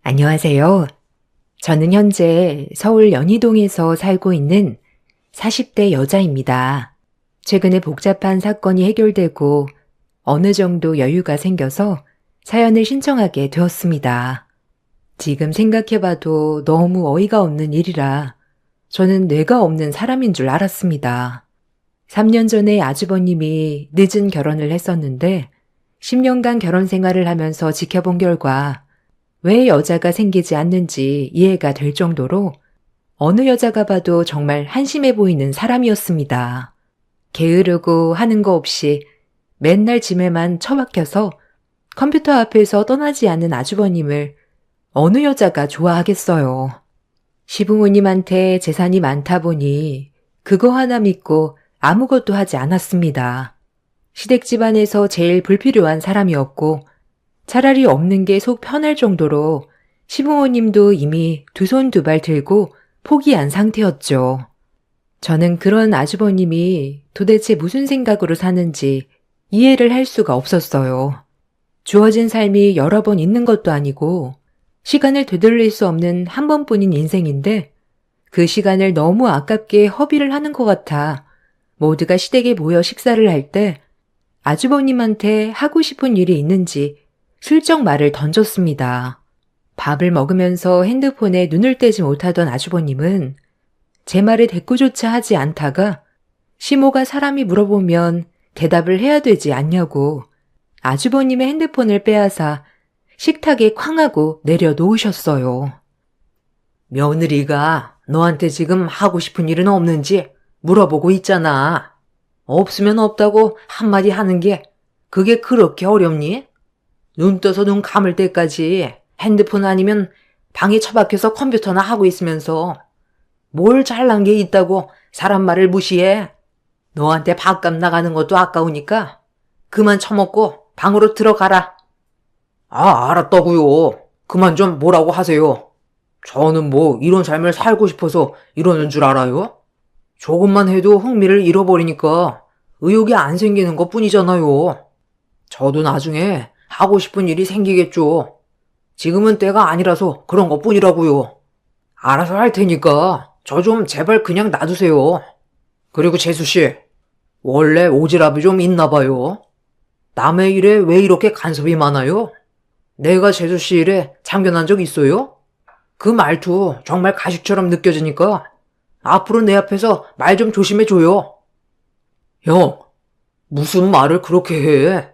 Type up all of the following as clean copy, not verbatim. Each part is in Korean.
안녕하세요. 저는 현재 서울 연희동에서 살고 있는 40대 여자입니다. 최근에 복잡한 사건이 해결되고 어느 정도 여유가 생겨서 사연을 신청하게 되었습니다. 지금 생각해봐도 너무 어이가 없는 일이라 저는 뇌가 없는 사람인 줄 알았습니다. 3년 전에 아주버님이 늦은 결혼을 했었는데 10년간 결혼 생활을 하면서 지켜본 결과 왜 여자가 생기지 않는지 이해가 될 정도로 어느 여자가 봐도 정말 한심해 보이는 사람이었습니다. 게으르고 하는 거 없이 맨날 짐에만 처박혀서 컴퓨터 앞에서 떠나지 않는 아주버님을 어느 여자가 좋아하겠어요. 시부모님한테 재산이 많다 보니 그거 하나 믿고 아무것도 하지 않았습니다. 시댁 집안에서 제일 불필요한 사람이었고 차라리 없는 게 속 편할 정도로 시부모님도 이미 두 손 두 발 들고 포기한 상태였죠. 저는 그런 아주버님이 도대체 무슨 생각으로 사는지 이해를 할 수가 없었어요. 주어진 삶이 여러 번 있는 것도 아니고 시간을 되돌릴 수 없는 한 번뿐인 인생인데 그 시간을 너무 아깝게 허비를 하는 것 같아 모두가 시댁에 모여 식사를 할 때 아주버님한테 하고 싶은 일이 있는지 슬쩍 말을 던졌습니다. 밥을 먹으면서 핸드폰에 눈을 떼지 못하던 아주버님은 제 말에 대꾸조차 하지 않다가 시모가 사람이 물어보면 대답을 해야 되지 않냐고 아주버님의 핸드폰을 빼앗아 식탁에 쾅 하고 내려놓으셨어요. 며느리가 너한테 지금 하고 싶은 일은 없는지 물어보고 있잖아. 없으면 없다고 한마디 하는 게 그게 그렇게 어렵니? 눈 떠서 눈 감을 때까지 핸드폰 아니면 방에 처박혀서 컴퓨터나 하고 있으면서 뭘 잘난 게 있다고 사람 말을 무시해. 너한테 밥값 나가는 것도 아까우니까 그만 처먹고 방으로 들어가라. 아, 알았다고요. 그만 좀 뭐라고 하세요. 저는 뭐 이런 삶을 살고 싶어서 이러는 줄 알아요? 조금만 해도 흥미를 잃어버리니까 의욕이 안 생기는 것 뿐이잖아요. 저도 나중에 하고 싶은 일이 생기겠죠. 지금은 때가 아니라서 그런 것 뿐이라고요. 알아서 할 테니까 저 좀 제발 그냥 놔두세요. 그리고 재수씨, 원래 오지랖이 좀 있나 봐요. 남의 일에 왜 이렇게 간섭이 많아요? 내가 재수씨 일에 참견한 적 있어요? 그 말투 정말 가식처럼 느껴지니까 앞으로 내 앞에서 말 좀 조심해줘요. 형, 무슨 말을 그렇게 해?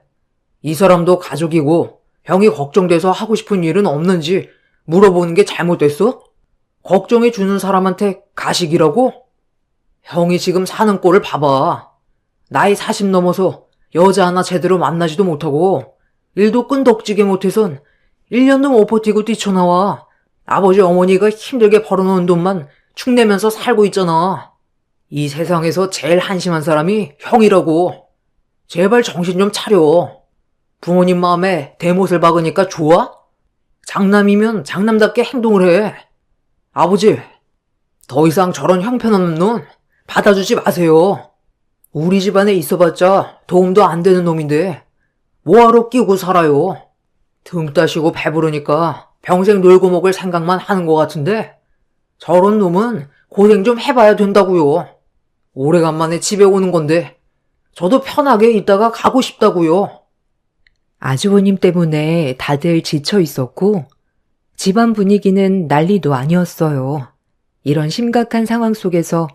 이 사람도 가족이고 형이 걱정돼서 하고 싶은 일은 없는지 물어보는 게 잘못됐어? 걱정해주는 사람한테 가식이라고? 형이 지금 사는 꼴을 봐봐. 나이 40 넘어서 여자 하나 제대로 만나지도 못하고 일도 끈덕지게 못해선 1년도 못 버티고 뛰쳐나와 아버지 어머니가 힘들게 벌어놓은 돈만 축내면서 살고 있잖아. 이 세상에서 제일 한심한 사람이 형이라고. 제발 정신 좀 차려. 부모님 마음에 대못을 박으니까 좋아? 장남이면 장남답게 행동을 해. 아버지, 더 이상 저런 형편없는 놈 받아주지 마세요. 우리 집안에 있어봤자 도움도 안 되는 놈인데 뭐하러 끼고 살아요. 등 따시고 배부르니까 평생 놀고 먹을 생각만 하는 것 같은데 저런 놈은 고생 좀 해봐야 된다고요. 오래간만에 집에 오는 건데 저도 편하게 있다가 가고 싶다고요. 아주버님 때문에 다들 지쳐 있었고 집안 분위기는 난리도 아니었어요. 이런 심각한 상황 속에서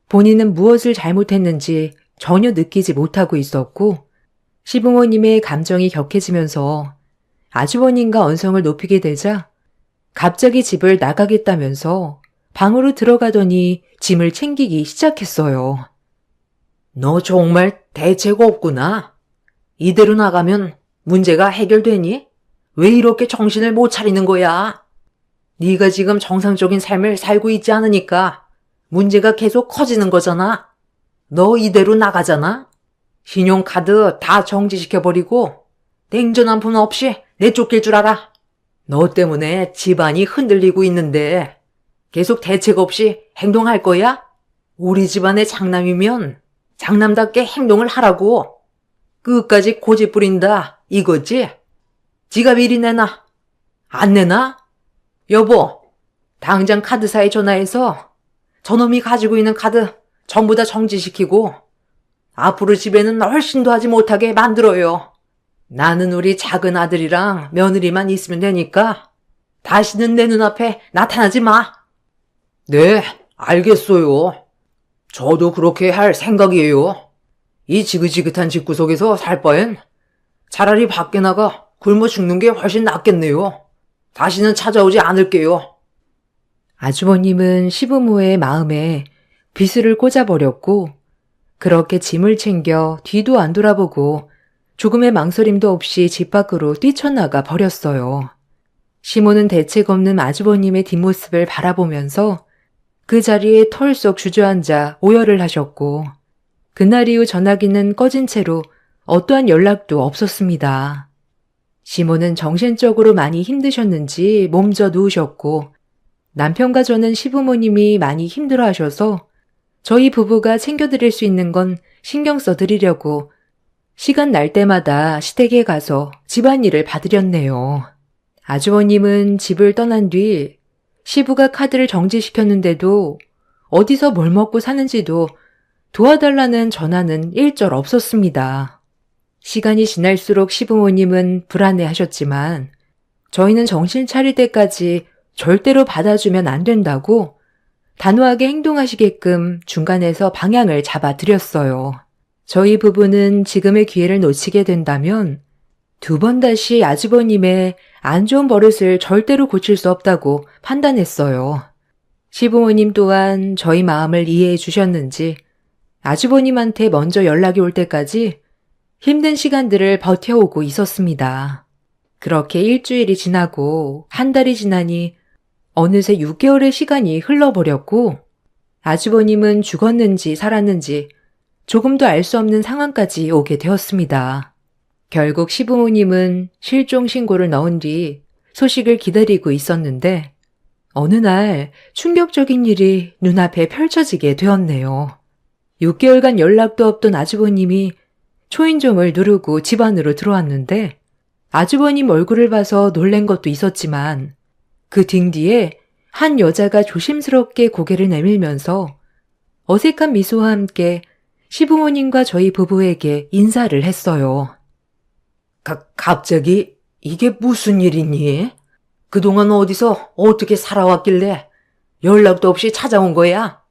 본인은 무엇을 잘못했는지 전혀 느끼지 못하고 있었고 시부모님의 감정이 격해지면서 아주버님과 언성을 높이게 되자 갑자기 집을 나가겠다면서 방으로 들어가더니 짐을 챙기기 시작했어요. 너 정말 대책 없구나. 이대로 나가면 문제가 해결되니? 왜 이렇게 정신을 못 차리는 거야? 네가 지금 정상적인 삶을 살고 있지 않으니까 문제가 계속 커지는 거잖아. 너 이대로 나가잖아. 신용카드 다 정지시켜버리고 냉전 한 푼 없이 내쫓길 줄 알아. 너 때문에 집안이 흔들리고 있는데 계속 대책 없이 행동할 거야? 우리 집안의 장남이면 장남답게 행동을 하라고. 끝까지 고집 부린다 이거지? 지가 미리 내놔. 안 내놔? 여보, 당장 카드사에 전화해서 저놈이 가지고 있는 카드 전부 다 정지시키고 앞으로 집에는 훨씬도 하지 못하게 만들어요. 나는 우리 작은 아들이랑 며느리만 있으면 되니까 다시는 내 눈앞에 나타나지 마. 네, 알겠어요. 저도 그렇게 할 생각이에요. 이 지긋지긋한 집구석에서 살 바엔 차라리 밖에 나가 굶어 죽는 게 훨씬 낫겠네요. 다시는 찾아오지 않을게요. 아주버님은 시부모의 마음에 비수를 꽂아버렸고 그렇게 짐을 챙겨 뒤도 안 돌아보고 조금의 망설임도 없이 집 밖으로 뛰쳐나가 버렸어요. 시모는 대책 없는 아주버님의 뒷모습을 바라보면서 그 자리에 털썩 주저앉아 오열을 하셨고 그날 이후 전화기는 꺼진 채로 어떠한 연락도 없었습니다. 시모는 정신적으로 많이 힘드셨는지 몸져 누우셨고 남편과 저는 시부모님이 많이 힘들어하셔서 저희 부부가 챙겨드릴 수 있는 건 신경 써드리려고 시간 날 때마다 시댁에 가서 집안일을 봐드렸네요. 아주버님은 집을 떠난 뒤 시부가 카드를 정지시켰는데도 어디서 뭘 먹고 사는지도 도와달라는 전화는 일절 없었습니다. 시간이 지날수록 시부모님은 불안해하셨지만 저희는 정신 차릴 때까지 절대로 받아주면 안 된다고 단호하게 행동하시게끔 중간에서 방향을 잡아드렸어요. 저희 부부는 지금의 기회를 놓치게 된다면 두 번 다시 아주버님의 안 좋은 버릇을 절대로 고칠 수 없다고 판단했어요. 시부모님 또한 저희 마음을 이해해 주셨는지 아주버님한테 먼저 연락이 올 때까지 힘든 시간들을 버텨오고 있었습니다. 그렇게 일주일이 지나고 한 달이 지나니 어느새 6개월의 시간이 흘러버렸고 아주버님은 죽었는지 살았는지 조금도 알 수 없는 상황까지 오게 되었습니다. 결국 시부모님은 실종 신고를 넣은 뒤 소식을 기다리고 있었는데 어느 날 충격적인 일이 눈앞에 펼쳐지게 되었네요. 6개월간 연락도 없던 아주버님이 초인종을 누르고 집 안으로 들어왔는데 아주버님 얼굴을 봐서 놀란 것도 있었지만 그 등 뒤에 한 여자가 조심스럽게 고개를 내밀면서 어색한 미소와 함께 시부모님과 저희 부부에게 인사를 했어요. 갑자기 이게 무슨 일이니? 그동안 어디서 어떻게 살아왔길래 연락도 없이 찾아온 거야?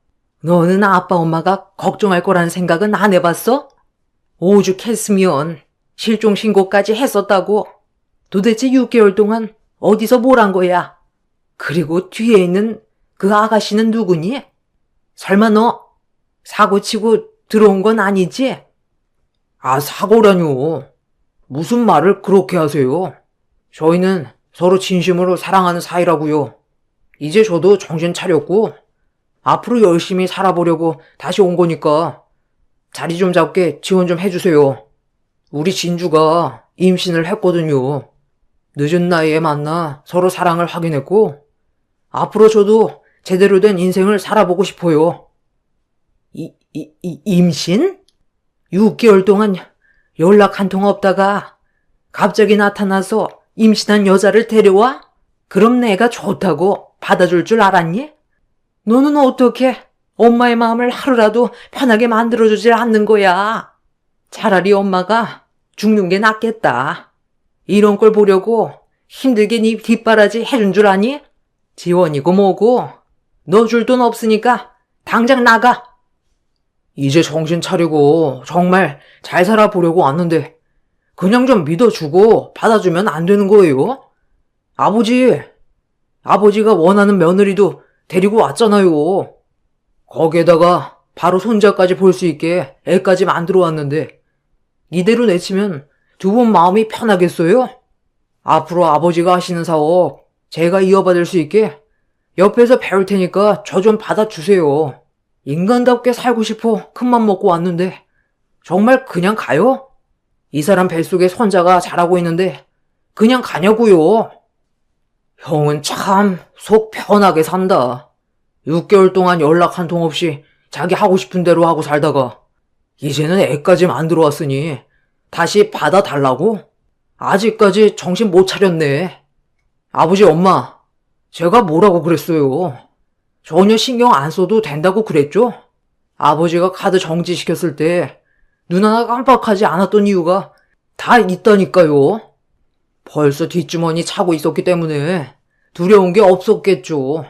너는 아빠 엄마가 걱정할 거라는 생각은 안 해봤어? 오죽했으면 실종 신고까지 했었다고. 도대체 6개월 동안 어디서 뭘 한 거야? 그리고 뒤에 있는 그 아가씨는 누구니? 설마 너 사고치고 들어온 건 아니지? 사고라뇨. 무슨 말을 그렇게 하세요? 저희는 서로 진심으로 사랑하는 사이라고요. 이제 저도 정신 차렸고 앞으로 열심히 살아보려고 다시 온 거니까 자리 좀 잡게 지원 좀 해주세요. 우리 진주가 임신을 했거든요. 늦은 나이에 만나 서로 사랑을 확인했고 앞으로 저도 제대로 된 인생을 살아보고 싶어요. 임신? 6개월 동안 연락 한 통 없다가 갑자기 나타나서 임신한 여자를 데려와? 그럼 내가 좋다고 받아줄 줄 알았니? 너는 어떻게 엄마의 마음을 하루라도 편하게 만들어주질 않는 거야? 차라리 엄마가 죽는 게 낫겠다. 이런 걸 보려고 힘들게 네 뒷바라지 해준 줄 아니? 지원이고 뭐고 너 줄 돈 없으니까 당장 나가. 이제 정신 차리고 정말 잘 살아보려고 왔는데 그냥 좀 믿어주고 받아주면 안 되는 거예요? 아버지가 원하는 며느리도 데리고 왔잖아요. 거기에다가 바로 손자까지 볼 수 있게 애까지 만들어 왔는데 이대로 내치면 두 분 마음이 편하겠어요? 앞으로 아버지가 하시는 사업 제가 이어받을 수 있게 옆에서 배울 테니까 저 좀 받아주세요. 인간답게 살고 싶어 큰맘 먹고 왔는데 정말 그냥 가요? 이 사람 뱃속에 손자가 자라고 있는데 그냥 가냐고요. 형은 참 속 편하게 산다. 6개월 동안 연락 한 통 없이 자기 하고 싶은 대로 하고 살다가 이제는 애까지 만들어 왔으니 다시 받아달라고? 아직까지 정신 못 차렸네. 아버지, 엄마, 제가 뭐라고 그랬어요? 전혀 신경 안 써도 된다고 그랬죠? 아버지가 카드 정지시켰을 때 눈 하나 깜빡하지 않았던 이유가 다 있다니까요. 벌써 뒷주머니 차고 있었기 때문에 두려운 게 없었겠죠.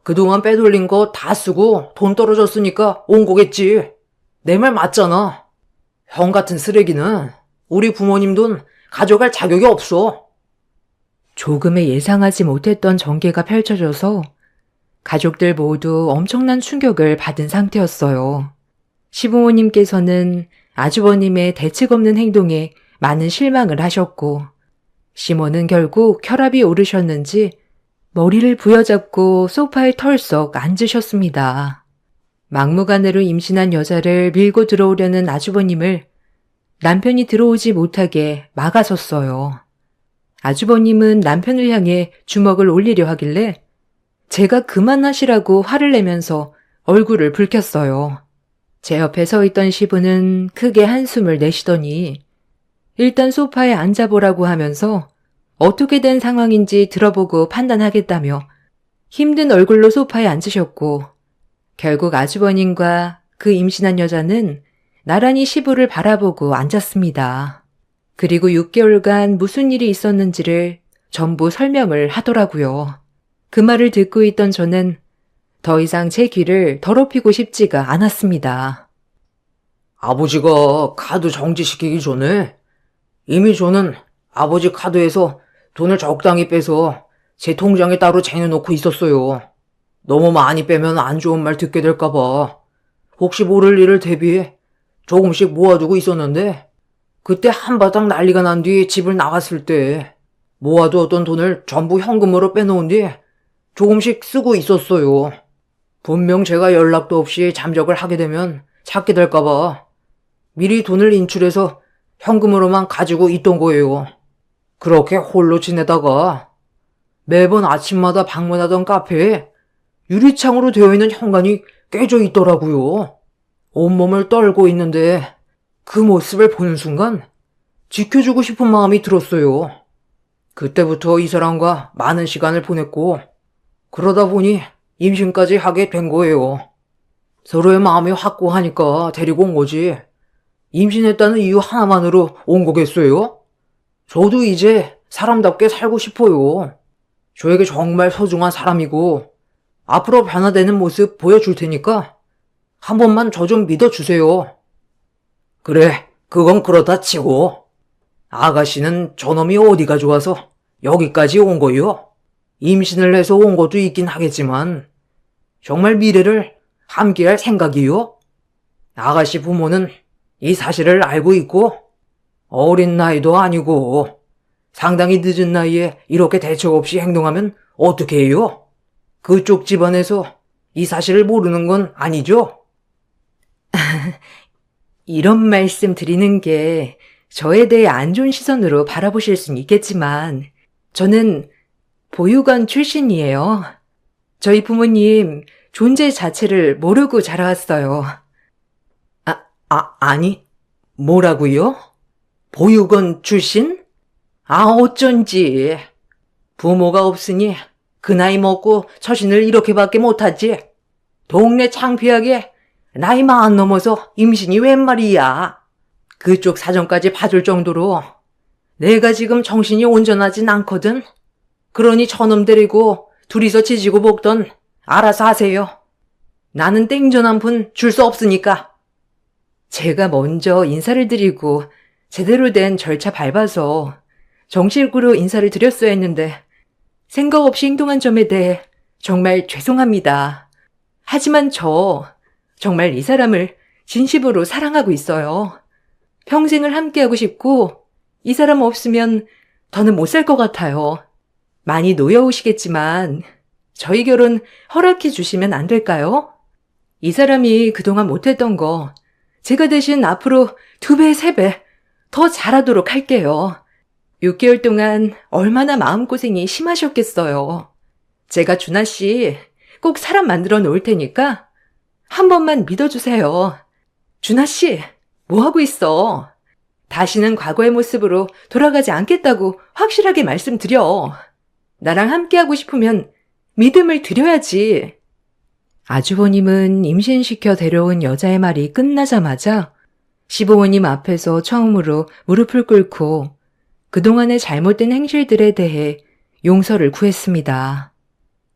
그동안 빼돌린 거 다 쓰고 돈 떨어졌으니까 온 거겠지. 내 말 맞잖아. 형 같은 쓰레기는 우리 부모님 돈 가져갈 자격이 없어. 조금의 예상하지 못했던 전개가 펼쳐져서 가족들 모두 엄청난 충격을 받은 상태였어요. 시부모님께서는 아주버님의 대책 없는 행동에 많은 실망을 하셨고, 시모는 결국 혈압이 오르셨는지 머리를 부여잡고 소파에 털썩 앉으셨습니다. 막무가내로 임신한 여자를 밀고 들어오려는 아주버님을 남편이 들어오지 못하게 막아섰어요. 아주버님은 남편을 향해 주먹을 올리려 하길래 제가 그만하시라고 화를 내면서 얼굴을 붉혔어요. 제 옆에 서 있던 시부는 크게 한숨을 내쉬더니 일단 소파에 앉아보라고 하면서 어떻게 된 상황인지 들어보고 판단하겠다며 힘든 얼굴로 소파에 앉으셨고, 결국 아주버님과 그 임신한 여자는 나란히 시부를 바라보고 앉았습니다. 그리고 6개월간 무슨 일이 있었는지를 전부 설명을 하더라고요. 그 말을 듣고 있던 저는 더 이상 제 귀를 더럽히고 싶지가 않았습니다. 아버지가 카드 정지시키기 전에 이미 저는 아버지 카드에서 돈을 적당히 빼서 제 통장에 따로 쟁여놓고 있었어요. 너무 많이 빼면 안 좋은 말 듣게 될까봐 혹시 모를 일을 대비해 조금씩 모아두고 있었는데, 그때 한바탕 난리가 난 뒤 집을 나갔을 때 모아두었던 돈을 전부 현금으로 빼놓은 뒤 조금씩 쓰고 있었어요. 분명 제가 연락도 없이 잠적을 하게 되면 찾게 될까봐 미리 돈을 인출해서 현금으로만 가지고 있던 거예요. 그렇게 홀로 지내다가 매번 아침마다 방문하던 카페에 유리창으로 되어 있는 현관이 깨져 있더라고요. 온몸을 떨고 있는데 그 모습을 보는 순간 지켜주고 싶은 마음이 들었어요. 그때부터 이 사람과 많은 시간을 보냈고, 그러다 보니 임신까지 하게 된 거예요. 서로의 마음이 확고하니까 데리고 온 거지. 임신했다는 이유 하나만으로 온 거겠어요? 저도 이제 사람답게 살고 싶어요. 저에게 정말 소중한 사람이고 앞으로 변화되는 모습 보여줄 테니까 한 번만 저 좀 믿어주세요. 그래, 그건 그렇다 치고 아가씨는 저놈이 어디가 좋아서 여기까지 온 거요? 임신을 해서 온 것도 있긴 하겠지만 정말 미래를 함께할 생각이요? 아가씨 부모는 이 사실을 알고 있고 어린 나이도 아니고 상당히 늦은 나이에 이렇게 대책 없이 행동하면 어떻게 해요? 그쪽 집안에서 이 사실을 모르는 건 아니죠? 이런 말씀 드리는 게 저에 대해 안 좋은 시선으로 바라보실 수는 있겠지만 저는 보육원 출신이에요. 저희 부모님 존재 자체를 모르고 자라왔어요. 아니, 뭐라고요? 보육원 출신? 어쩐지. 부모가 없으니 그 나이 먹고 처신을 이렇게밖에 못하지. 동네 창피하게 나이 마흔 넘어서 임신이 웬 말이야. 그쪽 사정까지 봐줄 정도로 내가 지금 정신이 온전하진 않거든. 그러니 저놈 데리고 둘이서 지지고 볶던 알아서 하세요. 나는 땡전 한 푼 줄 수 없으니까. 제가 먼저 인사를 드리고 제대로 된 절차 밟아서 정식으로 인사를 드렸어야 했는데 생각 없이 행동한 점에 대해 정말 죄송합니다. 하지만 저 정말 이 사람을 진심으로 사랑하고 있어요. 평생을 함께하고 싶고 이 사람 없으면 더는 못 살 것 같아요. 많이 노여우시겠지만 저희 결혼 허락해 주시면 안 될까요? 이 사람이 그동안 못했던 거 제가 대신 앞으로 2배, 3배 더 잘하도록 할게요. 6개월 동안 얼마나 마음고생이 심하셨겠어요. 제가 준하 씨 꼭 사람 만들어 놓을 테니까 한 번만 믿어주세요. 준하 씨, 뭐 하고 있어? 다시는 과거의 모습으로 돌아가지 않겠다고 확실하게 말씀드려. 나랑 함께하고 싶으면 믿음을 드려야지. 아주버님은 임신시켜 데려온 여자의 말이 끝나자마자 시부모님 앞에서 처음으로 무릎을 꿇고 그동안의 잘못된 행실들에 대해 용서를 구했습니다.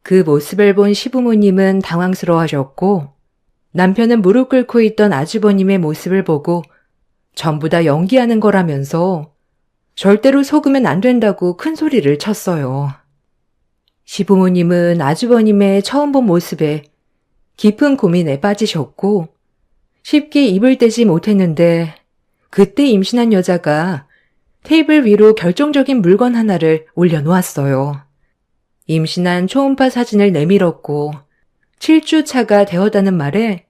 그 모습을 본 시부모님은 당황스러워하셨고 남편은 무릎 꿇고 있던 아주버님의 모습을 보고 전부 다 연기하는 거라면서 절대로 속으면 안 된다고 큰 소리를 쳤어요. 시부모님은 아주버님의 처음 본 모습에 깊은 고민에 빠지셨고 쉽게 입을 떼지 못했는데 그때 임신한 여자가 테이블 위로 결정적인 물건 하나를 올려놓았어요. 임신한 초음파 사진을 내밀었고 7주 차가 되었다는 말에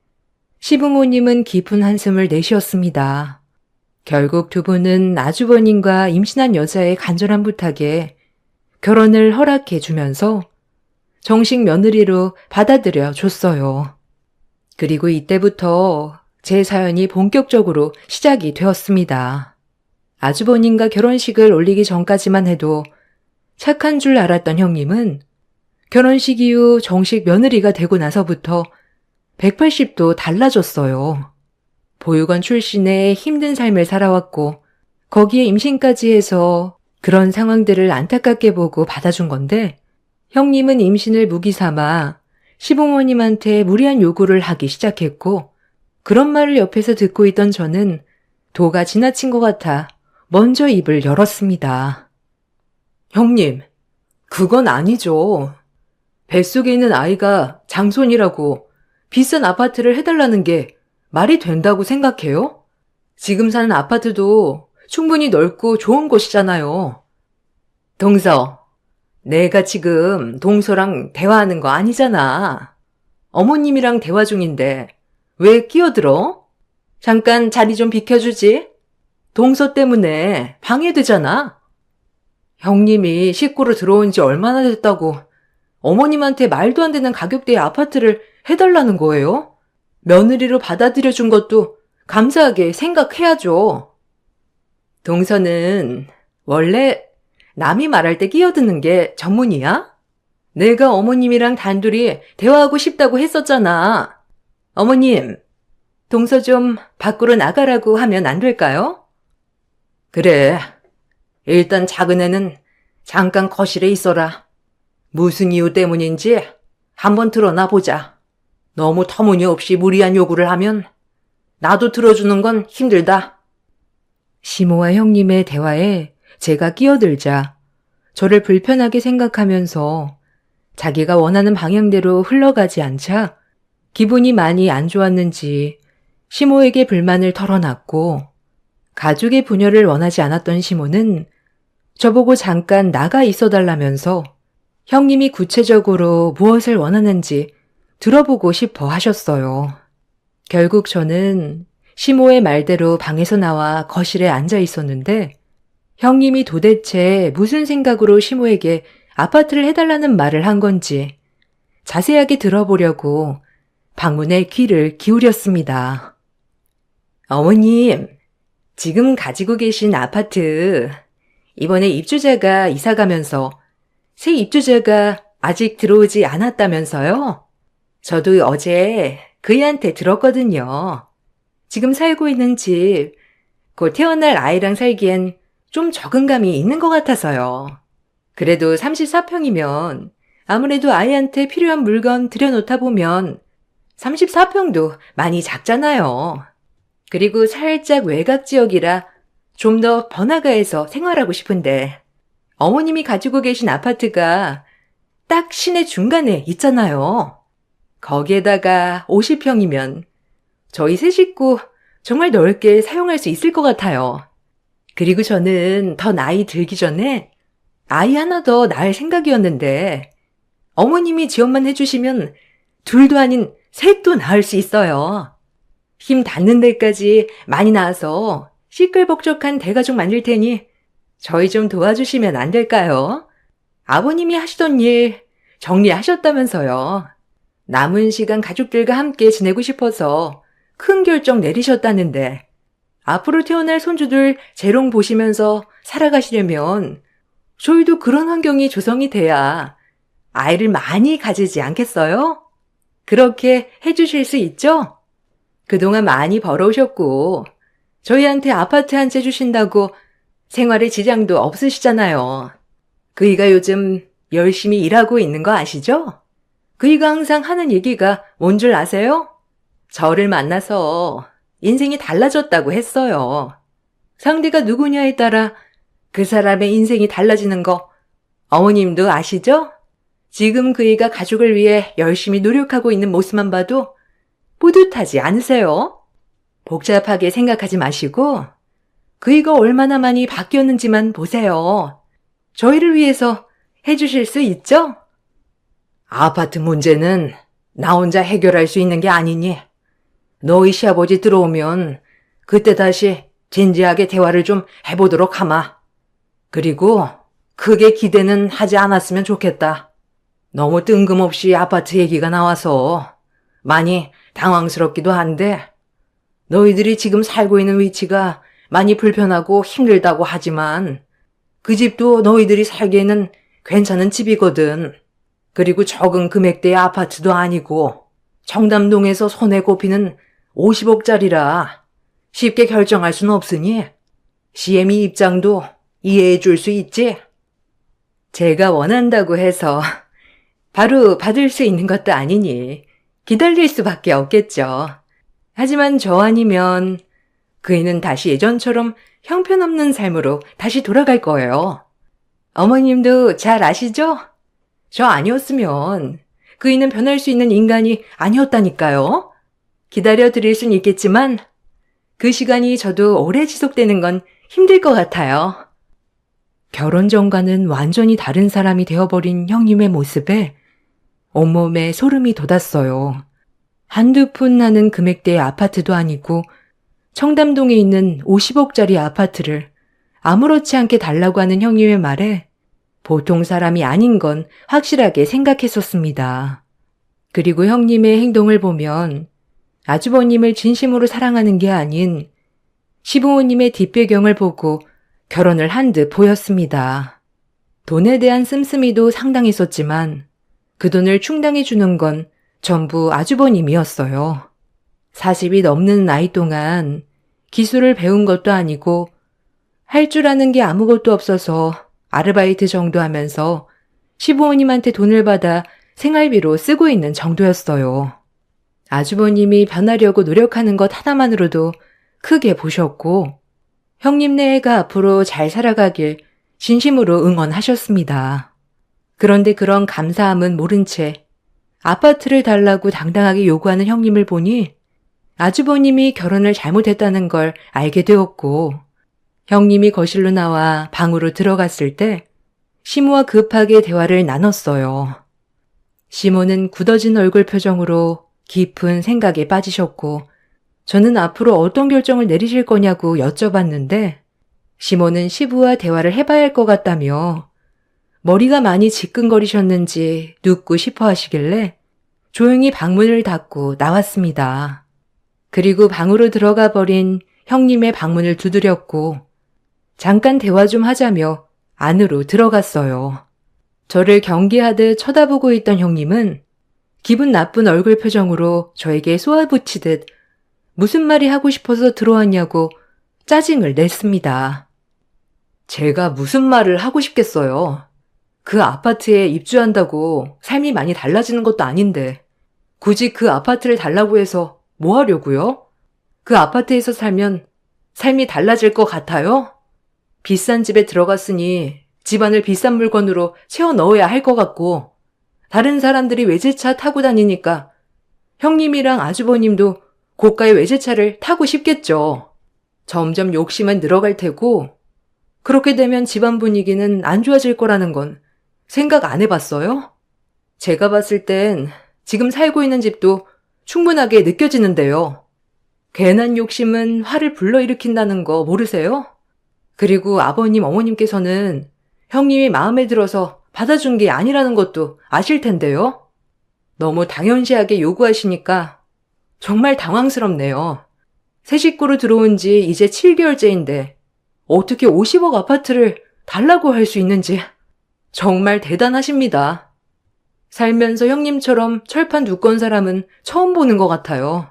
시부모님은 깊은 한숨을 내쉬었습니다. 결국 두 분은 아주버님과 임신한 여자의 간절한 부탁에 결혼을 허락해 주면서 정식 며느리로 받아들여 줬어요. 그리고 이때부터 제 사연이 본격적으로 시작이 되었습니다. 아주버님과 결혼식을 올리기 전까지만 해도 착한 줄 알았던 형님은 결혼식 이후 정식 며느리가 되고 나서부터 180도 달라졌어요. 보육원 출신의 힘든 삶을 살아왔고 거기에 임신까지 해서 그런 상황들을 안타깝게 보고 받아준 건데 형님은 임신을 무기 삼아 시부모님한테 무리한 요구를 하기 시작했고 그런 말을 옆에서 듣고 있던 저는 도가 지나친 것 같아 먼저 입을 열었습니다. 형님, 그건 아니죠. 뱃속에 있는 아이가 장손이라고 비싼 아파트를 해달라는 게 말이 된다고 생각해요? 지금 사는 아파트도 충분히 넓고 좋은 곳이잖아요. 동서, 내가 지금 동서랑 대화하는 거 아니잖아. 어머님이랑 대화 중인데 왜 끼어들어? 잠깐 자리 좀 비켜주지. 동서 때문에 방해되잖아. 형님이 식구로 들어온 지 얼마나 됐다고 어머님한테 말도 안 되는 가격대의 아파트를 해달라는 거예요? 며느리로 받아들여준 것도 감사하게 생각해야죠. 동서는 원래 남이 말할 때 끼어드는 게 전문이야? 내가 어머님이랑 단둘이 대화하고 싶다고 했었잖아. 어머님, 동서 좀 밖으로 나가라고 하면 안 될까요? 그래. 일단 작은 애는 잠깐 거실에 있어라. 무슨 이유 때문인지 한번 드러나 보자. 너무 터무니없이 무리한 요구를 하면 나도 들어주는 건 힘들다. 시모와 형님의 대화에 제가 끼어들자 저를 불편하게 생각하면서 자기가 원하는 방향대로 흘러가지 않자 기분이 많이 안 좋았는지 시모에게 불만을 털어놨고 가족의 분열을 원하지 않았던 시모는 저보고 잠깐 나가 있어달라면서 형님이 구체적으로 무엇을 원하는지 들어보고 싶어 하셨어요. 결국 저는 시모의 말대로 방에서 나와 거실에 앉아 있었는데 형님이 도대체 무슨 생각으로 시모에게 아파트를 해달라는 말을 한 건지 자세하게 들어보려고 방문에 귀를 기울였습니다. 어머님, 지금 가지고 계신 아파트, 이번에 입주자가 이사 가면서 새 입주자가 아직 들어오지 않았다면서요? 저도 어제 그이한테 들었거든요. 지금 살고 있는 집, 곧 태어날 아이랑 살기엔 좀 적응감이 있는 것 같아서요. 그래도 34평이면 아무래도 아이한테 필요한 물건 들여놓다 보면 34평도 많이 작잖아요. 그리고 살짝 외곽 지역이라 좀 더 번화가에서 생활하고 싶은데 어머님이 가지고 계신 아파트가 딱 시내 중간에 있잖아요. 거기에다가 50평이면 저희 세 식구 정말 넓게 사용할 수 있을 것 같아요. 그리고 저는 더 나이 들기 전에 아이 하나 더 낳을 생각이었는데 어머님이 지원만 해주시면 둘도 아닌 셋도 낳을 수 있어요. 힘 닿는 데까지 많이 낳아서 시끌벅적한 대가족 만들 테니 저희 좀 도와주시면 안 될까요? 아버님이 하시던 일 정리하셨다면서요. 남은 시간 가족들과 함께 지내고 싶어서 큰 결정 내리셨다는데 앞으로 태어날 손주들 재롱 보시면서 살아가시려면 저희도 그런 환경이 조성이 돼야 아이를 많이 가지지 않겠어요? 그렇게 해주실 수 있죠? 그동안 많이 벌어오셨고, 저희한테 아파트 한 채 주신다고 생활에 지장도 없으시잖아요. 그이가 요즘 열심히 일하고 있는 거 아시죠? 그이가 항상 하는 얘기가 뭔 줄 아세요? 저를 만나서 인생이 달라졌다고 했어요. 상대가 누구냐에 따라 그 사람의 인생이 달라지는 거 어머님도 아시죠? 지금 그이가 가족을 위해 열심히 노력하고 있는 모습만 봐도 뿌듯하지 않으세요? 복잡하게 생각하지 마시고 그이가 얼마나 많이 바뀌었는지만 보세요. 저희를 위해서 해주실 수 있죠? 아파트 문제는 나 혼자 해결할 수 있는 게 아니니 너희 시아버지 들어오면 그때 다시 진지하게 대화를 좀 해보도록 하마. 그리고 크게 기대는 하지 않았으면 좋겠다. 너무 뜬금없이 아파트 얘기가 나와서 많이 당황스럽기도 한데 너희들이 지금 살고 있는 위치가 많이 불편하고 힘들다고 하지만 그 집도 너희들이 살기에는 괜찮은 집이거든. 그리고 적은 금액대의 아파트도 아니고 청담동에서 손에 꼽히는 50억짜리라 쉽게 결정할 수는 없으니 CME 입장도 이해해 줄 수 있지? 제가 원한다고 해서 바로 받을 수 있는 것도 아니니 기다릴 수밖에 없겠죠. 하지만 저 아니면 그이는 다시 예전처럼 형편없는 삶으로 다시 돌아갈 거예요. 어머님도 잘 아시죠? 저 아니었으면 그이는 변할 수 있는 인간이 아니었다니까요. 기다려 드릴 순 있겠지만 그 시간이 저도 오래 지속되는 건 힘들 것 같아요. 결혼 전과는 완전히 다른 사람이 되어버린 형님의 모습에 온몸에 소름이 돋았어요. 한두 푼 하는 금액대의 아파트도 아니고 청담동에 있는 50억짜리 아파트를 아무렇지 않게 달라고 하는 형님의 말에 보통 사람이 아닌 건 확실하게 생각했었습니다. 그리고 형님의 행동을 보면 아주버님을 진심으로 사랑하는 게 아닌 시부모님의 뒷배경을 보고 결혼을 한 듯 보였습니다. 돈에 대한 씀씀이도 상당했었지만 그 돈을 충당해 주는 건 전부 아주버님이었어요. 40이 넘는 나이 동안 기술을 배운 것도 아니고 할 줄 아는 게 아무것도 없어서 아르바이트 정도 하면서 시부모님한테 돈을 받아 생활비로 쓰고 있는 정도였어요. 아주버님이 변하려고 노력하는 것 하나만으로도 크게 보셨고 형님네 애가 앞으로 잘 살아가길 진심으로 응원하셨습니다. 그런데 그런 감사함은 모른 채 아파트를 달라고 당당하게 요구하는 형님을 보니 아주버님이 결혼을 잘못했다는 걸 알게 되었고 형님이 거실로 나와 방으로 들어갔을 때 시모와 급하게 대화를 나눴어요. 시모는 굳어진 얼굴 표정으로 깊은 생각에 빠지셨고 저는 앞으로 어떤 결정을 내리실 거냐고 여쭤봤는데 시모는 시부와 대화를 해봐야 할 것 같다며 머리가 많이 지끈거리셨는지 눕고 싶어 하시길래 조용히 방문을 닫고 나왔습니다. 그리고 방으로 들어가 버린 형님의 방문을 두드렸고 잠깐 대화 좀 하자며 안으로 들어갔어요. 저를 경계하듯 쳐다보고 있던 형님은 기분 나쁜 얼굴 표정으로 저에게 쏘아붙이듯 무슨 말이 하고 싶어서 들어왔냐고 짜증을 냈습니다. 제가 무슨 말을 하고 싶겠어요. 그 아파트에 입주한다고 삶이 많이 달라지는 것도 아닌데 굳이 그 아파트를 달라고 해서 뭐 하려고요? 그 아파트에서 살면 삶이 달라질 것 같아요? 비싼 집에 들어갔으니 집안을 비싼 물건으로 채워 넣어야 할 것 같고 다른 사람들이 외제차 타고 다니니까 형님이랑 아주버님도 고가의 외제차를 타고 싶겠죠. 점점 욕심은 늘어갈 테고 그렇게 되면 집안 분위기는 안 좋아질 거라는 건 생각 안 해봤어요? 제가 봤을 땐 지금 살고 있는 집도 충분하게 느껴지는데요. 괜한 욕심은 화를 불러일으킨다는 거 모르세요? 그리고 아버님, 어머님께서는 형님이 마음에 들어서 받아준 게 아니라는 것도 아실 텐데요. 너무 당연시하게 요구하시니까 정말 당황스럽네요. 새 식구로 들어온 지 이제 7개월째인데 어떻게 50억 아파트를 달라고 할 수 있는지 정말 대단하십니다. 살면서 형님처럼 철판 두꺼운 사람은 처음 보는 것 같아요.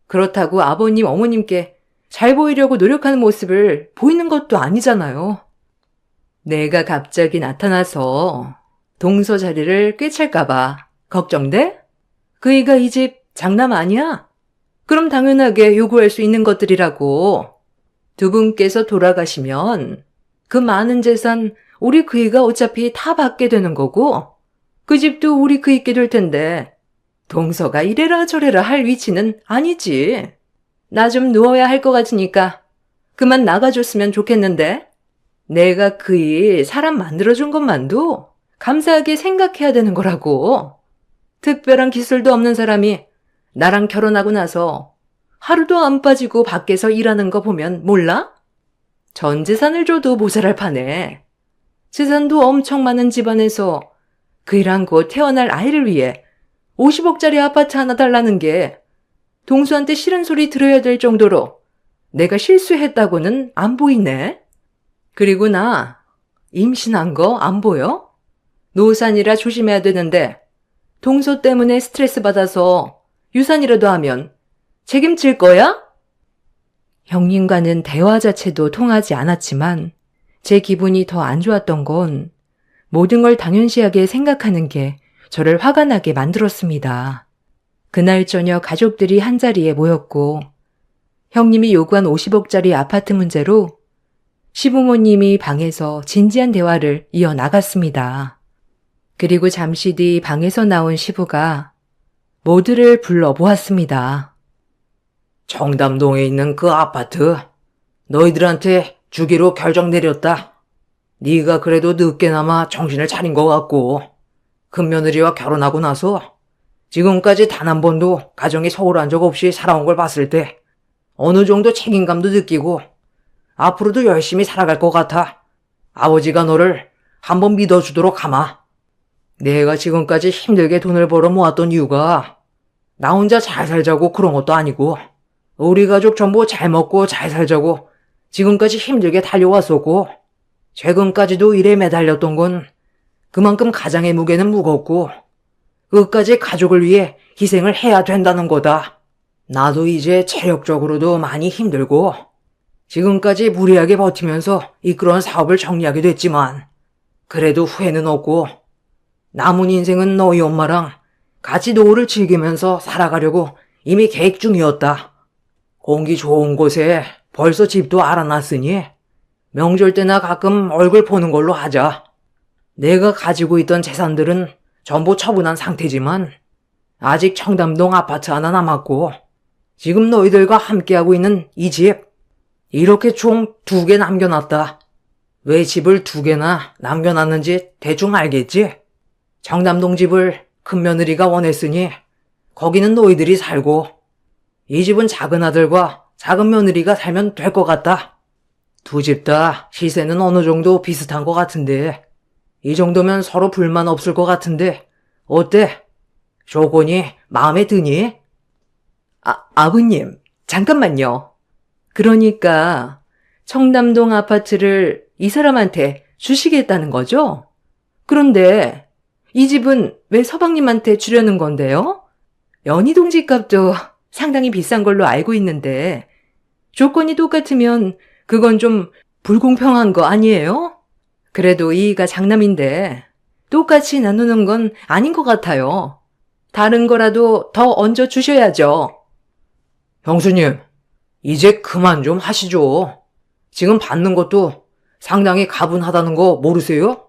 그렇다고 아버님, 어머님께 잘 보이려고 노력하는 모습을 보이는 것도 아니잖아요. 내가 갑자기 나타나서 동서 자리를 꿰찰까봐 걱정돼? 그이가 이 집 장남 아니야? 그럼 당연하게 요구할 수 있는 것들이라고. 두 분께서 돌아가시면 그 많은 재산 우리 그이가 어차피 다 받게 되는 거고 그 집도 우리 그이께 될 텐데 동서가 이래라 저래라 할 위치는 아니지. 나 좀 누워야 할 것 같으니까 그만 나가줬으면 좋겠는데. 내가 그이 사람 만들어준 것만도 감사하게 생각해야 되는 거라고. 특별한 기술도 없는 사람이 나랑 결혼하고 나서 하루도 안 빠지고 밖에서 일하는 거 보면 몰라? 전 재산을 줘도 모자랄 판에 재산도 엄청 많은 집안에서 그이랑 곧 태어날 아이를 위해 50억짜리 아파트 하나 달라는 게 동수한테 싫은 소리 들어야 될 정도로 내가 실수했다고는 안 보이네. 그리고 나 임신한 거 안 보여? 노산이라 조심해야 되는데 동서 때문에 스트레스 받아서 유산이라도 하면 책임질 거야? 형님과는 대화 자체도 통하지 않았지만 제 기분이 더 안 좋았던 건 모든 걸 당연시하게 생각하는 게 저를 화가 나게 만들었습니다. 그날 저녁 가족들이 한자리에 모였고 형님이 요구한 50억짜리 아파트 문제로 시부모님이 방에서 진지한 대화를 이어나갔습니다. 그리고 잠시 뒤 방에서 나온 시부가 모두를 불러보았습니다. 청담동에 있는 그 아파트 너희들한테 주기로 결정 내렸다. 네가 그래도 늦게나마 정신을 차린 것 같고 큰며느리와 결혼하고 나서 지금까지 단 한 번도 가정에 소홀한 적 없이 살아온 걸 봤을 때 어느 정도 책임감도 느끼고 앞으로도 열심히 살아갈 것 같아. 아버지가 너를 한번 믿어주도록 하마. 내가 지금까지 힘들게 돈을 벌어 모았던 이유가 나 혼자 잘 살자고 그런 것도 아니고 우리 가족 전부 잘 먹고 잘 살자고 지금까지 힘들게 달려왔었고 최근까지도 일에 매달렸던 건 그만큼 가장의 무게는 무겁고 끝까지 가족을 위해 희생을 해야 된다는 거다. 나도 이제 체력적으로도 많이 힘들고 지금까지 무리하게 버티면서 이끌어온 사업을 정리하게 됐지만 그래도 후회는 없고 남은 인생은 너희 엄마랑 같이 노후를 즐기면서 살아가려고 이미 계획 중이었다. 공기 좋은 곳에 벌써 집도 알아놨으니 명절 때나 가끔 얼굴 보는 걸로 하자. 내가 가지고 있던 재산들은 전부 처분한 상태지만 아직 청담동 아파트 하나 남았고 지금 너희들과 함께하고 있는 이 집 이렇게 총 2개 남겨놨다. 왜 집을 2개나 남겨놨는지 대충 알겠지? 청담동 집을 큰며느리가 원했으니 거기는 너희들이 살고 이 집은 작은 아들과 작은 며느리가 살면 될 것 같다. 두 집 다 시세는 어느 정도 비슷한 것 같은데 이 정도면 서로 불만 없을 것 같은데 어때? 조건이 마음에 드니? 아버님, 잠깐만요. 그러니까 청담동 아파트를 이 사람한테 주시겠다는 거죠? 그런데 이 집은 왜 서방님한테 주려는 건데요? 연희동 집값도 상당히 비싼 걸로 알고 있는데 조건이 똑같으면 그건 좀 불공평한 거 아니에요? 그래도 이가 장남인데 똑같이 나누는 건 아닌 것 같아요. 다른 거라도 더 얹어 주셔야죠. 형수님, 이제 그만 좀 하시죠. 지금 받는 것도 상당히 가분하다는 거 모르세요?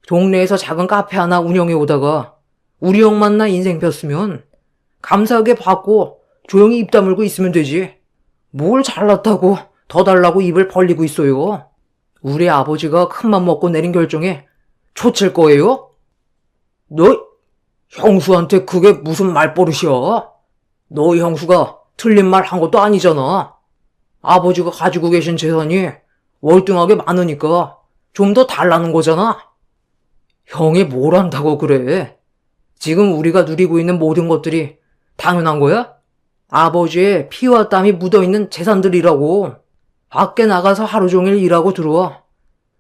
동네에서 작은 카페 하나 운영해 오다가 우리 형 만나 인생 폈으면 감사하게 받고 조용히 입 다물고 있으면 되지. 뭘 잘났다고 더 달라고 입을 벌리고 있어요. 우리 아버지가 큰맘 먹고 내린 결정에 초칠 거예요? 너 형수한테 그게 무슨 말버릇이야? 너 형수가 틀린 말 한 것도 아니잖아. 아버지가 가지고 계신 재산이 월등하게 많으니까 좀 더 달라는 거잖아. 형이 뭘 안다고 그래? 지금 우리가 누리고 있는 모든 것들이 당연한 거야? 아버지의 피와 땀이 묻어있는 재산들이라고. 밖에 나가서 하루 종일 일하고 들어와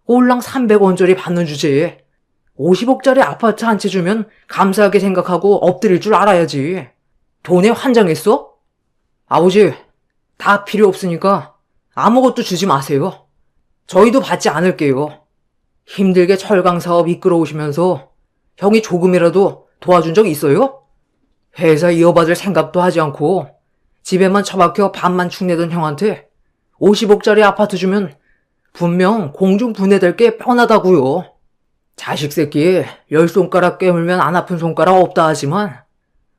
꼴랑 300원짜리 받는 주제에 50억짜리 아파트 한 채 주면 감사하게 생각하고 엎드릴 줄 알아야지. 돈에 환장했어? 아버지, 다 필요 없으니까 아무것도 주지 마세요. 저희도 받지 않을게요. 힘들게 철강 사업 이끌어 오시면서 형이 조금이라도 도와준 적 있어요? 회사 이어받을 생각도 하지 않고 집에만 처박혀 밥만 축내던 형한테 50억짜리 아파트 주면 분명 공중분해될 게 뻔하다고요. 자식 새끼 10손가락 깨물면 안 아픈 손가락 없다 하지만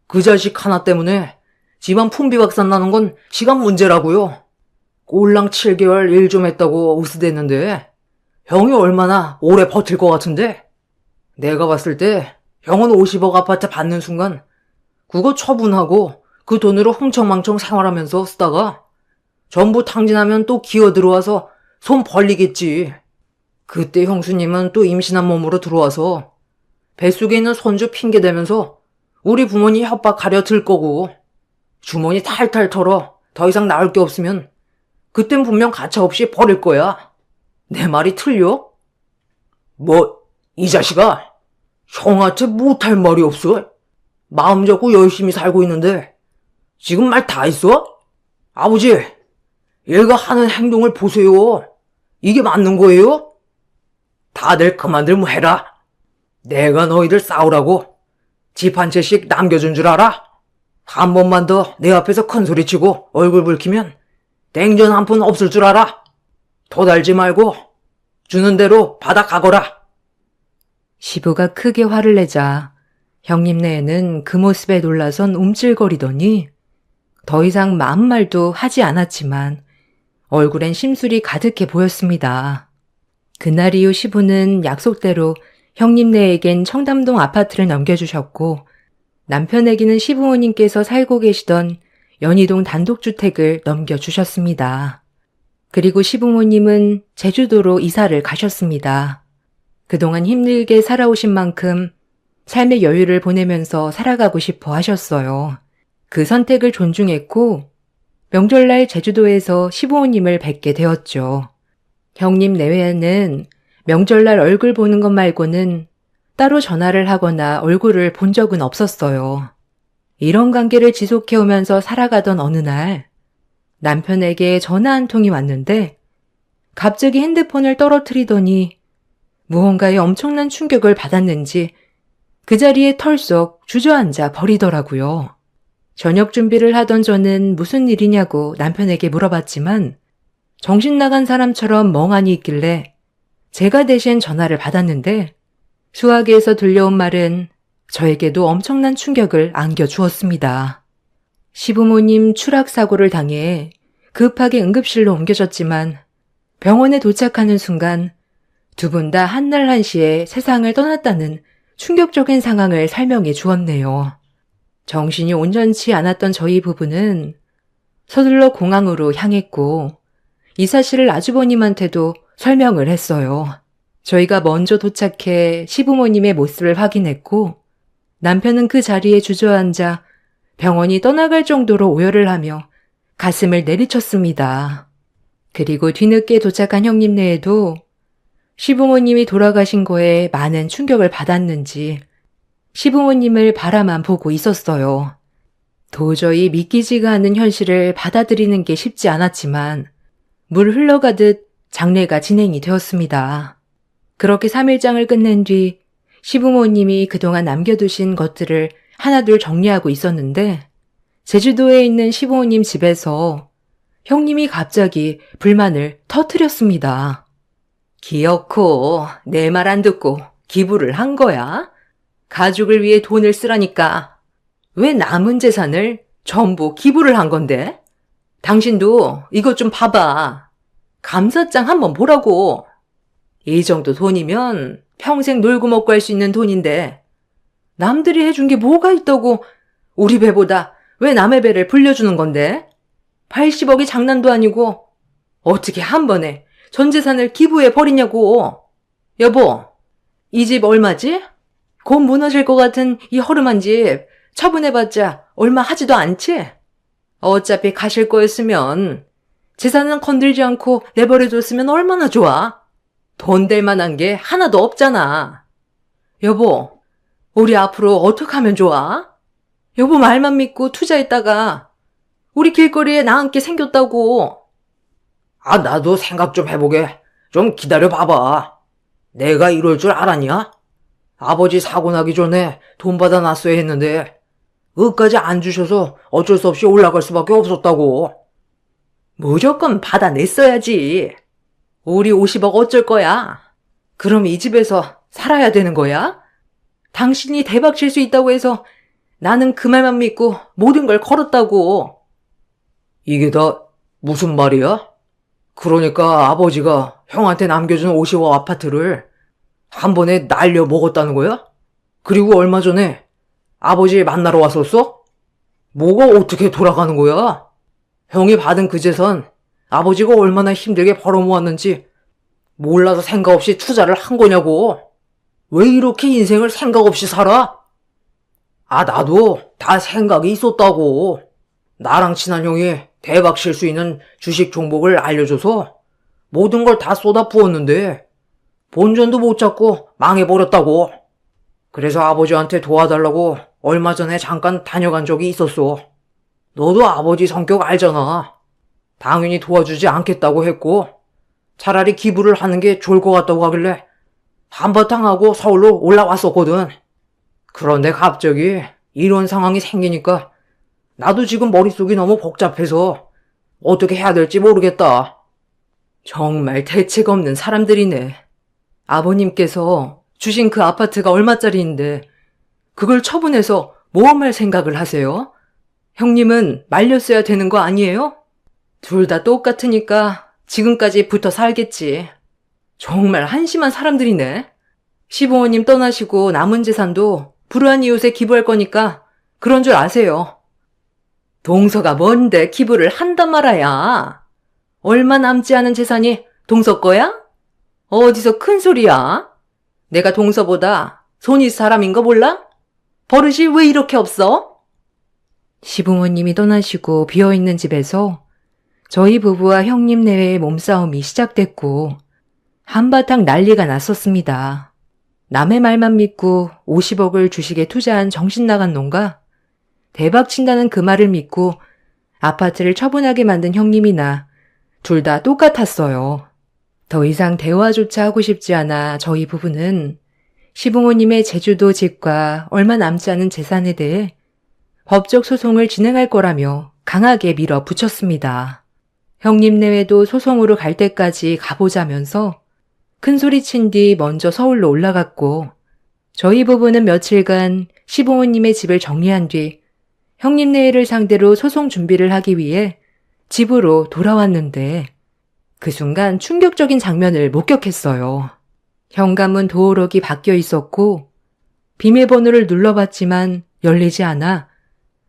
그 자식 하나 때문에 집안 풍비박산 나는 건 시간 문제라고요. 꼴랑 7개월 일 좀 했다고 으스댔는데 형이 얼마나 오래 버틸 것 같은데? 내가 봤을 때 형은 50억 아파트 받는 순간 그거 처분하고 그 돈으로 흥청망청 생활하면서 쓰다가 전부 탕진하면 또 기어 들어와서 손 벌리겠지. 그때 형수님은 또 임신한 몸으로 들어와서 뱃속에 있는 손주 핑계대면서 우리 부모님 협박하려 들 거고 주머니 탈탈 털어 더 이상 나올 게 없으면 그땐 분명 가차없이 버릴 거야. 내 말이 틀려? 뭐, 이 자식아, 형한테 못할 말이 없어? 마음 잡고 열심히 살고 있는데 지금 말 다 했어? 아버지, 얘가 하는 행동을 보세요. 이게 맞는 거예요? 다들 그만들 뭐 해라. 내가 너희들 싸우라고 집 한 채씩 남겨준 줄 알아? 한 번만 더 내 앞에서 큰 소리치고 얼굴 붉히면 냉전 한 푼 없을 줄 알아? 도달지 말고 주는 대로 받아 가거라. 시부가 크게 화를 내자 형님네는 그 모습에 놀라선 움찔거리더니 더 이상 아무 말도 하지 않았지만 얼굴엔 심술이 가득해 보였습니다. 그날 이후 시부는 약속대로 형님네에겐 청담동 아파트를 넘겨주셨고 남편에게는 시부모님께서 살고 계시던 연희동 단독주택을 넘겨주셨습니다. 그리고 시부모님은 제주도로 이사를 가셨습니다. 그동안 힘들게 살아오신 만큼 삶의 여유를 보내면서 살아가고 싶어 하셨어요. 그 선택을 존중했고 명절날 제주도에서 시부모님을 뵙게 되었죠. 형님 내외에는 명절날 얼굴 보는 것 말고는 따로 전화를 하거나 얼굴을 본 적은 없었어요. 이런 관계를 지속해오면서 살아가던 어느 날 남편에게 전화 한 통이 왔는데 갑자기 핸드폰을 떨어뜨리더니 무언가에 엄청난 충격을 받았는지 그 자리에 털썩 주저앉아 버리더라고요. 저녁 준비를 하던 저는 무슨 일이냐고 남편에게 물어봤지만 정신 나간 사람처럼 멍하니 있길래 제가 대신 전화를 받았는데 수화기에서 들려온 말은 저에게도 엄청난 충격을 안겨주었습니다. 시부모님 추락사고를 당해 급하게 응급실로 옮겨졌지만 병원에 도착하는 순간 두 분 다 한날 한시에 세상을 떠났다는 충격적인 상황을 설명해 주었네요. 정신이 온전치 않았던 저희 부부는 서둘러 공항으로 향했고 이 사실을 아주버님한테도 설명을 했어요. 저희가 먼저 도착해 시부모님의 모습을 확인했고 남편은 그 자리에 주저앉아 병원이 떠나갈 정도로 오열을 하며 가슴을 내리쳤습니다. 그리고 뒤늦게 도착한 형님네에도 시부모님이 돌아가신 거에 많은 충격을 받았는지 시부모님을 바라만 보고 있었어요. 도저히 믿기지가 않는 현실을 받아들이는 게 쉽지 않았지만 물 흘러가듯 장례가 진행이 되었습니다. 그렇게 3일장을 끝낸 뒤 시부모님이 그동안 남겨두신 것들을 하나둘 정리하고 있었는데 제주도에 있는 시부모님 집에서 형님이 갑자기 불만을 터뜨렸습니다. 기어코 내 말 안 듣고 기부를 한 거야? 가족을 위해 돈을 쓰라니까 왜 남은 재산을 전부 기부를 한 건데? 당신도 이것 좀 봐봐. 감사장 한번 보라고. 이 정도 돈이면 평생 놀고 먹고 할 수 있는 돈인데 남들이 해준 게 뭐가 있다고 우리 배보다 왜 남의 배를 불려주는 건데? 80억이 장난도 아니고 어떻게 한 번에 전 재산을 기부해 버리냐고. 여보, 이 집 얼마지? 곧 무너질 것 같은 이 허름한 집 처분해봤자 얼마 하지도 않지? 어차피 가실 거였으면 재산은 건들지 않고 내버려뒀으면 얼마나 좋아. 돈 될 만한 게 하나도 없잖아. 여보, 우리 앞으로 어떻게 하면 좋아? 여보 말만 믿고 투자했다가 우리 길거리에 나앉게 생겼다고. 아, 나도 생각 좀 해보게. 좀 기다려 봐봐. 내가 이럴 줄 알았냐? 아버지 사고 나기 전에 돈 받아놨어야 했는데 그까지 안 주셔서 어쩔 수 없이 올라갈 수밖에 없었다고. 무조건 받아냈어야지. 우리 50억 어쩔 거야? 그럼 이 집에서 살아야 되는 거야? 당신이 대박 칠 수 있다고 해서 나는 그 말만 믿고 모든 걸 걸었다고. 이게 다 무슨 말이야? 그러니까 아버지가 형한테 남겨준 50억 아파트를 한 번에 날려 먹었다는 거야? 그리고 얼마 전에 아버지 만나러 왔었어? 뭐가 어떻게 돌아가는 거야? 형이 받은 그 재산 아버지가 얼마나 힘들게 벌어모았는지 몰라서 생각 없이 투자를 한 거냐고. 왜 이렇게 인생을 생각 없이 살아? 아, 나도 다 생각이 있었다고. 나랑 친한 형이 대박 칠 수 있는 주식 종목을 알려줘서 모든 걸 다 쏟아 부었는데 본전도 못 잡고 망해버렸다고. 그래서 아버지한테 도와달라고 얼마 전에 잠깐 다녀간 적이 있었어. 너도 아버지 성격 알잖아. 당연히 도와주지 않겠다고 했고 차라리 기부를 하는 게 좋을 것 같다고 하길래 한바탕 하고 서울로 올라왔었거든. 그런데 갑자기 이런 상황이 생기니까 나도 지금 머릿속이 너무 복잡해서 어떻게 해야 될지 모르겠다. 정말 대책 없는 사람들이네. 아버님께서 주신 그 아파트가 얼마짜리인데 그걸 처분해서 모험할 생각을 하세요? 형님은 말렸어야 되는 거 아니에요? 둘 다 똑같으니까 지금까지 붙어 살겠지. 정말 한심한 사람들이네. 시부모님 떠나시고 남은 재산도 불우한 이웃에 기부할 거니까 그런 줄 아세요. 동서가 뭔데 기부를 한단 말아야. 얼마 남지 않은 재산이 동서 거야? 어디서 큰 소리야? 내가 동서보다 손 있는 사람인 거 몰라? 버릇이 왜 이렇게 없어? 시부모님이 떠나시고 비어있는 집에서 저희 부부와 형님 내외의 몸싸움이 시작됐고 한바탕 난리가 났었습니다. 남의 말만 믿고 50억을 주식에 투자한 정신 나간 놈과 대박 친다는 그 말을 믿고 아파트를 처분하게 만든 형님이나 둘 다 똑같았어요. 더 이상 대화조차 하고 싶지 않아 저희 부부는 시부모님의 제주도 집과 얼마 남지 않은 재산에 대해 법적 소송을 진행할 거라며 강하게 밀어붙였습니다. 형님 내외도 소송으로 갈 때까지 가보자면서 큰소리친 뒤 먼저 서울로 올라갔고 저희 부부는 며칠간 시부모님의 집을 정리한 뒤 형님 내외를 상대로 소송 준비를 하기 위해 집으로 돌아왔는데 그 순간 충격적인 장면을 목격했어요. 현관문 도어록이 바뀌어 있었고 비밀번호를 눌러봤지만 열리지 않아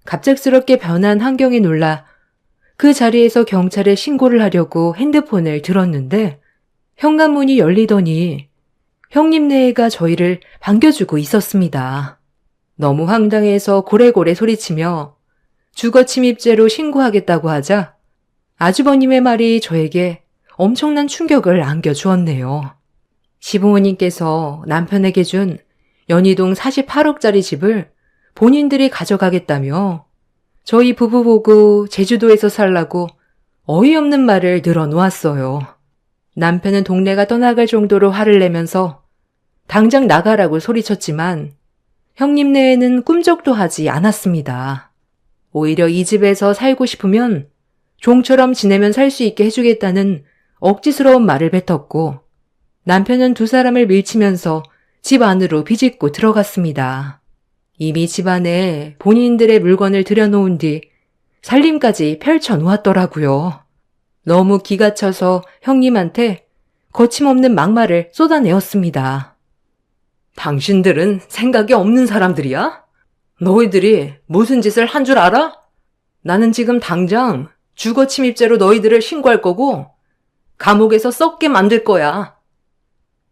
갑작스럽게 변한 환경에 놀라 그 자리에서 경찰에 신고를 하려고 핸드폰을 들었는데 현관문이 열리더니 형님 내외가 저희를 반겨주고 있었습니다. 너무 황당해서 고래고래 소리치며 주거 침입죄로 신고하겠다고 하자 아주버님의 말이 저에게 엄청난 충격을 안겨주었네요. 시부모님께서 남편에게 준 연희동 48억짜리 집을 본인들이 가져가겠다며 저희 부부 보고 제주도에서 살라고 어이없는 말을 늘어놓았어요. 남편은 동네가 떠나갈 정도로 화를 내면서 당장 나가라고 소리쳤지만 형님 내외는 꿈쩍도 하지 않았습니다. 오히려 이 집에서 살고 싶으면 종처럼 지내면 살 수 있게 해주겠다는 억지스러운 말을 뱉었고 남편은 두 사람을 밀치면서 집 안으로 비집고 들어갔습니다. 이미 집 안에 본인들의 물건을 들여놓은 뒤 살림까지 펼쳐놓았더라고요. 너무 기가 차서 형님한테 거침없는 막말을 쏟아내었습니다. 당신들은 생각이 없는 사람들이야? 너희들이 무슨 짓을 한 줄 알아? 나는 지금 당장 주거 침입죄로 너희들을 신고할 거고 감옥에서 썩게 만들 거야.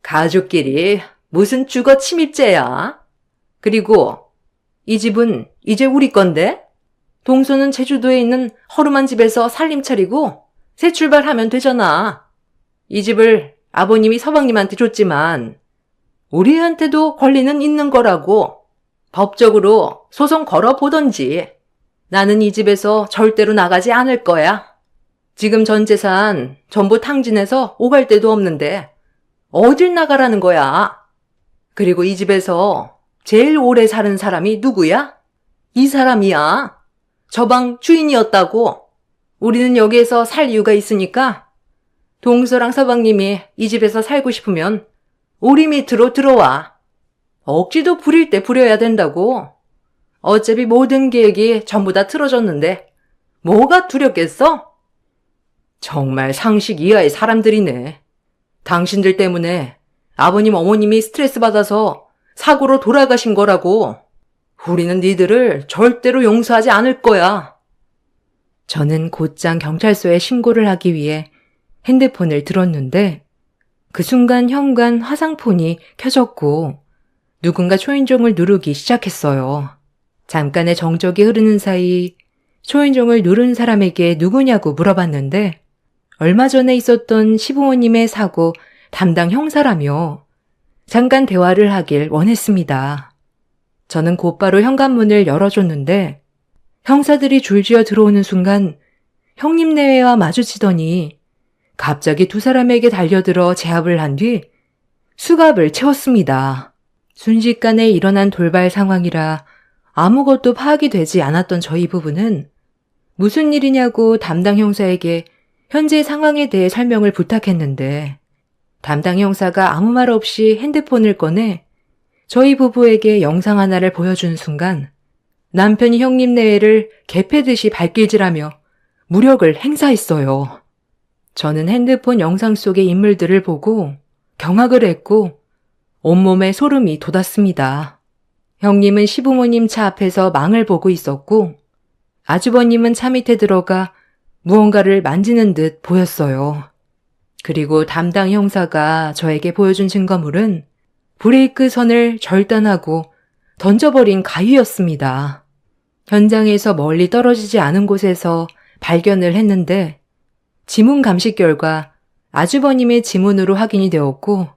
가족끼리 무슨 주거 침입죄야? 그리고 이 집은 이제 우리 건데? 동서는 제주도에 있는 허름한 집에서 살림 차리고 새 출발하면 되잖아. 이 집을 아버님이 서방님한테 줬지만 우리한테도 권리는 있는 거라고. 법적으로 소송 걸어보던지. 나는 이 집에서 절대로 나가지 않을 거야. 지금 전 재산 전부 탕진해서 오갈 데도 없는데 어딜 나가라는 거야. 그리고 이 집에서 제일 오래 사는 사람이 누구야? 이 사람이야. 저 방 주인이었다고. 우리는 여기에서 살 이유가 있으니까 동서랑 서방님이 이 집에서 살고 싶으면 우리 밑으로 들어와. 억지도 부릴 때 부려야 된다고. 어차피 모든 계획이 전부 다 틀어졌는데 뭐가 두렵겠어? 정말 상식 이하의 사람들이네. 당신들 때문에 아버님 어머님이 스트레스 받아서 사고로 돌아가신 거라고. 우리는 니들을 절대로 용서하지 않을 거야. 저는 곧장 경찰서에 신고를 하기 위해 핸드폰을 들었는데 그 순간 현관 화상폰이 켜졌고 누군가 초인종을 누르기 시작했어요. 잠깐의 정적이 흐르는 사이 초인종을 누른 사람에게 누구냐고 물어봤는데 얼마 전에 있었던 시부모님의 사고 담당 형사라며 잠깐 대화를 하길 원했습니다. 저는 곧바로 현관문을 열어줬는데 형사들이 줄지어 들어오는 순간 형님 내외와 마주치더니 갑자기 두 사람에게 달려들어 제압을 한 뒤 수갑을 채웠습니다. 순식간에 일어난 돌발 상황이라 아무것도 파악이 되지 않았던 저희 부부는 무슨 일이냐고 담당 형사에게 현재 상황에 대해 설명을 부탁했는데 담당 형사가 아무 말 없이 핸드폰을 꺼내 저희 부부에게 영상 하나를 보여준 순간 남편이 형님 내외를 개패듯이 발길질하며 무력을 행사했어요. 저는 핸드폰 영상 속의 인물들을 보고 경악을 했고 온몸에 소름이 돋았습니다. 형님은 시부모님 차 앞에서 망을 보고 있었고 아주버님은 차 밑에 들어가 무언가를 만지는 듯 보였어요. 그리고 담당 형사가 저에게 보여준 증거물은 브레이크 선을 절단하고 던져버린 가위였습니다. 현장에서 멀리 떨어지지 않은 곳에서 발견을 했는데 지문 감식 결과 아주버님의 지문으로 확인이 되었고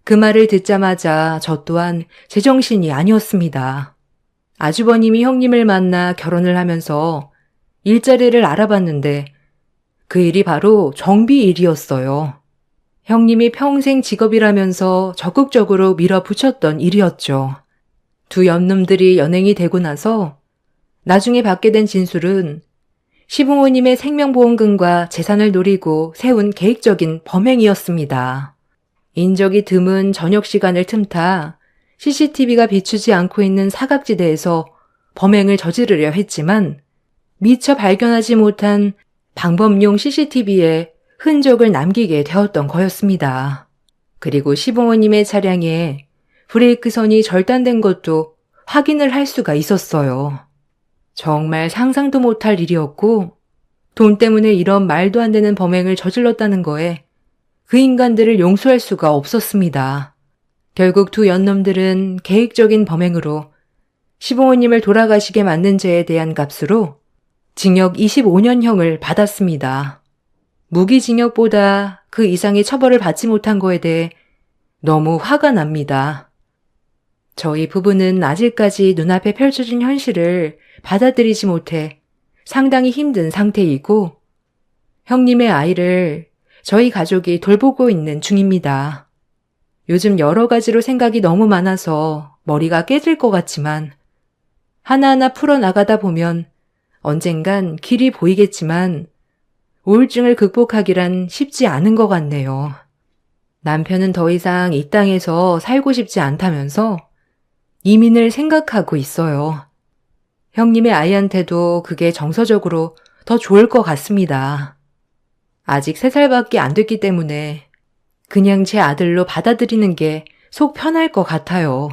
그 말을 듣자마자 저 또한 제정신이 아니었습니다. 아주버님이 형님을 만나 결혼을 하면서 일자리를 알아봤는데 그 일이 바로 정비 일이었어요. 형님이 평생 직업이라면서 적극적으로 밀어붙였던 일이었죠. 두 연놈들이 연행이 되고 나서 나중에 받게 된 진술은 시부모님의 생명보험금과 재산을 노리고 세운 계획적인 범행이었습니다. 인적이 드문 저녁 시간을 틈타 CCTV가 비추지 않고 있는 사각지대에서 범행을 저지르려 했지만 미처 발견하지 못한 방범용 CCTV에 흔적을 남기게 되었던 거였습니다. 그리고 시부모님의 차량에 브레이크 선이 절단된 것도 확인을 할 수가 있었어요. 정말 상상도 못할 일이었고 돈 때문에 이런 말도 안 되는 범행을 저질렀다는 거에 그 인간들을 용서할 수가 없었습니다. 결국 두 연놈들은 계획적인 범행으로 시부모님을 돌아가시게 만든 죄에 대한 값으로 징역 25년형을 받았습니다. 무기징역보다 그 이상의 처벌을 받지 못한 거에 대해 너무 화가 납니다. 저희 부부는 아직까지 눈앞에 펼쳐진 현실을 받아들이지 못해 상당히 힘든 상태이고 형님의 아이를 저희 가족이 돌보고 있는 중입니다. 요즘 여러 가지로 생각이 너무 많아서 머리가 깨질 것 같지만 하나하나 풀어나가다 보면 언젠간 길이 보이겠지만 우울증을 극복하기란 쉽지 않은 것 같네요. 남편은 더 이상 이 땅에서 살고 싶지 않다면서 이민을 생각하고 있어요. 형님의 아이한테도 그게 정서적으로 더 좋을 것 같습니다. 아직 3살밖에 안 됐기 때문에 그냥 제 아들로 받아들이는 게 속 편할 것 같아요.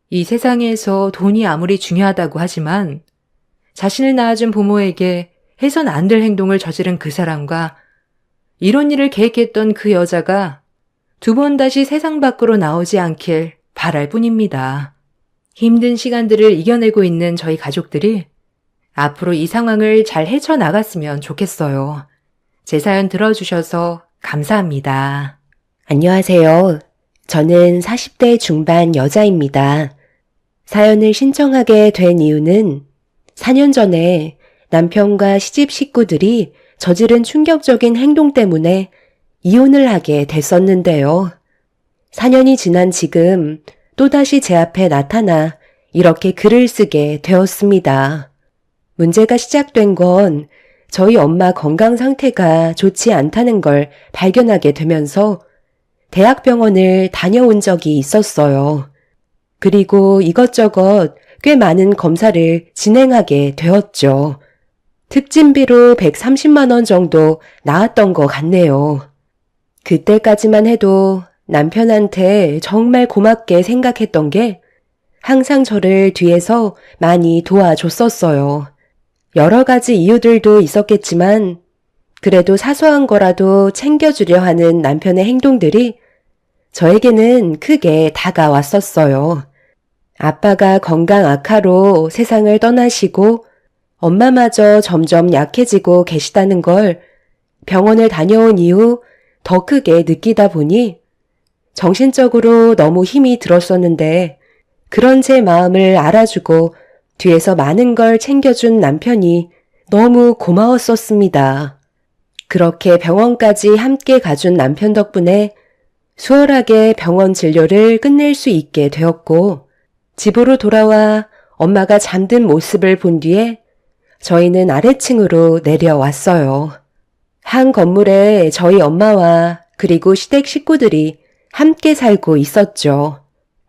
이 세상에서 돈이 아무리 중요하다고 하지만 자신을 낳아준 부모에게 해선 안 될 행동을 저지른 그 사람과 이런 일을 계획했던 그 여자가 2번 다시 세상 밖으로 나오지 않길 바랄 뿐입니다. 힘든 시간들을 이겨내고 있는 저희 가족들이 앞으로 이 상황을 잘 헤쳐나갔으면 좋겠어요. 제 사연 들어주셔서 감사합니다. 안녕하세요. 저는 40대 중반 여자입니다. 사연을 신청하게 된 이유는 4년 전에 남편과 시집 식구들이 저지른 충격적인 행동 때문에 이혼을 하게 됐었는데요. 4년이 지난 지금 또다시 제 앞에 나타나 이렇게 글을 쓰게 되었습니다. 문제가 시작된 건 저희 엄마 건강 상태가 좋지 않다는 걸 발견하게 되면서 대학병원을 다녀온 적이 있었어요. 그리고 이것저것 꽤 많은 검사를 진행하게 되었죠. 특진비로 130만 원 정도 나왔던 것 같네요. 그때까지만 해도 남편한테 정말 고맙게 생각했던 게 항상 저를 뒤에서 많이 도와줬었어요. 여러 가지 이유들도 있었겠지만 그래도 사소한 거라도 챙겨주려 하는 남편의 행동들이 저에게는 크게 다가왔었어요. 아빠가 건강 악화로 세상을 떠나시고 엄마마저 점점 약해지고 계시다는 걸 병원을 다녀온 이후 더 크게 느끼다 보니 정신적으로 너무 힘이 들었었는데 그런 제 마음을 알아주고 뒤에서 많은 걸 챙겨준 남편이 너무 고마웠었습니다. 그렇게 병원까지 함께 가준 남편 덕분에 수월하게 병원 진료를 끝낼 수 있게 되었고 집으로 돌아와 엄마가 잠든 모습을 본 뒤에 저희는 아래층으로 내려왔어요. 한 건물에 저희 엄마와 그리고 시댁 식구들이 함께 살고 있었죠.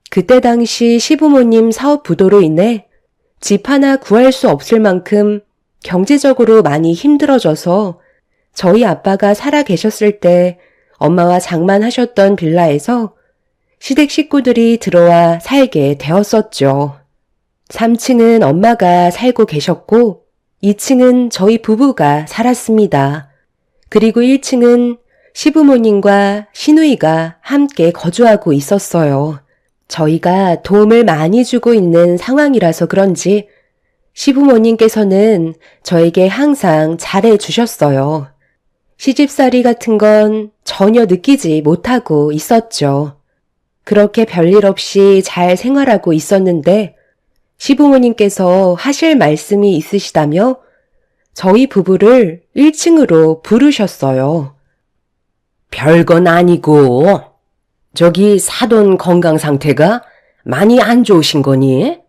그때 당시 시부모님 사업 부도로 인해 집 하나 구할 수 없을 만큼 경제적으로 많이 힘들어져서 저희 아빠가 살아 계셨을 때 엄마와 장만하셨던 빌라에서 시댁 식구들이 들어와 살게 되었었죠. 3층은 엄마가 살고 계셨고 2층은 저희 부부가 살았습니다. 그리고 1층은 시부모님과 시누이가 함께 거주하고 있었어요. 저희가 도움을 많이 주고 있는 상황이라서 그런지 시부모님께서는 저에게 항상 잘해 주셨어요. 시집살이 같은 건 전혀 느끼지 못하고 있었죠. 그렇게 별일 없이 잘 생활하고 있었는데 시부모님께서 하실 말씀이 있으시다며 저희 부부를 1층으로 부르셨어요. 별건 아니고 저기 사돈 건강 상태가 많이 안 좋으신 거니?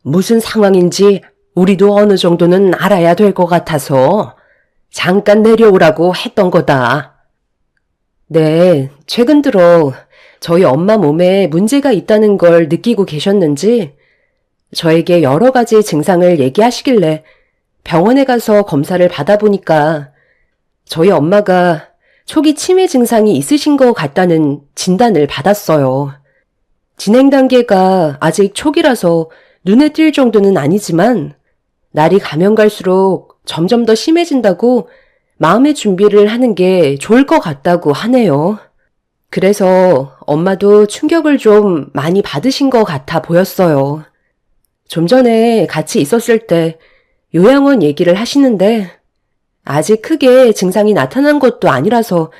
무슨 상황인지 우리도 어느 정도는 알아야 될 것 같아서 잠깐 내려오라고 했던 거다. 네, 최근 들어 저희 엄마 몸에 문제가 있다는 걸 느끼고 계셨는지 저에게 여러 가지 증상을 얘기하시길래 병원에 가서 검사를 받아보니까 저희 엄마가 초기 치매 증상이 있으신 것 같다는 진단을 받았어요. 진행 단계가 아직 초기라서 눈에 띌 정도는 아니지만 날이 가면 갈수록 점점 더 심해진다고 마음의 준비를 하는 게 좋을 것 같다고 하네요. 그래서 엄마도 충격을 좀 많이 받으신 것 같아 보였어요. 좀 전에 같이 있었을 때 요양원 얘기를 하시는데 아직 크게 증상이 나타난 것도 아니라서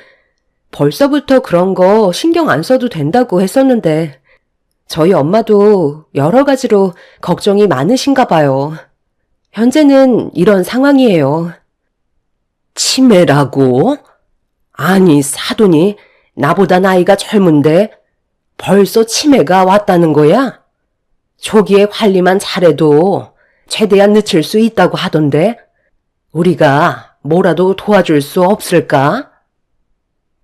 벌써부터 그런 거 신경 안 써도 된다고 했었는데 저희 엄마도 여러 가지로 걱정이 많으신가 봐요. 현재는 이런 상황이에요. 치매라고? 아니, 사돈이 나보다 나이가 젊은데 벌써 치매가 왔다는 거야? 초기에 관리만 잘해도 최대한 늦출 수 있다고 하던데 우리가 뭐라도 도와줄 수 없을까?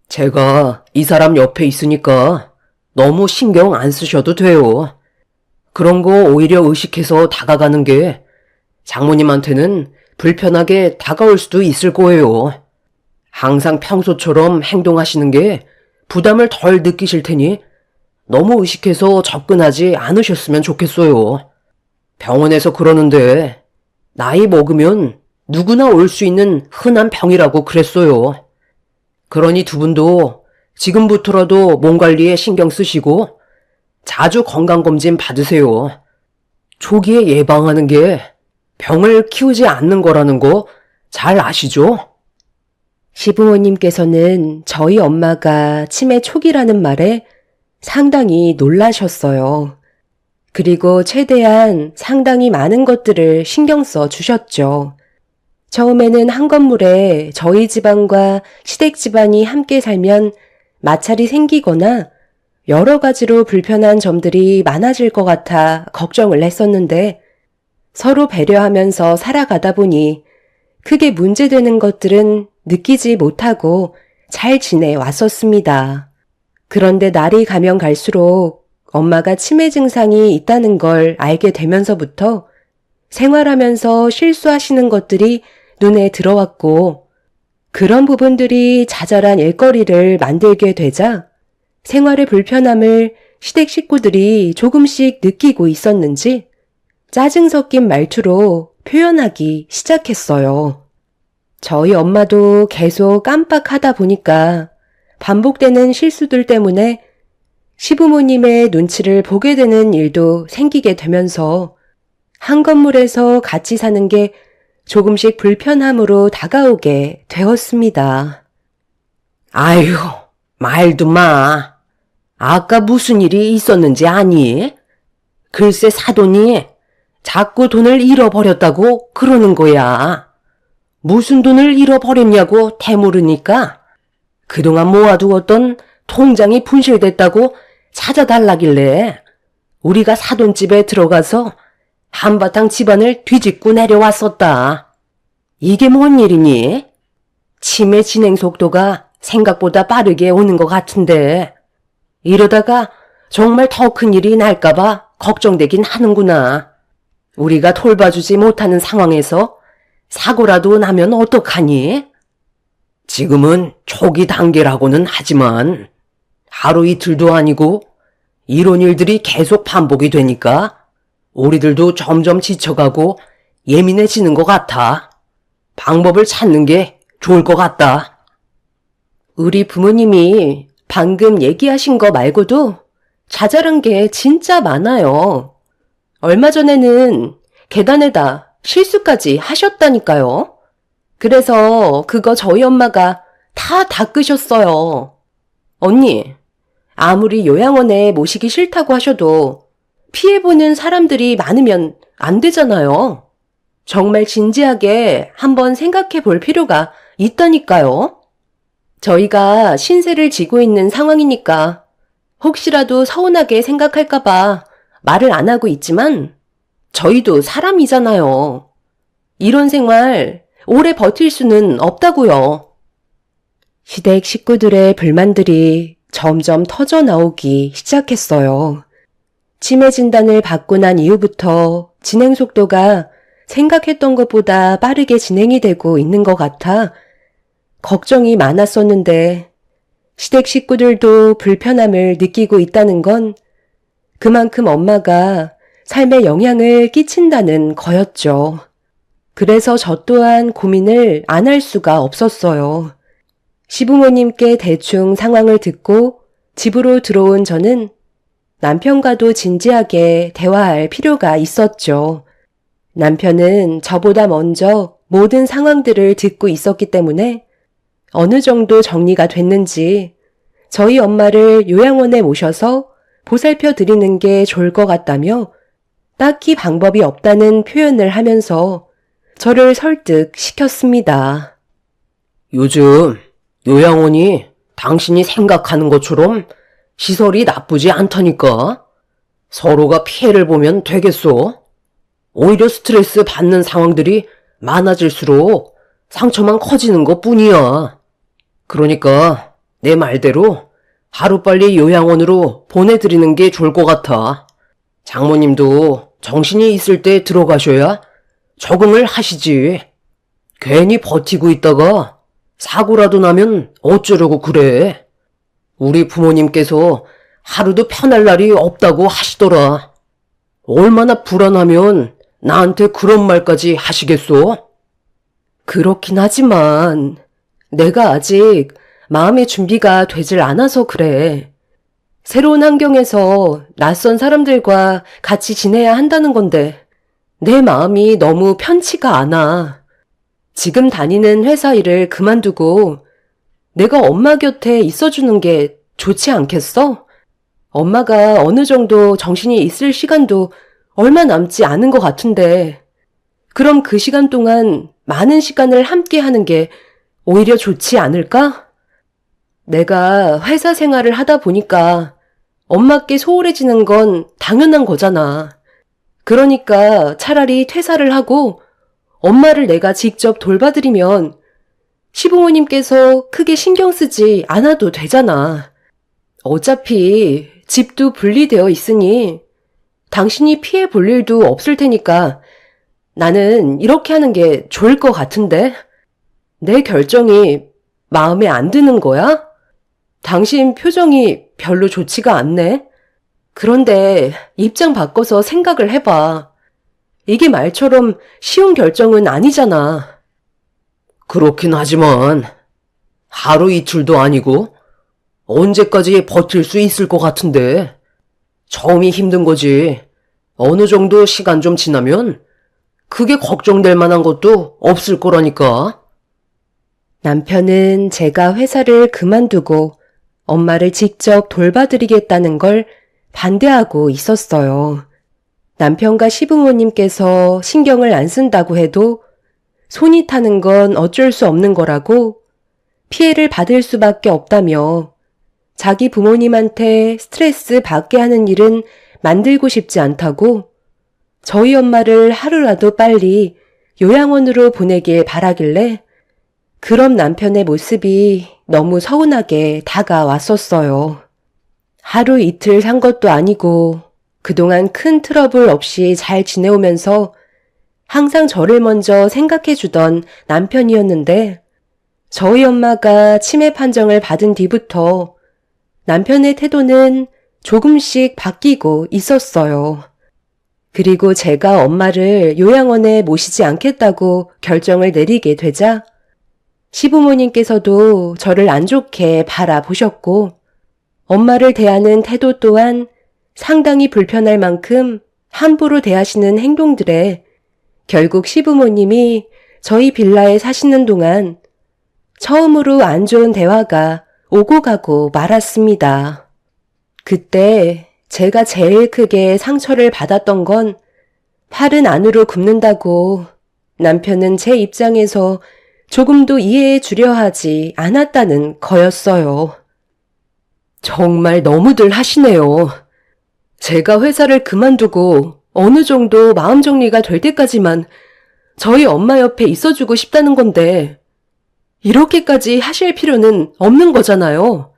제가 이 사람 옆에 있으니까 너무 신경 안 쓰셔도 돼요. 그런 거 오히려 의식해서 다가가는 게 장모님한테는 불편하게 다가올 수도 있을 거예요. 항상 평소처럼 행동하시는 게 부담을 덜 느끼실 테니 너무 의식해서 접근하지 않으셨으면 좋겠어요. 병원에서 그러는데 나이 먹으면 누구나 올 수 있는 흔한 병이라고 그랬어요. 그러니 두 분도 지금부터라도 몸 관리에 신경 쓰시고 자주 건강검진 받으세요. 초기에 예방하는 게 병을 키우지 않는 거라는 거 잘 아시죠? 시부모님께서는 저희 엄마가 치매 초기라는 말에 상당히 놀라셨어요. 그리고 최대한 상당히 많은 것들을 신경 써 주셨죠. 처음에는 한 건물에 저희 집안과 시댁 집안이 함께 살면 마찰이 생기거나 여러 가지로 불편한 점들이 많아질 것 같아 걱정을 했었는데 서로 배려하면서 살아가다 보니 크게 문제되는 것들은 느끼지 못하고 잘 지내왔었습니다. 그런데 날이 가면 갈수록 엄마가 치매 증상이 있다는 걸 알게 되면서부터 생활하면서 실수하시는 것들이 눈에 들어왔고 그런 부분들이 자잘한 일거리를 만들게 되자 생활의 불편함을 시댁 식구들이 조금씩 느끼고 있었는지 짜증 섞인 말투로 표현하기 시작했어요. 저희 엄마도 계속 깜빡하다 보니까 반복되는 실수들 때문에 시부모님의 눈치를 보게 되는 일도 생기게 되면서 한 건물에서 같이 사는 게 조금씩 불편함으로 다가오게 되었습니다. 아휴, 말도 마. 아까 무슨 일이 있었는지 아니? 글쎄 사돈이 자꾸 돈을 잃어버렸다고 그러는 거야. 무슨 돈을 잃어버렸냐고 대물으니까 그동안 모아두었던 통장이 분실됐다고 찾아달라길래 우리가 사돈집에 들어가서 한바탕 집안을 뒤집고 내려왔었다. 이게 뭔 일이니? 치매 진행 속도가 생각보다 빠르게 오는 것 같은데 이러다가 정말 더 큰 일이 날까봐 걱정되긴 하는구나. 우리가 돌봐주지 못하는 상황에서 사고라도 나면 어떡하니? 지금은 초기 단계라고는 하지만 하루 이틀도 아니고 이런 일들이 계속 반복이 되니까 우리들도 점점 지쳐가고 예민해지는 것 같아. 방법을 찾는 게 좋을 것 같다. 우리 부모님이 방금 얘기하신 거 말고도 자잘한 게 진짜 많아요. 얼마 전에는 계단에다 실수까지 하셨다니까요. 그래서 그거 저희 엄마가 다 닦으셨어요. 언니, 아무리 요양원에 모시기 싫다고 하셔도 피해보는 사람들이 많으면 안 되잖아요. 정말 진지하게 한번 생각해 볼 필요가 있다니까요. 저희가 신세를 지고 있는 상황이니까 혹시라도 서운하게 생각할까봐 말을 안 하고 있지만 저희도 사람이잖아요. 이런 생활 오래 버틸 수는 없다고요. 시댁 식구들의 불만들이 점점 터져 나오기 시작했어요. 치매 진단을 받고 난 이후부터 진행 속도가 생각했던 것보다 빠르게 진행이 되고 있는 것 같아 걱정이 많았었는데 시댁 식구들도 불편함을 느끼고 있다는 건 그만큼 엄마가 삶에 영향을 끼친다는 거였죠. 그래서 저 또한 고민을 안 할 수가 없었어요. 시부모님께 대충 상황을 듣고 집으로 들어온 저는 남편과도 진지하게 대화할 필요가 있었죠. 남편은 저보다 먼저 모든 상황들을 듣고 있었기 때문에 어느 정도 정리가 됐는지 저희 엄마를 요양원에 모셔서 보살펴 드리는 게 좋을 것 같다며 딱히 방법이 없다는 표현을 하면서 저를 설득시켰습니다. 요즘 요양원이 당신이 생각하는 것처럼 시설이 나쁘지 않다니까. 서로가 피해를 보면 되겠소. 오히려 스트레스 받는 상황들이 많아질수록 상처만 커지는 것 뿐이야. 그러니까 내 말대로 하루빨리 요양원으로 보내드리는 게 좋을 것 같아. 장모님도 정신이 있을 때 들어가셔야 적응을 하시지. 괜히 버티고 있다가 사고라도 나면 어쩌려고 그래. 우리 부모님께서 하루도 편할 날이 없다고 하시더라. 얼마나 불안하면 나한테 그런 말까지 하시겠소? 그렇긴 하지만 내가 아직 마음의 준비가 되질 않아서 그래. 새로운 환경에서 낯선 사람들과 같이 지내야 한다는 건데 내 마음이 너무 편치가 않아. 지금 다니는 회사 일을 그만두고 내가 엄마 곁에 있어주는 게 좋지 않겠어? 엄마가 어느 정도 정신이 있을 시간도 얼마 남지 않은 것 같은데, 그럼 그 시간 동안 많은 시간을 함께 하는 게 오히려 좋지 않을까? 내가 회사 생활을 하다 보니까 엄마께 소홀해지는 건 당연한 거잖아. 그러니까 차라리 퇴사를 하고 엄마를 내가 직접 돌봐드리면 시부모님께서 크게 신경 쓰지 않아도 되잖아. 어차피 집도 분리되어 있으니 당신이 피해 볼 일도 없을 테니까 나는 이렇게 하는 게 좋을 것 같은데? 내 결정이 마음에 안 드는 거야? 당신 표정이 별로 좋지가 않네? 그런데 입장 바꿔서 생각을 해봐. 이게 말처럼 쉬운 결정은 아니잖아. 그렇긴 하지만 하루 이틀도 아니고 언제까지 버틸 수 있을 것 같은데. 처음이 힘든 거지. 어느 정도 시간 좀 지나면 크게 걱정될 만한 것도 없을 거라니까. 남편은 제가 회사를 그만두고 엄마를 직접 돌봐드리겠다는 걸 반대하고 있었어요. 남편과 시부모님께서 신경을 안 쓴다고 해도 손이 타는 건 어쩔 수 없는 거라고, 피해를 받을 수밖에 없다며 자기 부모님한테 스트레스 받게 하는 일은 만들고 싶지 않다고 저희 엄마를 하루라도 빨리 요양원으로 보내길 바라길래, 그런 남편의 모습이 너무 서운하게 다가왔었어요. 하루 이틀 산 것도 아니고 그동안 큰 트러블 없이 잘 지내오면서 항상 저를 먼저 생각해 주던 남편이었는데, 저희 엄마가 치매 판정을 받은 뒤부터 남편의 태도는 조금씩 바뀌고 있었어요. 그리고 제가 엄마를 요양원에 모시지 않겠다고 결정을 내리게 되자 시부모님께서도 저를 안 좋게 바라보셨고, 엄마를 대하는 태도 또한 상당히 불편할 만큼 함부로 대하시는 행동들에 결국 시부모님이 저희 빌라에 사시는 동안 처음으로 안 좋은 대화가 오고 가고 말았습니다. 그때 제가 제일 크게 상처를 받았던 건 팔은 안으로 굽는다고 남편은 제 입장에서 조금도 이해해 주려 하지 않았다는 거였어요. 정말 너무들 하시네요. 제가 회사를 그만두고 어느 정도 마음 정리가 될 때까지만 저희 엄마 옆에 있어주고 싶다는 건데, 이렇게까지 하실 필요는 없는 거잖아요.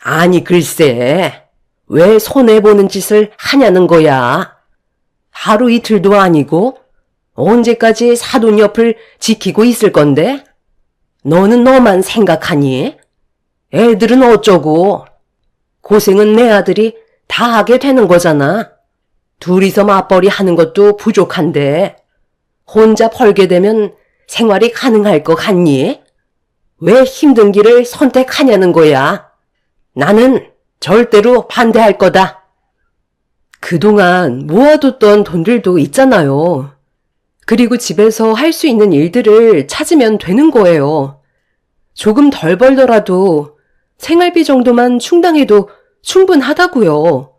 아니 글쎄, 왜 손해보는 짓을 하냐는 거야. 하루 이틀도 아니고 언제까지 사돈 옆을 지키고 있을 건데? 너는 너만 생각하니? 애들은 어쩌고? 고생은 내 아들이 다 하게 되는 거잖아. 둘이서 맞벌이 하는 것도 부족한데 혼자 벌게 되면 생활이 가능할 것 같니? 왜 힘든 길을 선택하냐는 거야. 나는 절대로 반대할 거다. 그동안 모아뒀던 돈들도 있잖아요. 그리고 집에서 할 수 있는 일들을 찾으면 되는 거예요. 조금 덜 벌더라도 생활비 정도만 충당해도 충분하다고요.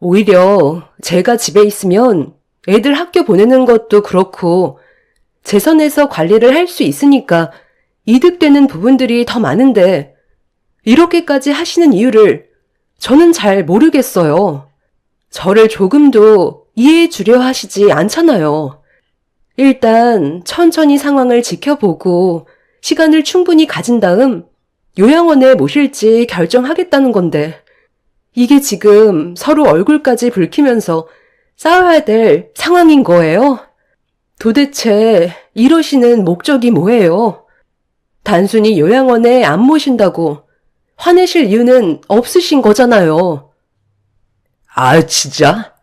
오히려 제가 집에 있으면 애들 학교 보내는 것도 그렇고 제 선에서 관리를 할 수 있으니까 이득되는 부분들이 더 많은데, 이렇게까지 하시는 이유를 저는 잘 모르겠어요. 저를 조금도 이해해 주려 하시지 않잖아요. 일단 천천히 상황을 지켜보고 시간을 충분히 가진 다음 요양원에 모실지 결정하겠다는 건데, 이게 지금 서로 얼굴까지 붉히면서 싸워야 될 상황인 거예요? 도대체 이러시는 목적이 뭐예요? 단순히 요양원에 안 모신다고 화내실 이유는 없으신 거잖아요. 아, 진짜?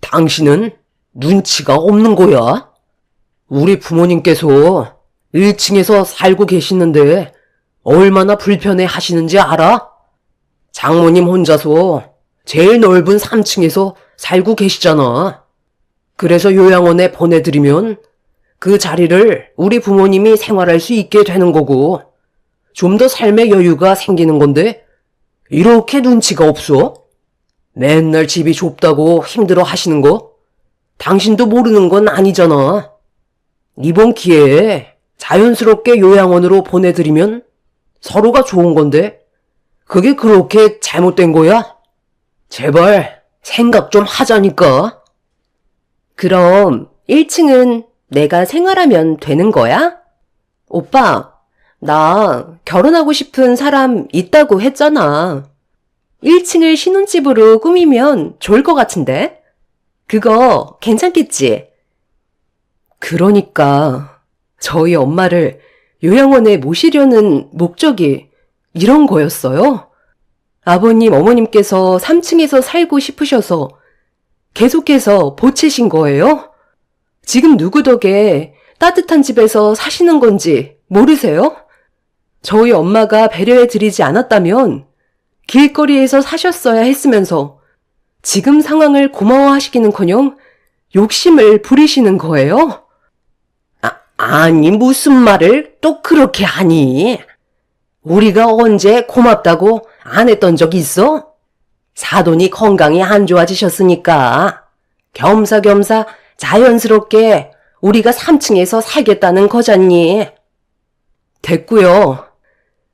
당신은 눈치가 없는 거야? 우리 부모님께서 1층에서 살고 계시는데 얼마나 불편해 하시는지 알아? 장모님 혼자서 제일 넓은 3층에서 살고 계시잖아. 그래서 요양원에 보내드리면 그 자리를 우리 부모님이 생활할 수 있게 되는 거고 좀 더 삶의 여유가 생기는 건데 이렇게 눈치가 없어? 맨날 집이 좁다고 힘들어 하시는 거? 당신도 모르는 건 아니잖아. 이번 기회에 자연스럽게 요양원으로 보내드리면 서로가 좋은 건데 그게 그렇게 잘못된 거야? 제발 생각 좀 하자니까. 그럼 1층은 내가 생활하면 되는 거야? 오빠, 나 결혼하고 싶은 사람 있다고 했잖아. 1층을 신혼집으로 꾸미면 좋을 것 같은데? 그거 괜찮겠지? 그러니까 저희 엄마를 요양원에 모시려는 목적이 이런 거였어요? 아버님, 어머님께서 3층에서 살고 싶으셔서 계속해서 보채신 거예요? 지금 누구 덕에 따뜻한 집에서 사시는 건지 모르세요? 저희 엄마가 배려해드리지 않았다면 길거리에서 사셨어야 했으면서 지금 상황을 고마워하시기는커녕 욕심을 부리시는 거예요? 아니 무슨 말을 또 그렇게 하니? 우리가 언제 고맙다고 안 했던 적 있어? 사돈이 건강이 안 좋아지셨으니까 겸사겸사 자연스럽게 우리가 3층에서 살겠다는 거잖니. 됐고요.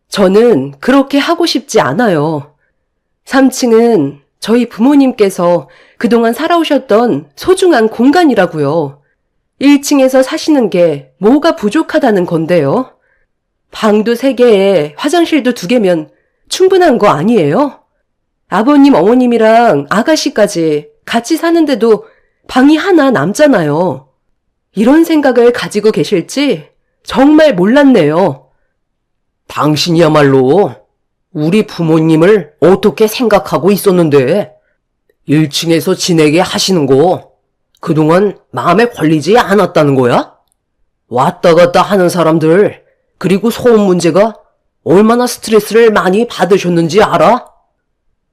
저는 그렇게 하고 싶지 않아요. 3층은 저희 부모님께서 그동안 살아오셨던 소중한 공간이라고요. 1층에서 사시는 게 뭐가 부족하다는 건데요. 방도 3개에 화장실도 2개면 충분한 거 아니에요? 아버님, 어머님이랑 아가씨까지 같이 사는데도 방이 하나 남잖아요. 이런 생각을 가지고 계실지 정말 몰랐네요. 당신이야말로 우리 부모님을 어떻게 생각하고 있었는데 1층에서 지내게 하시는 거 그동안 마음에 걸리지 않았다는 거야? 왔다 갔다 하는 사람들 그리고 소음 문제가 얼마나 스트레스를 많이 받으셨는지 알아?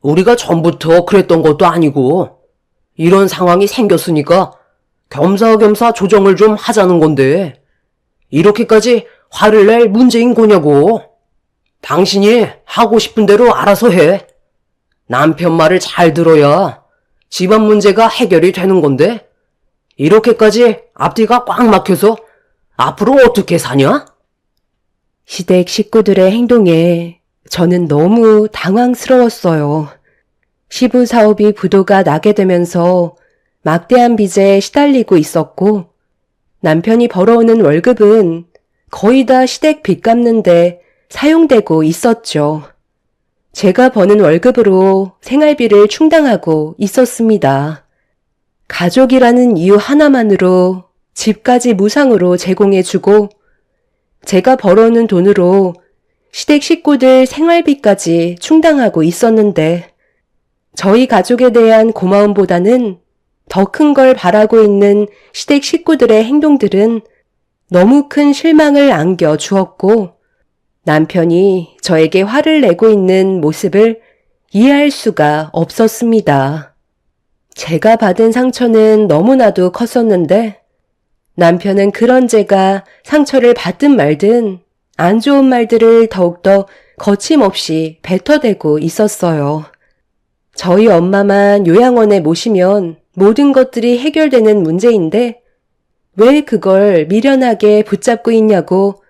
우리가 전부터 그랬던 것도 아니고 이런 상황이 생겼으니까 겸사겸사 조정을 좀 하자는 건데 이렇게까지 화를 낼 문제인 거냐고. 당신이 하고 싶은 대로 알아서 해. 남편 말을 잘 들어야 집안 문제가 해결이 되는 건데 이렇게까지 앞뒤가 꽉 막혀서 앞으로 어떻게 사냐? 시댁 식구들의 행동에 저는 너무 당황스러웠어요. 시부 사업이 부도가 나게 되면서 막대한 빚에 시달리고 있었고 남편이 벌어오는 월급은 거의 다 시댁 빚 갚는데 사용되고 있었죠. 제가 버는 월급으로 생활비를 충당하고 있었습니다. 가족이라는 이유 하나만으로 집까지 무상으로 제공해주고 제가 벌어오는 돈으로 시댁 식구들 생활비까지 충당하고 있었는데 저희 가족에 대한 고마움보다는 더 큰 걸 바라고 있는 시댁 식구들의 행동들은 너무 큰 실망을 안겨주었고 남편이 저에게 화를 내고 있는 모습을 이해할 수가 없었습니다. 제가 받은 상처는 너무나도 컸었는데 남편은 그런 제가 상처를 받든 말든 안 좋은 말들을 더욱더 거침없이 뱉어대고 있었어요. 저희 엄마만 요양원에 모시면 모든 것들이 해결되는 문제인데 왜 그걸 미련하게 붙잡고 있냐고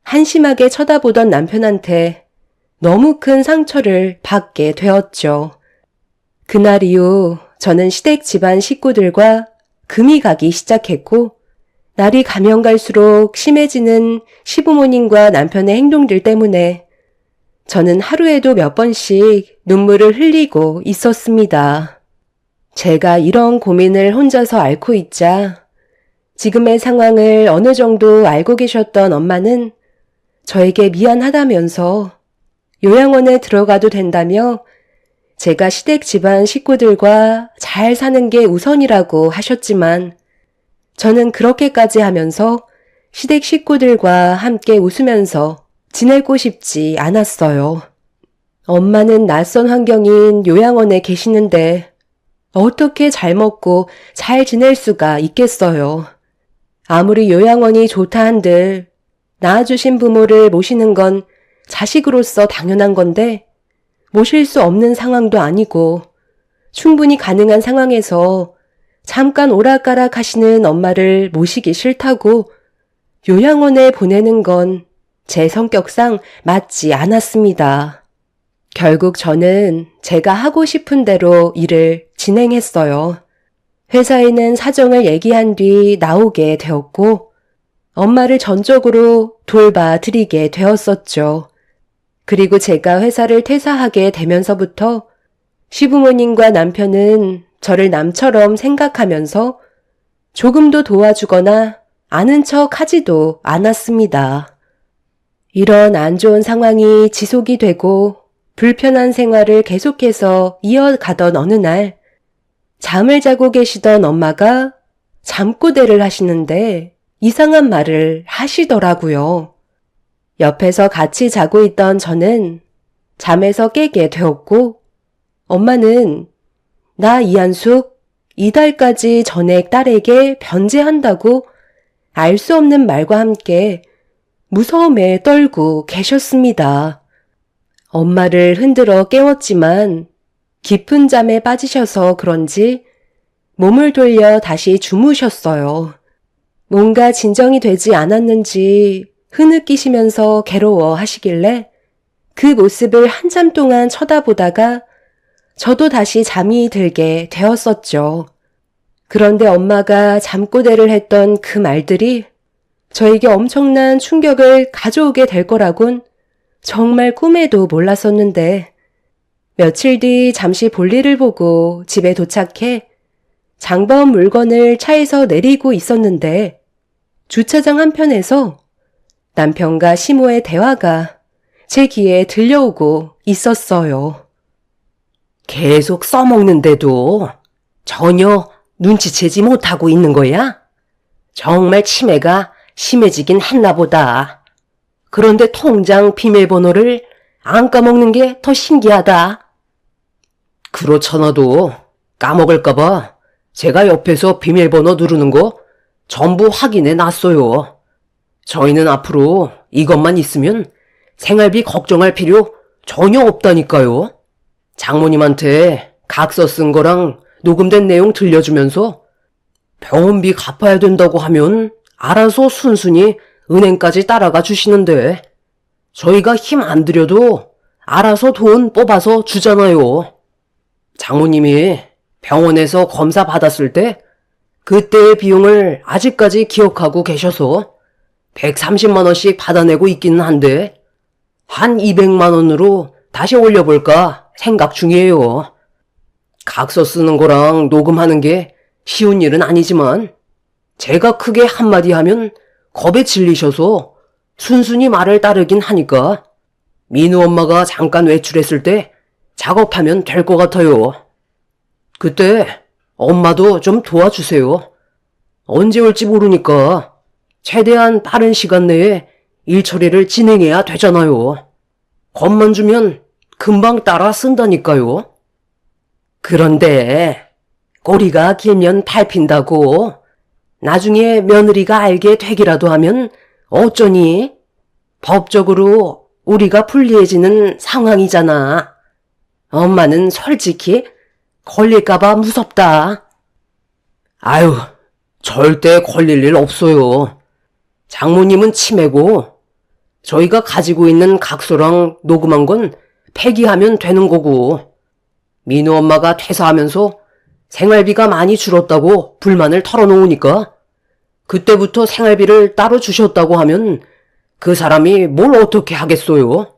한심하게 쳐다보던 남편한테 너무 큰 상처를 받게 되었죠. 그날 이후 저는 시댁 집안 식구들과 금이 가기 시작했고 날이 가면 갈수록 심해지는 시부모님과 남편의 행동들 때문에 저는 하루에도 몇 번씩 눈물을 흘리고 있었습니다. 제가 이런 고민을 혼자서 앓고 있자 지금의 상황을 어느 정도 알고 계셨던 엄마는 저에게 미안하다면서 요양원에 들어가도 된다며 제가 시댁 집안 식구들과 잘 사는 게 우선이라고 하셨지만 저는 그렇게까지 하면서 시댁 식구들과 함께 웃으면서 지내고 싶지 않았어요. 엄마는 낯선 환경인 요양원에 계시는데 어떻게 잘 먹고 잘 지낼 수가 있겠어요. 아무리 요양원이 좋다 한들 낳아주신 부모를 모시는 건 자식으로서 당연한 건데 모실 수 없는 상황도 아니고 충분히 가능한 상황에서 잠깐 오락가락 하시는 엄마를 모시기 싫다고 요양원에 보내는 건 제 성격상 맞지 않았습니다. 결국 저는 제가 하고 싶은 대로 일을 진행했어요. 회사에는 사정을 얘기한 뒤 나오게 되었고 엄마를 전적으로 돌봐드리게 되었었죠. 그리고 제가 회사를 퇴사하게 되면서부터 시부모님과 남편은 저를 남처럼 생각하면서 조금도 도와주거나 아는 척 하지도 않았습니다. 이런 안 좋은 상황이 지속이 되고 불편한 생활을 계속해서 이어가던 어느 날 잠을 자고 계시던 엄마가 잠꼬대를 하시는데 이상한 말을 하시더라고요. 옆에서 같이 자고 있던 저는 잠에서 깨게 되었고 엄마는 나 이한숙 이달까지 전액 딸에게 변제한다고 알 수 없는 말과 함께 무서움에 떨고 계셨습니다. 엄마를 흔들어 깨웠지만 깊은 잠에 빠지셔서 그런지 몸을 돌려 다시 주무셨어요. 뭔가 진정이 되지 않았는지 흐느끼시면서 괴로워하시길래 그 모습을 한참 동안 쳐다보다가 저도 다시 잠이 들게 되었었죠. 그런데 엄마가 잠꼬대를 했던 그 말들이 저에게 엄청난 충격을 가져오게 될 거라곤 정말 꿈에도 몰랐었는데 며칠 뒤 잠시 볼일을 보고 집에 도착해 장바온 물건을 차에서 내리고 있었는데 주차장 한편에서 남편과 시모의 대화가 제 귀에 들려오고 있었어요. 계속 써먹는데도 전혀 눈치채지 못하고 있는 거야? 정말 치매가 심해지긴 했나 보다. 그런데 통장 비밀번호를 안 까먹는 게 더 신기하다. 그렇잖아도 까먹을까봐 제가 옆에서 비밀번호 누르는 거 전부 확인해 놨어요. 저희는 앞으로 이것만 있으면 생활비 걱정할 필요 전혀 없다니까요. 장모님한테 각서 쓴 거랑 녹음된 내용 들려주면서 병원비 갚아야 된다고 하면 알아서 순순히 은행까지 따라가 주시는데 저희가 힘 안 들여도 알아서 돈 뽑아서 주잖아요. 장모님이 병원에서 검사 받았을 때 그때의 비용을 아직까지 기억하고 계셔서 130만 원씩 받아내고 있기는 한데 한 200만 원으로 다시 올려볼까 생각 중이에요. 각서 쓰는 거랑 녹음하는 게 쉬운 일은 아니지만 제가 크게 한마디 하면 겁에 질리셔서 순순히 말을 따르긴 하니까 민우 엄마가 잠깐 외출했을 때 작업하면 될 것 같아요. 그때 엄마도 좀 도와주세요. 언제 올지 모르니까 최대한 빠른 시간 내에 일 처리를 진행해야 되잖아요. 겁만 주면 금방 따라 쓴다니까요. 그런데 꼬리가 길면 밟힌다고 나중에 며느리가 알게 되기라도 하면 어쩌니? 법적으로 우리가 불리해지는 상황이잖아. 엄마는 솔직히 걸릴까봐 무섭다. 아유, 절대 걸릴 일 없어요. 장모님은 치매고 저희가 가지고 있는 각서랑 녹음한 건 폐기하면 되는 거고 민우 엄마가 퇴사하면서 생활비가 많이 줄었다고 불만을 털어놓으니까 그때부터 생활비를 따로 주셨다고 하면 그 사람이 뭘 어떻게 하겠어요?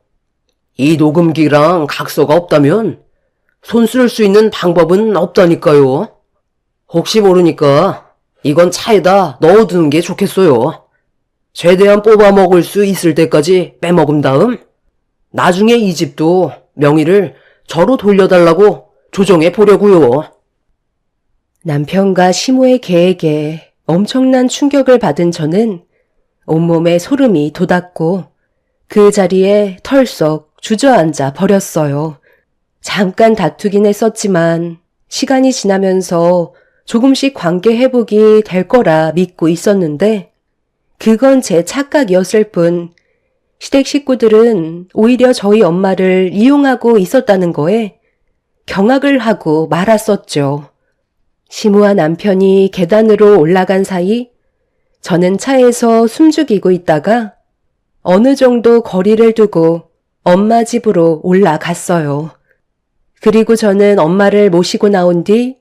이 녹음기랑 각서가 없다면 손 쓸 수 있는 방법은 없다니까요. 혹시 모르니까 이건 차에다 넣어두는 게 좋겠어요. 최대한 뽑아 먹을 수 있을 때까지 빼먹은 다음 나중에 이 집도 명의를 저로 돌려달라고 조정해 보려고요. 남편과 시모의 계획에 엄청난 충격을 받은 저는 온몸에 소름이 돋았고 그 자리에 털썩 주저앉아 버렸어요. 잠깐 다투긴 했었지만 시간이 지나면서 조금씩 관계 회복이 될 거라 믿고 있었는데 그건 제 착각이었을 뿐 시댁 식구들은 오히려 저희 엄마를 이용하고 있었다는 거에 경악을 하고 말았었죠. 시무와 남편이 계단으로 올라간 사이 저는 차에서 숨죽이고 있다가 어느 정도 거리를 두고 엄마 집으로 올라갔어요. 그리고 저는 엄마를 모시고 나온 뒤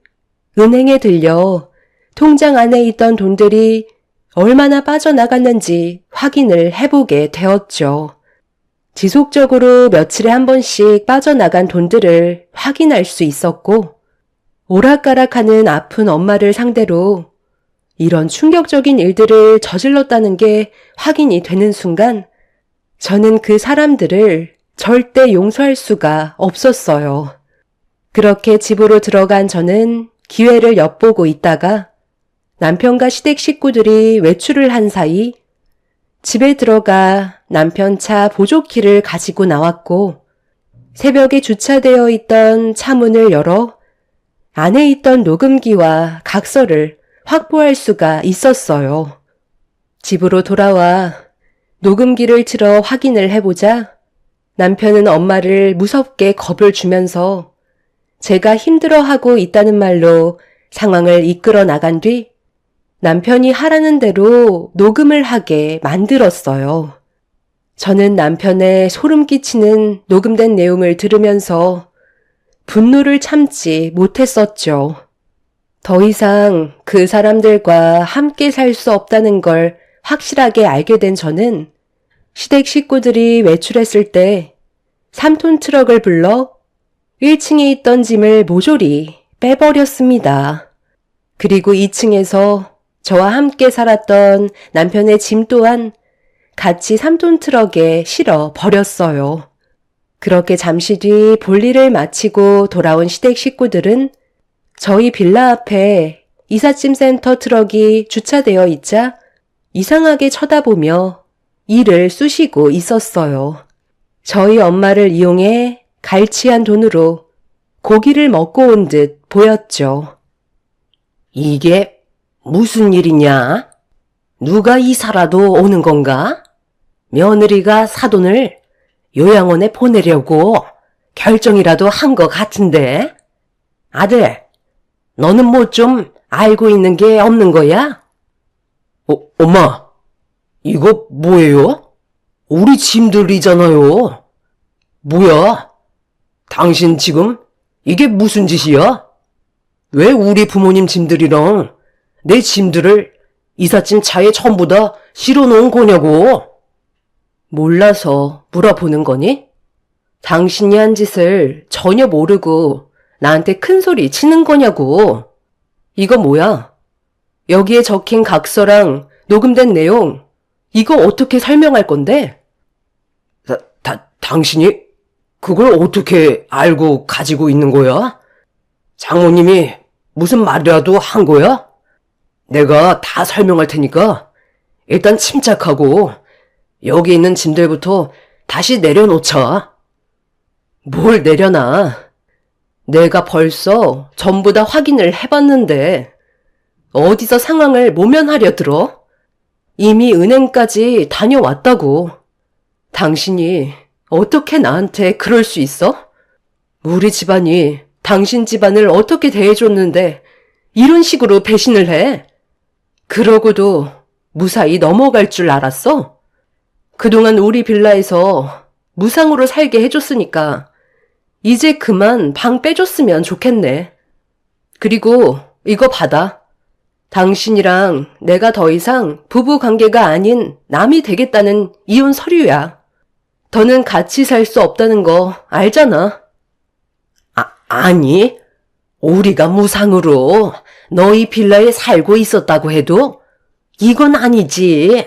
은행에 들려 통장 안에 있던 돈들이 얼마나 빠져나갔는지 확인을 해보게 되었죠. 지속적으로 며칠에 한 번씩 빠져나간 돈들을 확인할 수 있었고, 오락가락하는 아픈 엄마를 상대로 이런 충격적인 일들을 저질렀다는 게 확인이 되는 순간 저는 그 사람들을 절대 용서할 수가 없었어요. 그렇게 집으로 들어간 저는 기회를 엿보고 있다가 남편과 시댁 식구들이 외출을 한 사이 집에 들어가 남편 차 보조키를 가지고 나왔고 새벽에 주차되어 있던 차 문을 열어 안에 있던 녹음기와 각서를 확보할 수가 있었어요. 집으로 돌아와 녹음기를 틀어 확인을 해보자 남편은 엄마를 무섭게 겁을 주면서 제가 힘들어하고 있다는 말로 상황을 이끌어 나간 뒤 남편이 하라는 대로 녹음을 하게 만들었어요. 저는 남편의 소름 끼치는 녹음된 내용을 들으면서 분노를 참지 못했었죠. 더 이상 그 사람들과 함께 살 수 없다는 걸 확실하게 알게 된 저는 시댁 식구들이 외출했을 때 3톤 트럭을 불러 1층에 있던 짐을 모조리 빼버렸습니다. 그리고 2층에서 저와 함께 살았던 남편의 짐 또한 같이 3톤 트럭에 실어 버렸어요. 그렇게 잠시 뒤 볼일을 마치고 돌아온 시댁 식구들은 저희 빌라 앞에 이삿짐 센터 트럭이 주차되어 있자 이상하게 쳐다보며 이를 쑤시고 있었어요. 저희 엄마를 이용해 갈취한 돈으로 고기를 먹고 온 듯 보였죠. 이게 무슨 일이냐? 누가 이사라도 오는 건가? 며느리가 사돈을 요양원에 보내려고 결정이라도 한 것 같은데. 아들, 너는 뭐 좀 알고 있는 게 없는 거야? 엄마, 이거 뭐예요? 우리 짐들이잖아요. 뭐야? 당신 지금 이게 무슨 짓이야? 왜 우리 부모님 짐들이랑 내 짐들을 이삿짐 차에 전부 다 실어놓은 거냐고? 몰라서 물어보는 거니? 당신이 한 짓을 전혀 모르고 나한테 큰 소리 치는 거냐고. 이거 뭐야? 여기에 적힌 각서랑 녹음된 내용, 이거 어떻게 설명할 건데? 당신이 그걸 어떻게 알고 가지고 있는 거야? 장모님이 무슨 말이라도 한 거야? 내가 다 설명할 테니까 일단 침착하고 여기 있는 짐들부터 다시 내려놓자. 뭘 내려놔? 내가 벌써 전부 다 확인을 해봤는데 어디서 상황을 모면하려 들어? 이미 은행까지 다녀왔다고. 당신이 어떻게 나한테 그럴 수 있어? 우리 집안이 당신 집안을 어떻게 대해줬는데 이런 식으로 배신을 해? 그러고도 무사히 넘어갈 줄 알았어? 그동안 우리 빌라에서 무상으로 살게 해줬으니까 이제 그만 방 빼줬으면 좋겠네. 그리고 이거 받아. 당신이랑 내가 더 이상 부부 관계가 아닌 남이 되겠다는 이혼 서류야. 더는 같이 살 수 없다는 거 알잖아. 아니, 우리가 무상으로 너희 빌라에 살고 있었다고 해도 이건 아니지.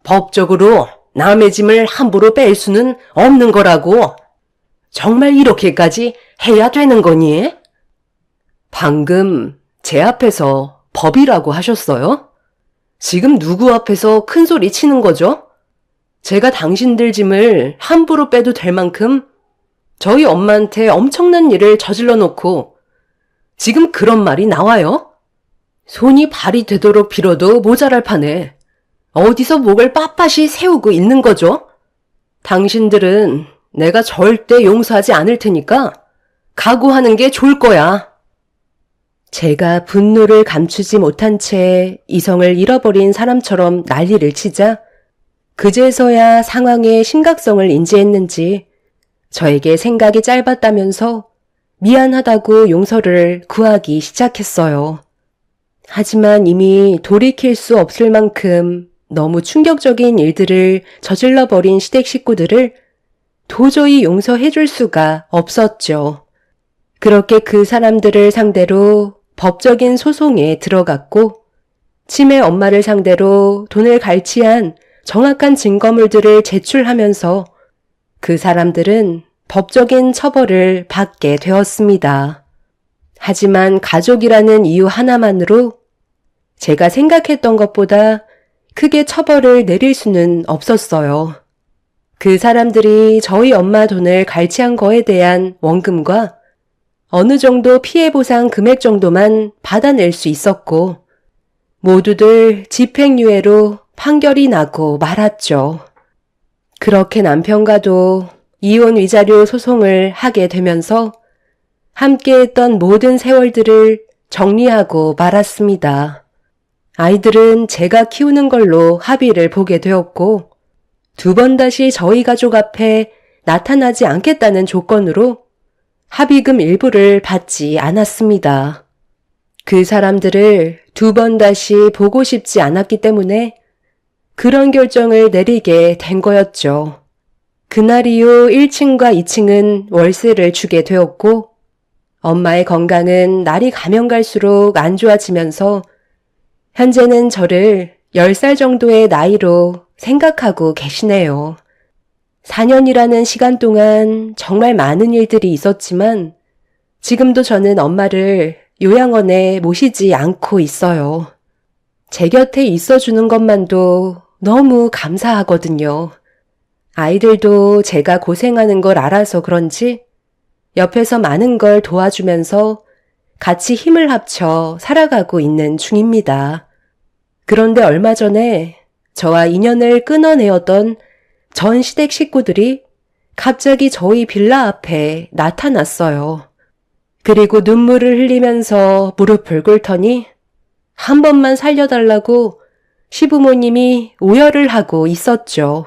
법적으로 남의 짐을 함부로 뺄 수는 없는 거라고. 정말 이렇게까지 해야 되는 거니? 방금 제 앞에서 법이라고 하셨어요? 지금 누구 앞에서 큰 소리 치는 거죠? 제가 당신들 짐을 함부로 빼도 될 만큼 저희 엄마한테 엄청난 일을 저질러 놓고 지금 그런 말이 나와요? 손이 발이 되도록 빌어도 모자랄 판에 어디서 목을 빳빳이 세우고 있는 거죠? 당신들은 내가 절대 용서하지 않을 테니까 각오하는 게 좋을 거야. 제가 분노를 감추지 못한 채 이성을 잃어버린 사람처럼 난리를 치자 그제서야 상황의 심각성을 인지했는지 저에게 생각이 짧았다면서 미안하다고 용서를 구하기 시작했어요. 하지만 이미 돌이킬 수 없을 만큼 너무 충격적인 일들을 저질러버린 시댁 식구들을 도저히 용서해줄 수가 없었죠. 그렇게 그 사람들을 상대로 법적인 소송에 들어갔고 치매 엄마를 상대로 돈을 갈취한 정확한 증거물들을 제출하면서 그 사람들은 법적인 처벌을 받게 되었습니다. 하지만 가족이라는 이유 하나만으로 제가 생각했던 것보다 크게 처벌을 내릴 수는 없었어요. 그 사람들이 저희 엄마 돈을 갈취한 거에 대한 원금과 어느 정도 피해 보상 금액 정도만 받아낼 수 있었고 모두들 집행유예로 판결이 나고 말았죠. 그렇게 남편과도 이혼 위자료 소송을 하게 되면서 함께했던 모든 세월들을 정리하고 말았습니다. 아이들은 제가 키우는 걸로 합의를 보게 되었고 2번 다시 저희 가족 앞에 나타나지 않겠다는 조건으로 합의금 일부를 받지 않았습니다. 그 사람들을 2번 다시 보고 싶지 않았기 때문에 그런 결정을 내리게 된 거였죠. 그날 이후 1층과 2층은 월세를 주게 되었고 엄마의 건강은 날이 가면 갈수록 안 좋아지면서 현재는 저를 10살 정도의 나이로 생각하고 계시네요. 4년이라는 시간 동안 정말 많은 일들이 있었지만 지금도 저는 엄마를 요양원에 모시지 않고 있어요. 제 곁에 있어주는 것만도 너무 감사하거든요. 아이들도 제가 고생하는 걸 알아서 그런지 옆에서 많은 걸 도와주면서 같이 힘을 합쳐 살아가고 있는 중입니다. 그런데 얼마 전에 저와 인연을 끊어내었던 전 시댁 식구들이 갑자기 저희 빌라 앞에 나타났어요. 그리고 눈물을 흘리면서 무릎을 꿇더니 한 번만 살려달라고 시부모님이 오열을 하고 있었죠.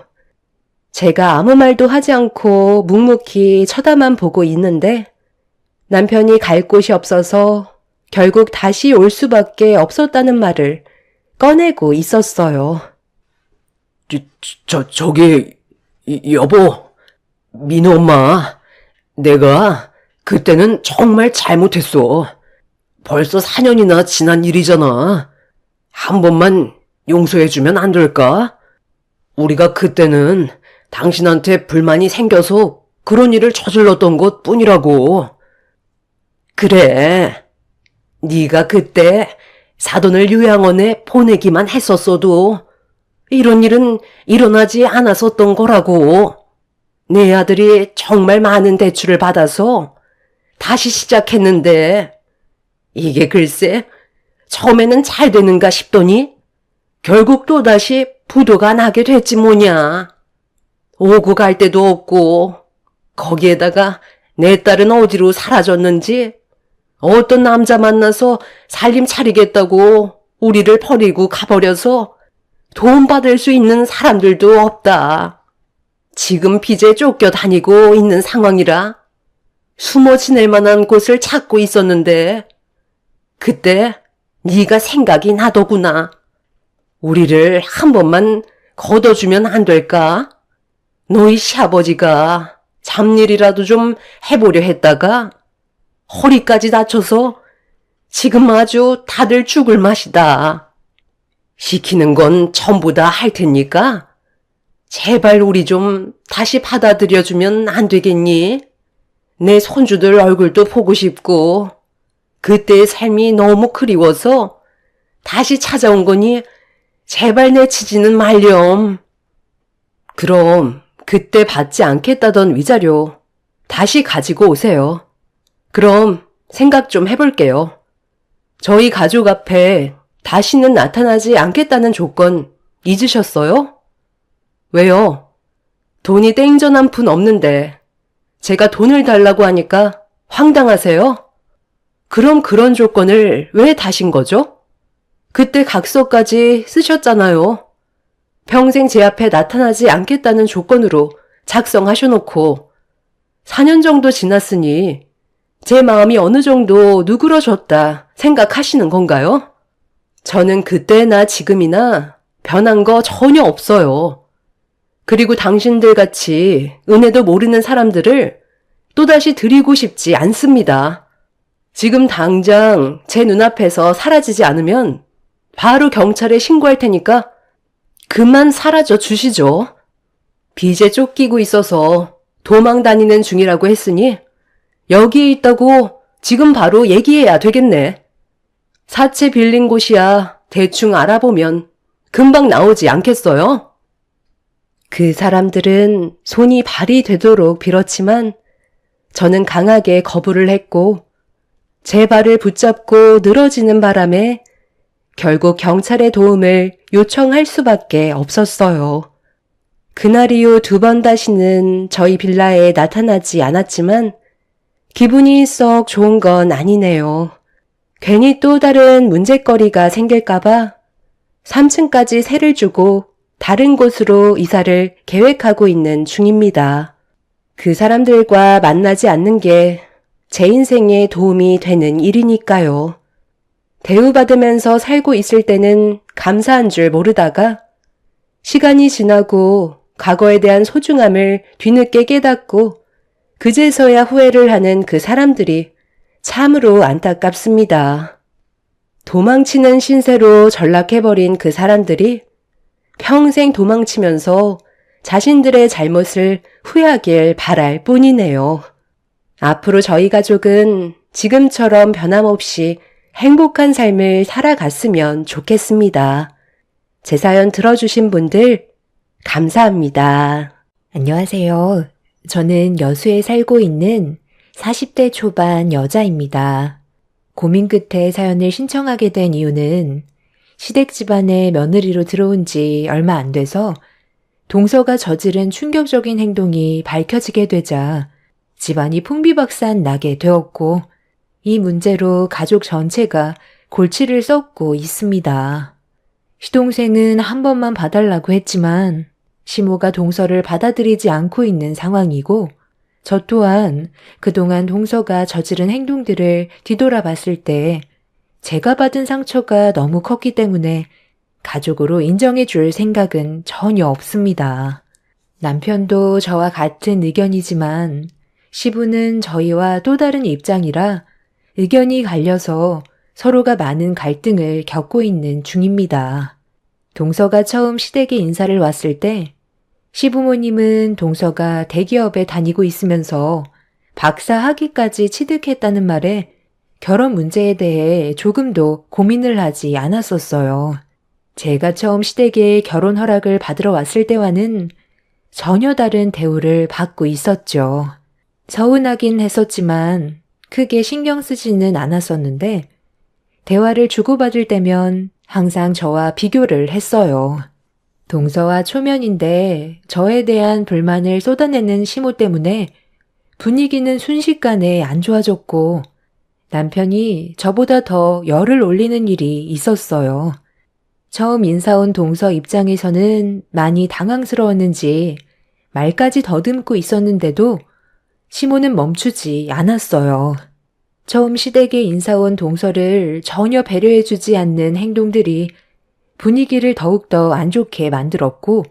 제가 아무 말도 하지 않고 묵묵히 쳐다만 보고 있는데 남편이 갈 곳이 없어서 결국 다시 올 수밖에 없었다는 말을 꺼내고 있었어요. 저기, 여보, 민호 엄마, 내가 그때는 정말 잘못했어. 벌써 4년이나 지난 일이잖아. 한 번만 용서해주면 안 될까? 우리가 그때는 당신한테 불만이 생겨서 그런 일을 저질렀던 것 뿐이라고. 그래, 네가 그때 사돈을 요양원에 보내기만 했었어도 이런 일은 일어나지 않았었던 거라고. 내 아들이 정말 많은 대출을 받아서 다시 시작했는데 이게 글쎄 처음에는 잘 되는가 싶더니 결국 또다시 부도가 나게 됐지 뭐냐. 오고 갈 데도 없고 거기에다가 내 딸은 어디로 사라졌는지 어떤 남자 만나서 살림 차리겠다고 우리를 버리고 가버려서 돈 받을 수 있는 사람들도 없다. 지금 빚에 쫓겨 다니고 있는 상황이라 숨어 지낼 만한 곳을 찾고 있었는데 그때 네가 생각이 나더구나. 우리를 한 번만 걷어주면 안 될까? 너희 시아버지가 잡일이라도 좀 해보려 했다가 허리까지 다쳐서 지금 아주 다들 죽을 맛이다. 시키는 건 전부 다 할 테니까 제발 우리 좀 다시 받아들여주면 안 되겠니? 내 손주들 얼굴도 보고 싶고 그때의 삶이 너무 그리워서 다시 찾아온 거니 제발 내치지는 말렴. 그럼 그때 받지 않겠다던 위자료 다시 가지고 오세요. 그럼 생각 좀 해볼게요. 저희 가족 앞에 다시는 나타나지 않겠다는 조건 잊으셨어요? 왜요? 돈이 땡전 한 푼 없는데 제가 돈을 달라고 하니까 황당하세요? 그럼 그런 조건을 왜 다신 거죠? 그때 각서까지 쓰셨잖아요. 평생 제 앞에 나타나지 않겠다는 조건으로 작성하셔놓고 4년 정도 지났으니 제 마음이 어느 정도 누그러졌다 생각하시는 건가요? 저는 그때나 지금이나 변한 거 전혀 없어요. 그리고 당신들 같이 은혜도 모르는 사람들을 또다시 드리고 싶지 않습니다. 지금 당장 제 눈앞에서 사라지지 않으면 바로 경찰에 신고할 테니까 그만 사라져 주시죠. 빚에 쫓기고 있어서 도망 다니는 중이라고 했으니 여기에 있다고 지금 바로 얘기해야 되겠네. 사채 빌린 곳이야 대충 알아보면 금방 나오지 않겠어요? 그 사람들은 손이 발이 되도록 빌었지만 저는 강하게 거부를 했고 제 발을 붙잡고 늘어지는 바람에 결국 경찰의 도움을 요청할 수밖에 없었어요. 그날 이후 2번 다시는 저희 빌라에 나타나지 않았지만 기분이 썩 좋은 건 아니네요. 괜히 또 다른 문제거리가 생길까봐 3층까지 세를 주고 다른 곳으로 이사를 계획하고 있는 중입니다. 그 사람들과 만나지 않는 게 제 인생에 도움이 되는 일이니까요. 대우받으면서 살고 있을 때는 감사한 줄 모르다가 시간이 지나고 과거에 대한 소중함을 뒤늦게 깨닫고 그제서야 후회를 하는 그 사람들이 참으로 안타깝습니다. 도망치는 신세로 전락해버린 그 사람들이 평생 도망치면서 자신들의 잘못을 후회하길 바랄 뿐이네요. 앞으로 저희 가족은 지금처럼 변함없이 행복한 삶을 살아갔으면 좋겠습니다. 제 사연 들어주신 분들 감사합니다. 안녕하세요. 저는 여수에 살고 있는 40대 초반 여자입니다. 고민 끝에 사연을 신청하게 된 이유는 시댁 집안에 며느리로 들어온 지 얼마 안 돼서 동서가 저지른 충격적인 행동이 밝혀지게 되자 집안이 풍비박산 나게 되었고 이 문제로 가족 전체가 골치를 썩고 있습니다. 시동생은 한 번만 봐달라고 했지만 시모가 동서를 받아들이지 않고 있는 상황이고 저 또한 그동안 동서가 저지른 행동들을 뒤돌아봤을 때 제가 받은 상처가 너무 컸기 때문에 가족으로 인정해줄 생각은 전혀 없습니다. 남편도 저와 같은 의견이지만 시부는 저희와 또 다른 입장이라 의견이 갈려서 서로가 많은 갈등을 겪고 있는 중입니다. 동서가 처음 시댁에 인사를 왔을 때 시부모님은 동서가 대기업에 다니고 있으면서 박사 학위까지 취득했다는 말에 결혼 문제에 대해 조금도 고민을 하지 않았었어요. 제가 처음 시댁에 결혼 허락을 받으러 왔을 때와는 전혀 다른 대우를 받고 있었죠. 서운하긴 했었지만 크게 신경 쓰지는 않았었는데 대화를 주고받을 때면 항상 저와 비교를 했어요. 동서와 초면인데 저에 대한 불만을 쏟아내는 시모 때문에 분위기는 순식간에 안 좋아졌고 남편이 저보다 더 열을 올리는 일이 있었어요. 처음 인사 온 동서 입장에서는 많이 당황스러웠는지 말까지 더듬고 있었는데도 시모는 멈추지 않았어요. 처음 시댁에 인사 온 동서를 전혀 배려해주지 않는 행동들이 분위기를 더욱더 안 좋게 만들었고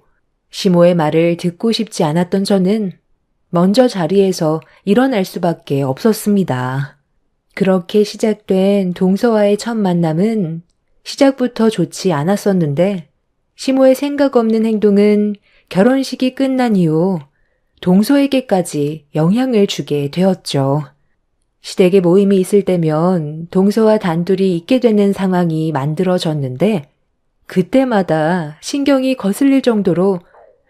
시모의 말을 듣고 싶지 않았던 저는 먼저 자리에서 일어날 수밖에 없었습니다. 그렇게 시작된 동서와의 첫 만남은 시작부터 좋지 않았었는데 시모의 생각 없는 행동은 결혼식이 끝난 이후 동서에게까지 영향을 주게 되었죠. 시댁에 모임이 있을 때면 동서와 단둘이 있게 되는 상황이 만들어졌는데 그때마다 신경이 거슬릴 정도로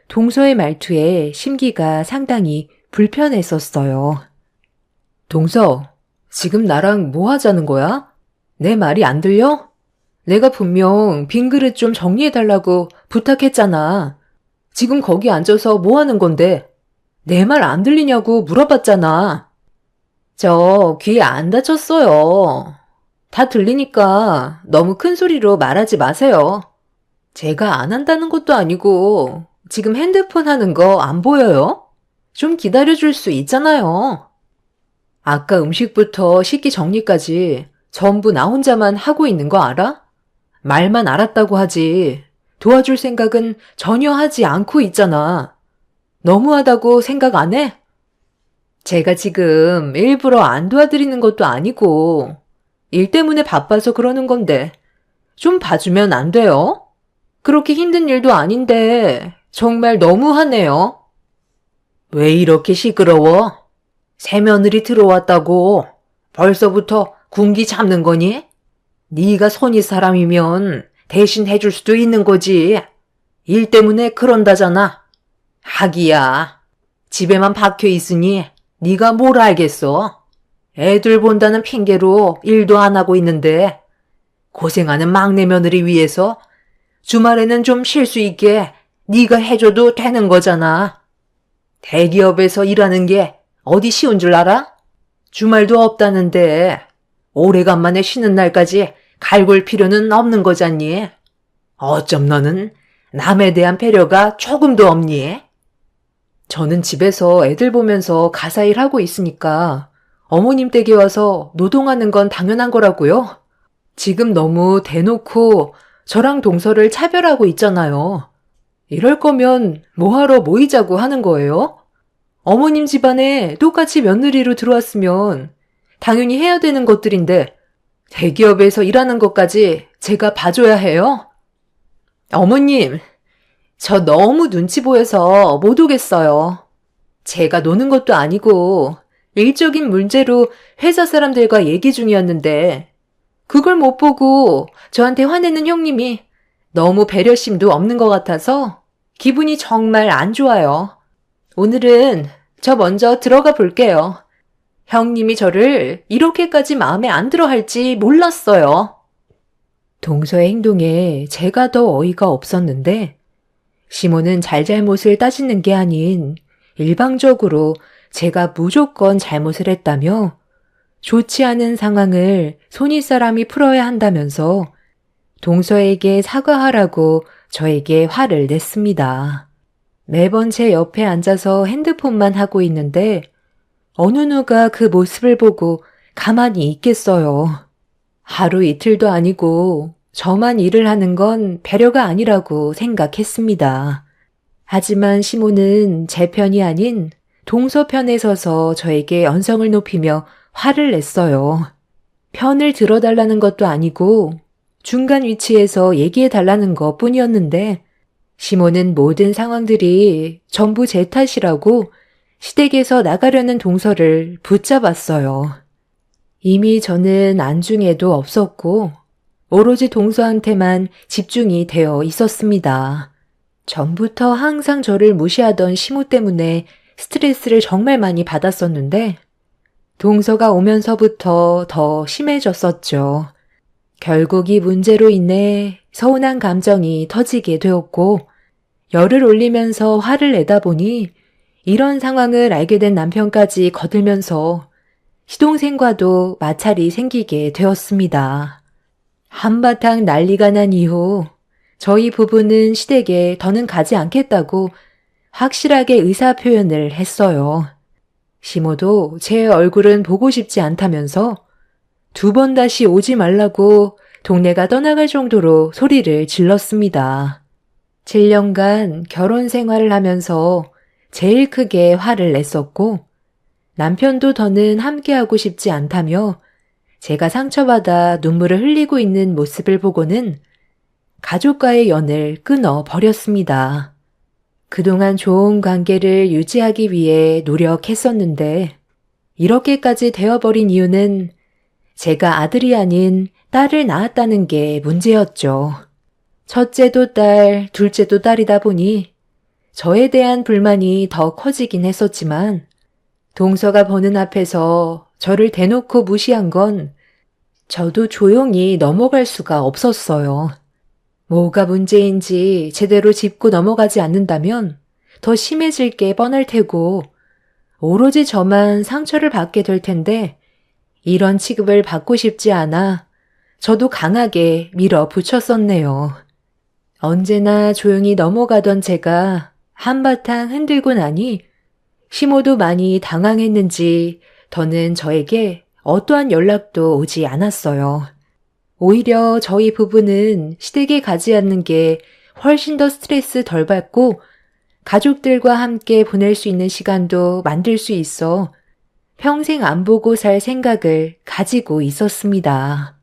동서의 말투에 심기가 상당히 불편했었어요. 동서, 지금 나랑 뭐 하자는 거야? 내 말이 안 들려? 내가 분명 빈 그릇 좀 정리해달라고 부탁했잖아. 지금 거기 앉아서 뭐 하는 건데? 내 말 안 들리냐고 물어봤잖아. 저 귀에 안 다쳤어요. 다 들리니까 너무 큰 소리로 말하지 마세요. 제가 안 한다는 것도 아니고 지금 핸드폰 하는 거 안 보여요? 좀 기다려줄 수 있잖아요. 아까 음식부터 식기 정리까지 전부 나 혼자만 하고 있는 거 알아? 말만 알았다고 하지 도와줄 생각은 전혀 하지 않고 있잖아. 너무하다고 생각 안 해? 제가 지금 일부러 안 도와드리는 것도 아니고 일 때문에 바빠서 그러는 건데 좀 봐주면 안 돼요? 그렇게 힘든 일도 아닌데 정말 너무하네요. 왜 이렇게 시끄러워? 새며느리 들어왔다고 벌써부터 군기 잡는 거니? 네가 손이 사람이면 대신 해줄 수도 있는 거지. 일 때문에 그런다잖아. 하기야. 집에만 박혀 있으니 네가 뭘 알겠어? 애들 본다는 핑계로 일도 안 하고 있는데 고생하는 막내 며느리 위해서 주말에는 좀 쉴 수 있게 네가 해줘도 되는 거잖아. 대기업에서 일하는 게 어디 쉬운 줄 알아? 주말도 없다는데 오래간만에 쉬는 날까지 갈굴 필요는 없는 거잖니. 어쩜 너는 남에 대한 배려가 조금도 없니? 저는 집에서 애들 보면서 가사 일하고 있으니까 어머님 댁에 와서 노동하는 건 당연한 거라고요. 지금 너무 대놓고 저랑 동서를 차별하고 있잖아요. 이럴 거면 뭐하러 모이자고 하는 거예요? 어머님 집안에 똑같이 며느리로 들어왔으면 당연히 해야 되는 것들인데 대기업에서 일하는 것까지 제가 봐줘야 해요? 어머님, 저 너무 눈치 보여서 못 오겠어요. 제가 노는 것도 아니고 일적인 문제로 회사 사람들과 얘기 중이었는데 그걸 못 보고 저한테 화내는 형님이 너무 배려심도 없는 것 같아서 기분이 정말 안 좋아요. 오늘은 저 먼저 들어가 볼게요. 형님이 저를 이렇게까지 마음에 안 들어 할지 몰랐어요. 동서의 행동에 제가 더 어이가 없었는데 시몬은 잘잘못을 따지는 게 아닌 일방적으로 제가 무조건 잘못을 했다며 좋지 않은 상황을 손윗사람이 풀어야 한다면서 동서에게 사과하라고 저에게 화를 냈습니다. 매번 제 옆에 앉아서 핸드폰만 하고 있는데 어느 누가 그 모습을 보고 가만히 있겠어요. 하루 이틀도 아니고 저만 일을 하는 건 배려가 아니라고 생각했습니다. 하지만 시몬은 제 편이 아닌 동서 편에 서서 저에게 언성을 높이며 화를 냈어요. 편을 들어달라는 것도 아니고 중간 위치에서 얘기해달라는 것 뿐이었는데 시몬은 모든 상황들이 전부 제 탓이라고 시댁에서 나가려는 동서를 붙잡았어요. 이미 저는 안중에도 없었고 오로지 동서한테만 집중이 되어 있었습니다. 전부터 항상 저를 무시하던 시모 때문에 스트레스를 정말 많이 받았었는데 동서가 오면서부터 더 심해졌었죠. 결국 이 문제로 인해 서운한 감정이 터지게 되었고 열을 올리면서 화를 내다 보니 이런 상황을 알게 된 남편까지 거들면서 시동생과도 마찰이 생기게 되었습니다. 한바탕 난리가 난 이후 저희 부부는 시댁에 더는 가지 않겠다고 확실하게 의사표현을 했어요. 시모도 제 얼굴은 보고 싶지 않다면서 2번 다시 오지 말라고 동네가 떠나갈 정도로 소리를 질렀습니다. 7년간 결혼 생활을 하면서 제일 크게 화를 냈었고 남편도 더는 함께하고 싶지 않다며 제가 상처받아 눈물을 흘리고 있는 모습을 보고는 가족과의 연을 끊어 버렸습니다. 그동안 좋은 관계를 유지하기 위해 노력했었는데 이렇게까지 되어버린 이유는 제가 아들이 아닌 딸을 낳았다는 게 문제였죠. 첫째도 딸, 둘째도 딸이다 보니 저에 대한 불만이 더 커지긴 했었지만 동서가 보는 앞에서 저를 대놓고 무시한 건 저도 조용히 넘어갈 수가 없었어요. 뭐가 문제인지 제대로 짚고 넘어가지 않는다면 더 심해질 게 뻔할 테고 오로지 저만 상처를 받게 될 텐데 이런 취급을 받고 싶지 않아 저도 강하게 밀어붙였었네요. 언제나 조용히 넘어가던 제가 한바탕 흔들고 나니 시모도 많이 당황했는지 더는 저에게 어떠한 연락도 오지 않았어요. 오히려 저희 부부는 시댁에 가지 않는 게 훨씬 더 스트레스 덜 받고 가족들과 함께 보낼 수 있는 시간도 만들 수 있어 평생 안 보고 살 생각을 가지고 있었습니다.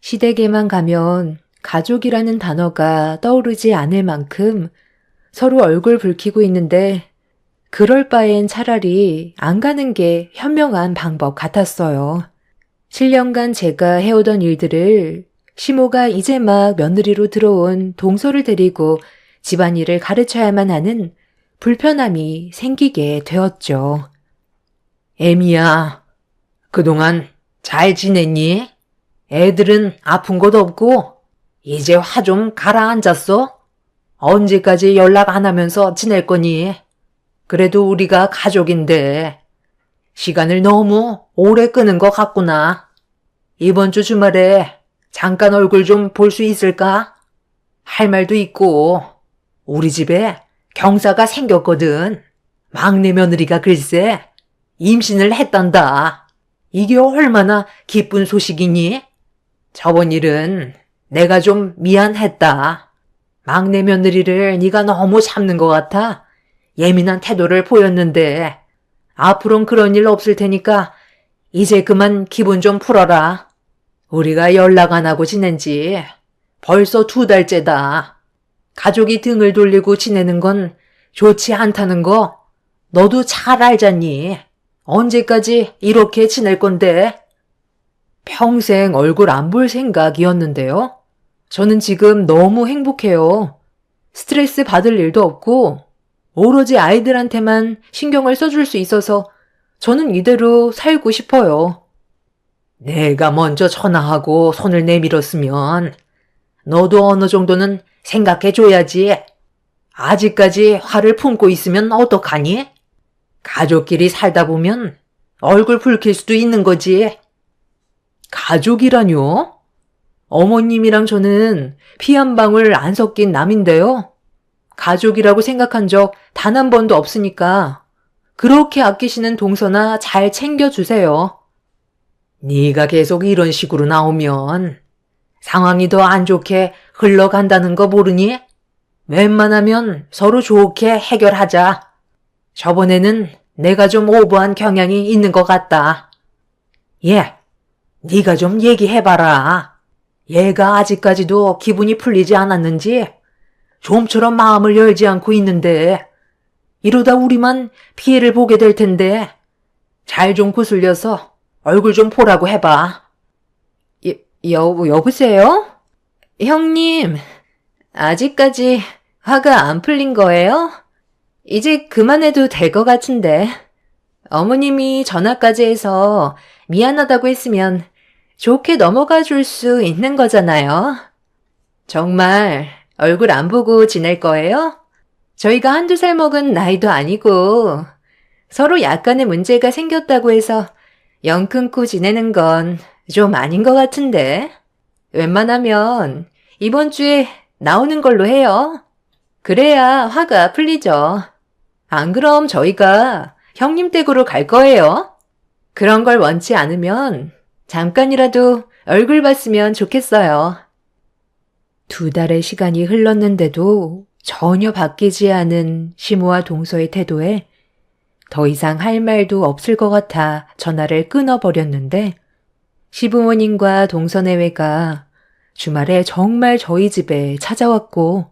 시댁에만 가면 가족이라는 단어가 떠오르지 않을 만큼 서로 얼굴 붉히고 있는데 그럴 바엔 차라리 안 가는 게 현명한 방법 같았어요. 7년간 제가 해오던 일들을 시모가 이제 막 며느리로 들어온 동서를 데리고 집안일을 가르쳐야만 하는 불편함이 생기게 되었죠. 애미야, 그동안 잘 지냈니? 애들은 아픈 곳 없고 이제 화 좀 가라앉았어? 언제까지 연락 안 하면서 지낼 거니? 그래도 우리가 가족인데 시간을 너무 오래 끄는 것 같구나. 이번 주 주말에 잠깐 얼굴 좀 볼 수 있을까? 할 말도 있고 우리 집에 경사가 생겼거든. 막내 며느리가 글쎄 임신을 했단다. 이게 얼마나 기쁜 소식이니? 저번 일은 내가 좀 미안했다. 막내 며느리를 네가 너무 잡는 것 같아 예민한 태도를 보였는데 앞으론 그런 일 없을 테니까 이제 그만 기분 좀 풀어라. 우리가 연락 안 하고 지낸 지 벌써 2달째다. 가족이 등을 돌리고 지내는 건 좋지 않다는 거 너도 잘 알잖니. 언제까지 이렇게 지낼 건데? 평생 얼굴 안 볼 생각이었는데요. 저는 지금 너무 행복해요. 스트레스 받을 일도 없고 오로지 아이들한테만 신경을 써줄 수 있어서 저는 이대로 살고 싶어요. 내가 먼저 전화하고 손을 내밀었으면 너도 어느 정도는 생각해줘야지. 아직까지 화를 품고 있으면 어떡하니? 가족끼리 살다 보면 얼굴 붉힐 수도 있는 거지. 가족이라뇨? 어머님이랑 저는 피 한 방울 안 섞인 남인데요. 가족이라고 생각한 적 단 한 번도 없으니까 그렇게 아끼시는 동서나 잘 챙겨주세요. 네가 계속 이런 식으로 나오면 상황이 더 안 좋게 흘러간다는 거 모르니? 웬만하면 서로 좋게 해결하자. 저번에는 내가 좀 오버한 경향이 있는 것 같다. 네가 좀 얘기해봐라. 얘가 아직까지도 기분이 풀리지 않았는지 좀처럼 마음을 열지 않고 있는데 이러다 우리만 피해를 보게 될 텐데 잘 좀 구슬려서 얼굴 좀 보라고 해봐. 여보세요? 형님, 아직까지 화가 안 풀린 거예요? 이제 그만해도 될 것 같은데. 어머님이 전화까지 해서 미안하다고 했으면 좋게 넘어가 줄 수 있는 거잖아요. 정말 얼굴 안 보고 지낼 거예요? 저희가 한두 살 먹은 나이도 아니고 서로 약간의 문제가 생겼다고 해서 영 끊고 지내는 건 좀 아닌 것 같은데. 웬만하면 이번 주에 나오는 걸로 해요. 그래야 화가 풀리죠. 안 그럼 저희가 형님 댁으로 갈 거예요. 그런 걸 원치 않으면 잠깐이라도 얼굴 봤으면 좋겠어요. 2달의 시간이 흘렀는데도 전혀 바뀌지 않은 시모와 동서의 태도에 더 이상 할 말도 없을 것 같아 전화를 끊어버렸는데 시부모님과 동서 내외가 주말에 정말 저희 집에 찾아왔고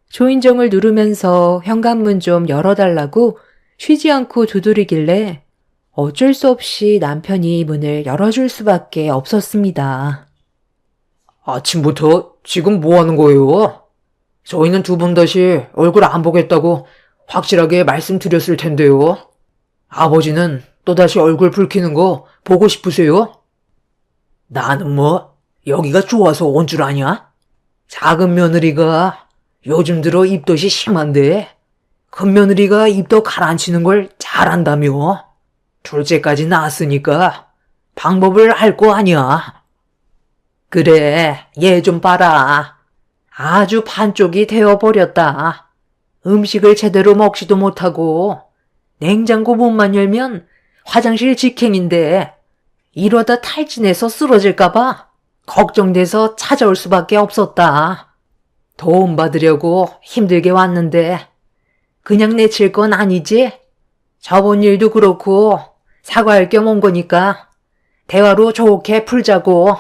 초인종을 누르면서 현관문 좀 열어달라고 쉬지 않고 두드리길래 어쩔 수 없이 남편이 문을 열어줄 수밖에 없었습니다. 아침부터 지금 뭐 하는 거예요? 저희는 두 분 다시 얼굴 안 보겠다고 확실하게 말씀드렸을 텐데요. 아버지는 또다시 얼굴 붉히는 거 보고 싶으세요? 나는 뭐 여기가 좋아서 온 줄 아냐? 작은 며느리가 요즘 들어 입덧이 심한데 큰 며느리가 입덧 가라앉히는 걸 잘한다며. 둘째까지 낳았으니까 방법을 알 거 아니야. 그래, 얘 좀 봐라. 아주 반쪽이 되어버렸다. 음식을 제대로 먹지도 못하고 냉장고 문만 열면 화장실 직행인데 이러다 탈진해서 쓰러질까봐 걱정돼서 찾아올 수밖에 없었다. 도움 받으려고 힘들게 왔는데 그냥 내칠 건 아니지? 저번 일도 그렇고 사과할 겸 온 거니까 대화로 좋게 풀자고.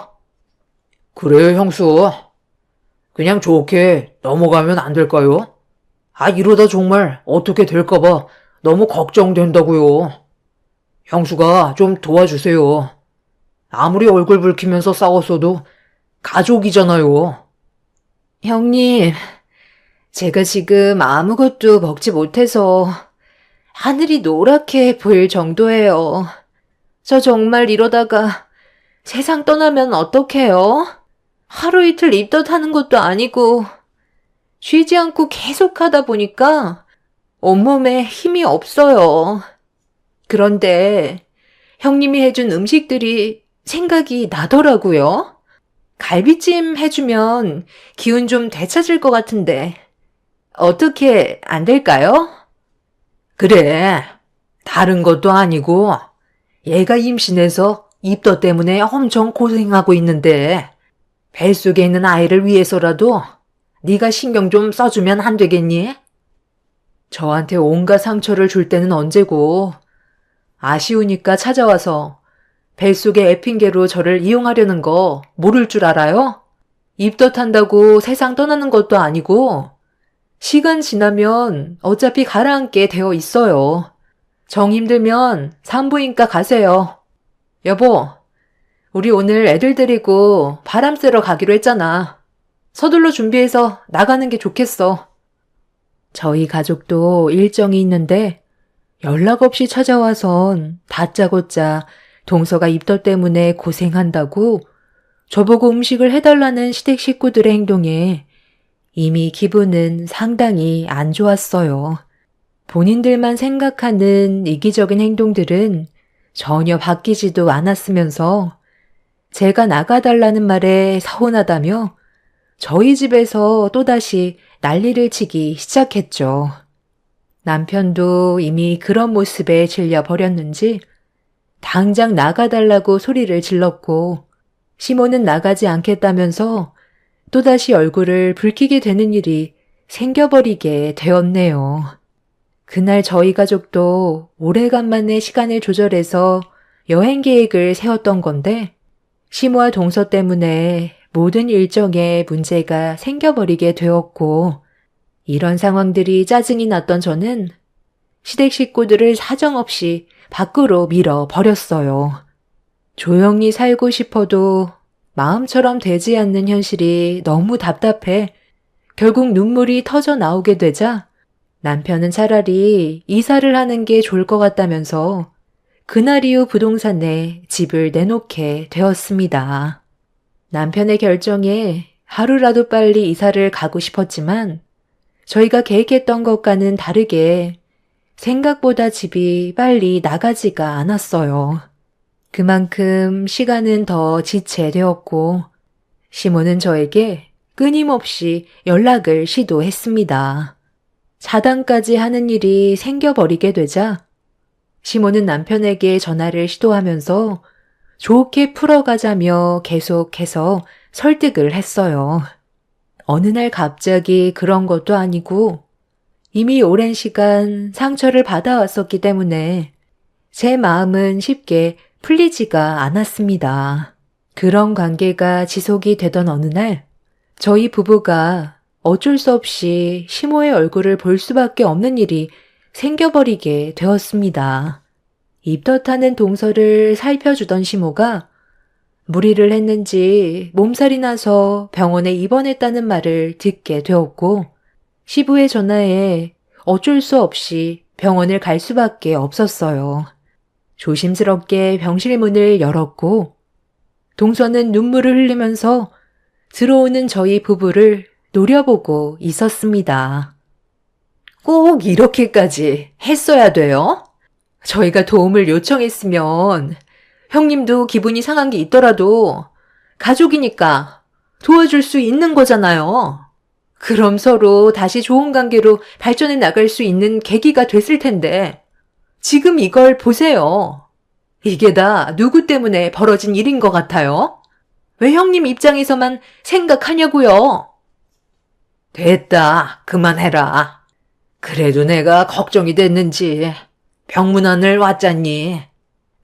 그래, 형수. 그냥 좋게 넘어가면 안 될까요? 이러다 정말 어떻게 될까봐 너무 걱정된다고요. 형수가 좀 도와주세요. 아무리 얼굴 붉히면서 싸웠어도 가족이잖아요. 형님, 제가 지금 아무것도 먹지 못해서 하늘이 노랗게 보일 정도예요. 저 정말 이러다가 세상 떠나면 어떡해요? 하루 이틀 입덧하는 것도 아니고 쉬지 않고 계속 하다 보니까 온몸에 힘이 없어요. 그런데 형님이 해준 음식들이 생각이 나더라고요. 갈비찜 해주면 기운 좀 되찾을 것 같은데 어떻게 안 될까요? 그래, 다른 것도 아니고 얘가 임신해서 입덧 때문에 엄청 고생하고 있는데 뱃속에 있는 아이를 위해서라도 네가 신경 좀 써주면 안 되겠니? 저한테 온갖 상처를 줄 때는 언제고 아쉬우니까 찾아와서 뱃속의 애핑계로 저를 이용하려는 거 모를 줄 알아요? 입덧한다고 세상 떠나는 것도 아니고 시간 지나면 어차피 가라앉게 되어 있어요. 정 힘들면 산부인과 가세요. 여보, 우리 오늘 애들 데리고 바람 쐬러 가기로 했잖아. 서둘러 준비해서 나가는 게 좋겠어. 저희 가족도 일정이 있는데 연락 없이 찾아와선 다짜고짜 동서가 입덧 때문에 고생한다고 저보고 음식을 해달라는 시댁 식구들의 행동에 이미 기분은 상당히 안 좋았어요. 본인들만 생각하는 이기적인 행동들은 전혀 바뀌지도 않았으면서 제가 나가달라는 말에 서운하다며 저희 집에서 또다시 난리를 치기 시작했죠. 남편도 이미 그런 모습에 질려버렸는지 당장 나가달라고 소리를 질렀고 시모는 나가지 않겠다면서 또다시 얼굴을 붉히게 되는 일이 생겨버리게 되었네요. 그날 저희 가족도 오래간만에 시간을 조절해서 여행 계획을 세웠던 건데 시모와 동서 때문에 모든 일정에 문제가 생겨버리게 되었고 이런 상황들이 짜증이 났던 저는 시댁 식구들을 사정없이 밖으로 밀어버렸어요. 조용히 살고 싶어도 마음처럼 되지 않는 현실이 너무 답답해 결국 눈물이 터져 나오게 되자 남편은 차라리 이사를 하는 게 좋을 것 같다면서 그날 이후 부동산에 집을 내놓게 되었습니다. 남편의 결정에 하루라도 빨리 이사를 가고 싶었지만 저희가 계획했던 것과는 다르게 생각보다 집이 빨리 나가지가 않았어요. 그만큼 시간은 더 지체되었고 시모는 저에게 끊임없이 연락을 시도했습니다. 차단까지 하는 일이 생겨버리게 되자 시모는 남편에게 전화를 시도하면서 좋게 풀어가자며 계속해서 설득을 했어요. 어느 날 갑자기 그런 것도 아니고 이미 오랜 시간 상처를 받아왔었기 때문에 제 마음은 쉽게 풀리지가 않았습니다. 그런 관계가 지속이 되던 어느 날 저희 부부가 어쩔 수 없이 시모의 얼굴을 볼 수밖에 없는 일이 생겨버리게 되었습니다. 입덧하는 동서를 살펴주던 시모가 무리를 했는지 몸살이 나서 병원에 입원했다는 말을 듣게 되었고 시부의 전화에 어쩔 수 없이 병원을 갈 수밖에 없었어요. 조심스럽게 병실 문을 열었고 동서는 눈물을 흘리면서 들어오는 저희 부부를 노려보고 있었습니다. 꼭 이렇게까지 했어야 돼요? 저희가 도움을 요청했으면 형님도 기분이 상한 게 있더라도 가족이니까 도와줄 수 있는 거잖아요. 그럼 서로 다시 좋은 관계로 발전해 나갈 수 있는 계기가 됐을 텐데 지금 이걸 보세요. 이게 다 누구 때문에 벌어진 일인 것 같아요? 왜 형님 입장에서만 생각하냐고요? 됐다. 그만해라. 그래도 내가 걱정이 됐는지 병문안을 왔잖니.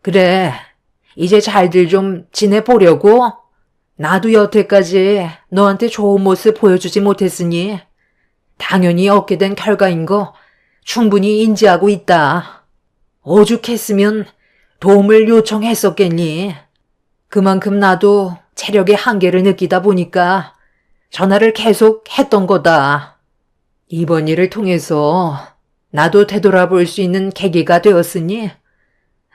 그래, 이제 잘들 좀 지내보려고? 나도 여태까지 너한테 좋은 모습 보여주지 못했으니 당연히 얻게 된 결과인 거 충분히 인지하고 있다. 오죽했으면 도움을 요청했었겠니? 그만큼 나도 체력의 한계를 느끼다 보니까 전화를 계속 했던 거다. 이번 일을 통해서 나도 되돌아볼 수 있는 계기가 되었으니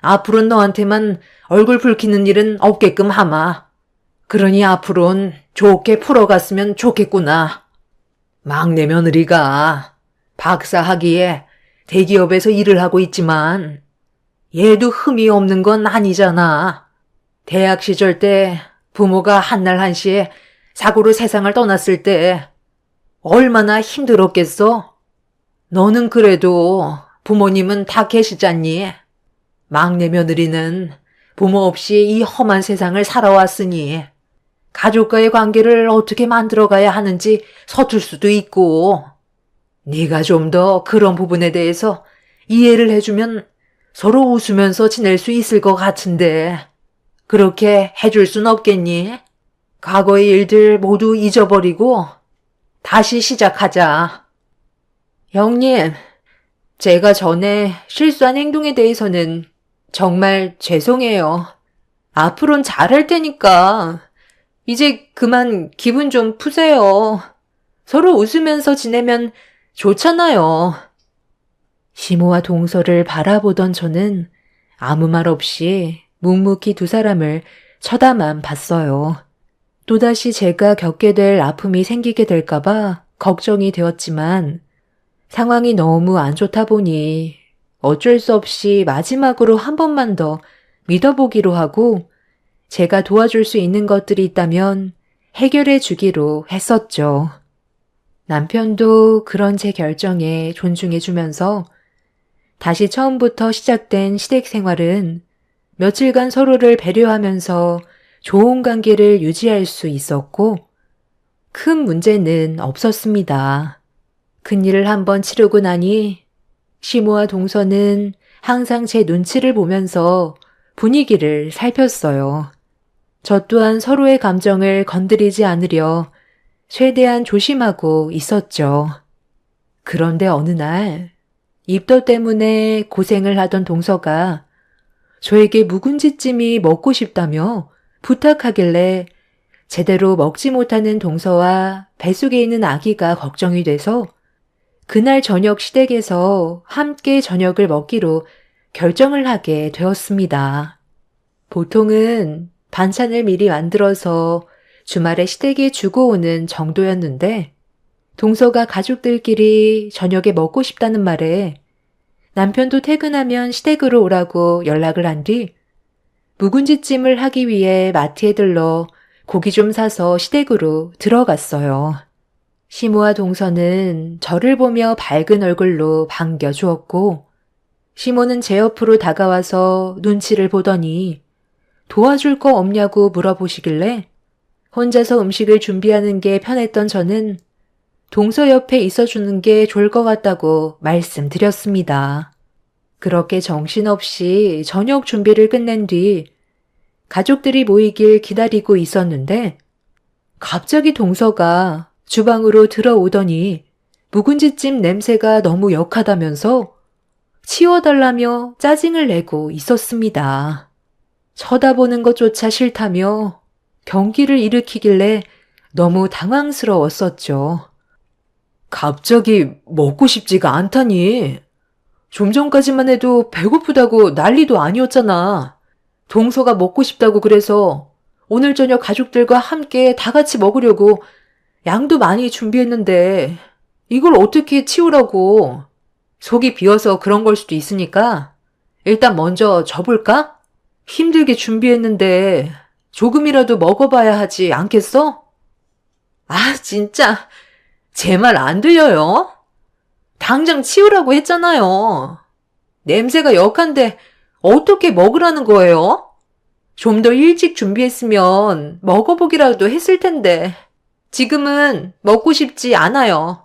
앞으로 너한테만 얼굴 붉히는 일은 없게끔 하마. 그러니 앞으론 좋게 풀어갔으면 좋겠구나. 막내 며느리가 박사 학위에 대기업에서 일을 하고 있지만 얘도 흠이 없는 건 아니잖아. 대학 시절 때 부모가 한날 한시에 사고로 세상을 떠났을 때 얼마나 힘들었겠어? 너는 그래도 부모님은 다 계시잖니. 막내 며느리는 부모 없이 이 험한 세상을 살아왔으니 가족과의 관계를 어떻게 만들어가야 하는지 서툴 수도 있고 네가 좀 더 그런 부분에 대해서 이해를 해주면 서로 웃으면서 지낼 수 있을 것 같은데 그렇게 해줄 순 없겠니? 과거의 일들 모두 잊어버리고 다시 시작하자. 형님, 제가 전에 실수한 행동에 대해서는 정말 죄송해요. 앞으론 잘할 테니까 이제 그만 기분 좀 푸세요. 서로 웃으면서 지내면 좋잖아요. 시모와 동서를 바라보던 저는 아무 말 없이 묵묵히 두 사람을 쳐다만 봤어요. 또다시 제가 겪게 될 아픔이 생기게 될까봐 걱정이 되었지만 상황이 너무 안 좋다 보니 어쩔 수 없이 마지막으로 한 번만 더 믿어보기로 하고 제가 도와줄 수 있는 것들이 있다면 해결해 주기로 했었죠. 남편도 그런 제 결정에 존중해 주면서 다시 처음부터 시작된 시댁 생활은 며칠간 서로를 배려하면서 좋은 관계를 유지할 수 있었고 큰 문제는 없었습니다. 큰일을 한번 치르고 나니 시모와 동서는 항상 제 눈치를 보면서 분위기를 살폈어요. 저 또한 서로의 감정을 건드리지 않으려 최대한 조심하고 있었죠. 그런데 어느 날 입덧 때문에 고생을 하던 동서가 저에게 묵은지찜이 먹고 싶다며 부탁하길래 제대로 먹지 못하는 동서와 뱃속에 있는 아기가 걱정이 돼서 그날 저녁 시댁에서 함께 저녁을 먹기로 결정을 하게 되었습니다. 보통은 반찬을 미리 만들어서 주말에 시댁에 주고 오는 정도였는데 동서가 가족들끼리 저녁에 먹고 싶다는 말에 남편도 퇴근하면 시댁으로 오라고 연락을 한 뒤 묵은지찜을 하기 위해 마트에 들러 고기 좀 사서 시댁으로 들어갔어요. 시모와 동서는 저를 보며 밝은 얼굴로 반겨주었고 시모는 제 옆으로 다가와서 눈치를 보더니 도와줄 거 없냐고 물어보시길래 혼자서 음식을 준비하는 게 편했던 저는 동서 옆에 있어주는 게 좋을 것 같다고 말씀드렸습니다. 그렇게 정신없이 저녁 준비를 끝낸 뒤 가족들이 모이길 기다리고 있었는데 갑자기 동서가 주방으로 들어오더니 묵은지찜 냄새가 너무 역하다면서 치워달라며 짜증을 내고 있었습니다. 쳐다보는 것조차 싫다며 경기를 일으키길래 너무 당황스러웠었죠. 갑자기 먹고 싶지가 않다니. 좀 전까지만 해도 배고프다고 난리도 아니었잖아. 동서가 먹고 싶다고 그래서 오늘 저녁 가족들과 함께 다 같이 먹으려고 양도 많이 준비했는데 이걸 어떻게 치우라고. 속이 비어서 그런 걸 수도 있으니까 일단 먼저 줘볼까? 힘들게 준비했는데 조금이라도 먹어봐야 하지 않겠어? 아, 진짜 제 말 안 들려요? 당장 치우라고 했잖아요. 냄새가 역한데 어떻게 먹으라는 거예요? 좀 더 일찍 준비했으면 먹어보기라도 했을 텐데 지금은 먹고 싶지 않아요.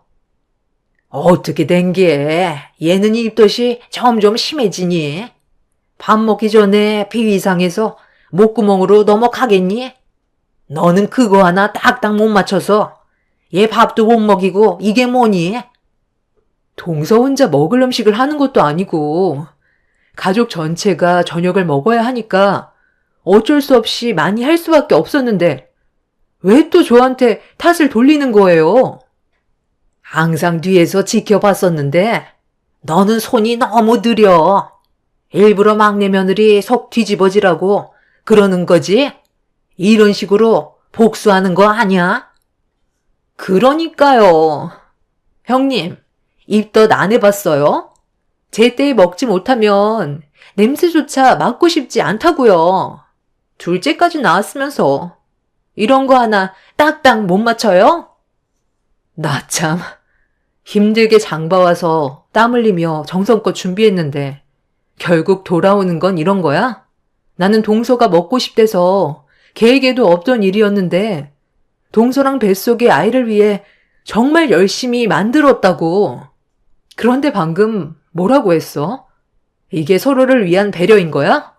어떻게 된 게 얘는 입덧이 점점 심해지니? 밥 먹기 전에 비 이상해서 목구멍으로 넘어가겠니? 너는 그거 하나 딱딱 못 맞춰서 얘 밥도 못 먹이고 이게 뭐니? 동서 혼자 먹을 음식을 하는 것도 아니고 가족 전체가 저녁을 먹어야 하니까 어쩔 수 없이 많이 할 수밖에 없었는데 왜 또 저한테 탓을 돌리는 거예요? 항상 뒤에서 지켜봤었는데 너는 손이 너무 느려. 일부러 막내 며느리 속 뒤집어지라고 그러는 거지? 이런 식으로 복수하는 거 아니야? 그러니까요. 형님, 입덧 안 해봤어요? 제때에 먹지 못하면 냄새조차 맡고 싶지 않다고요. 둘째까지 나왔으면서 이런 거 하나 딱딱 못 맞춰요? 나 참 힘들게 장봐와서 땀 흘리며 정성껏 준비했는데 결국 돌아오는 건 이런 거야? 나는 동서가 먹고 싶대서 계획에도 없던 일이었는데 동서랑 뱃속의 아이를 위해 정말 열심히 만들었다고. 그런데 방금 뭐라고 했어? 이게 서로를 위한 배려인 거야?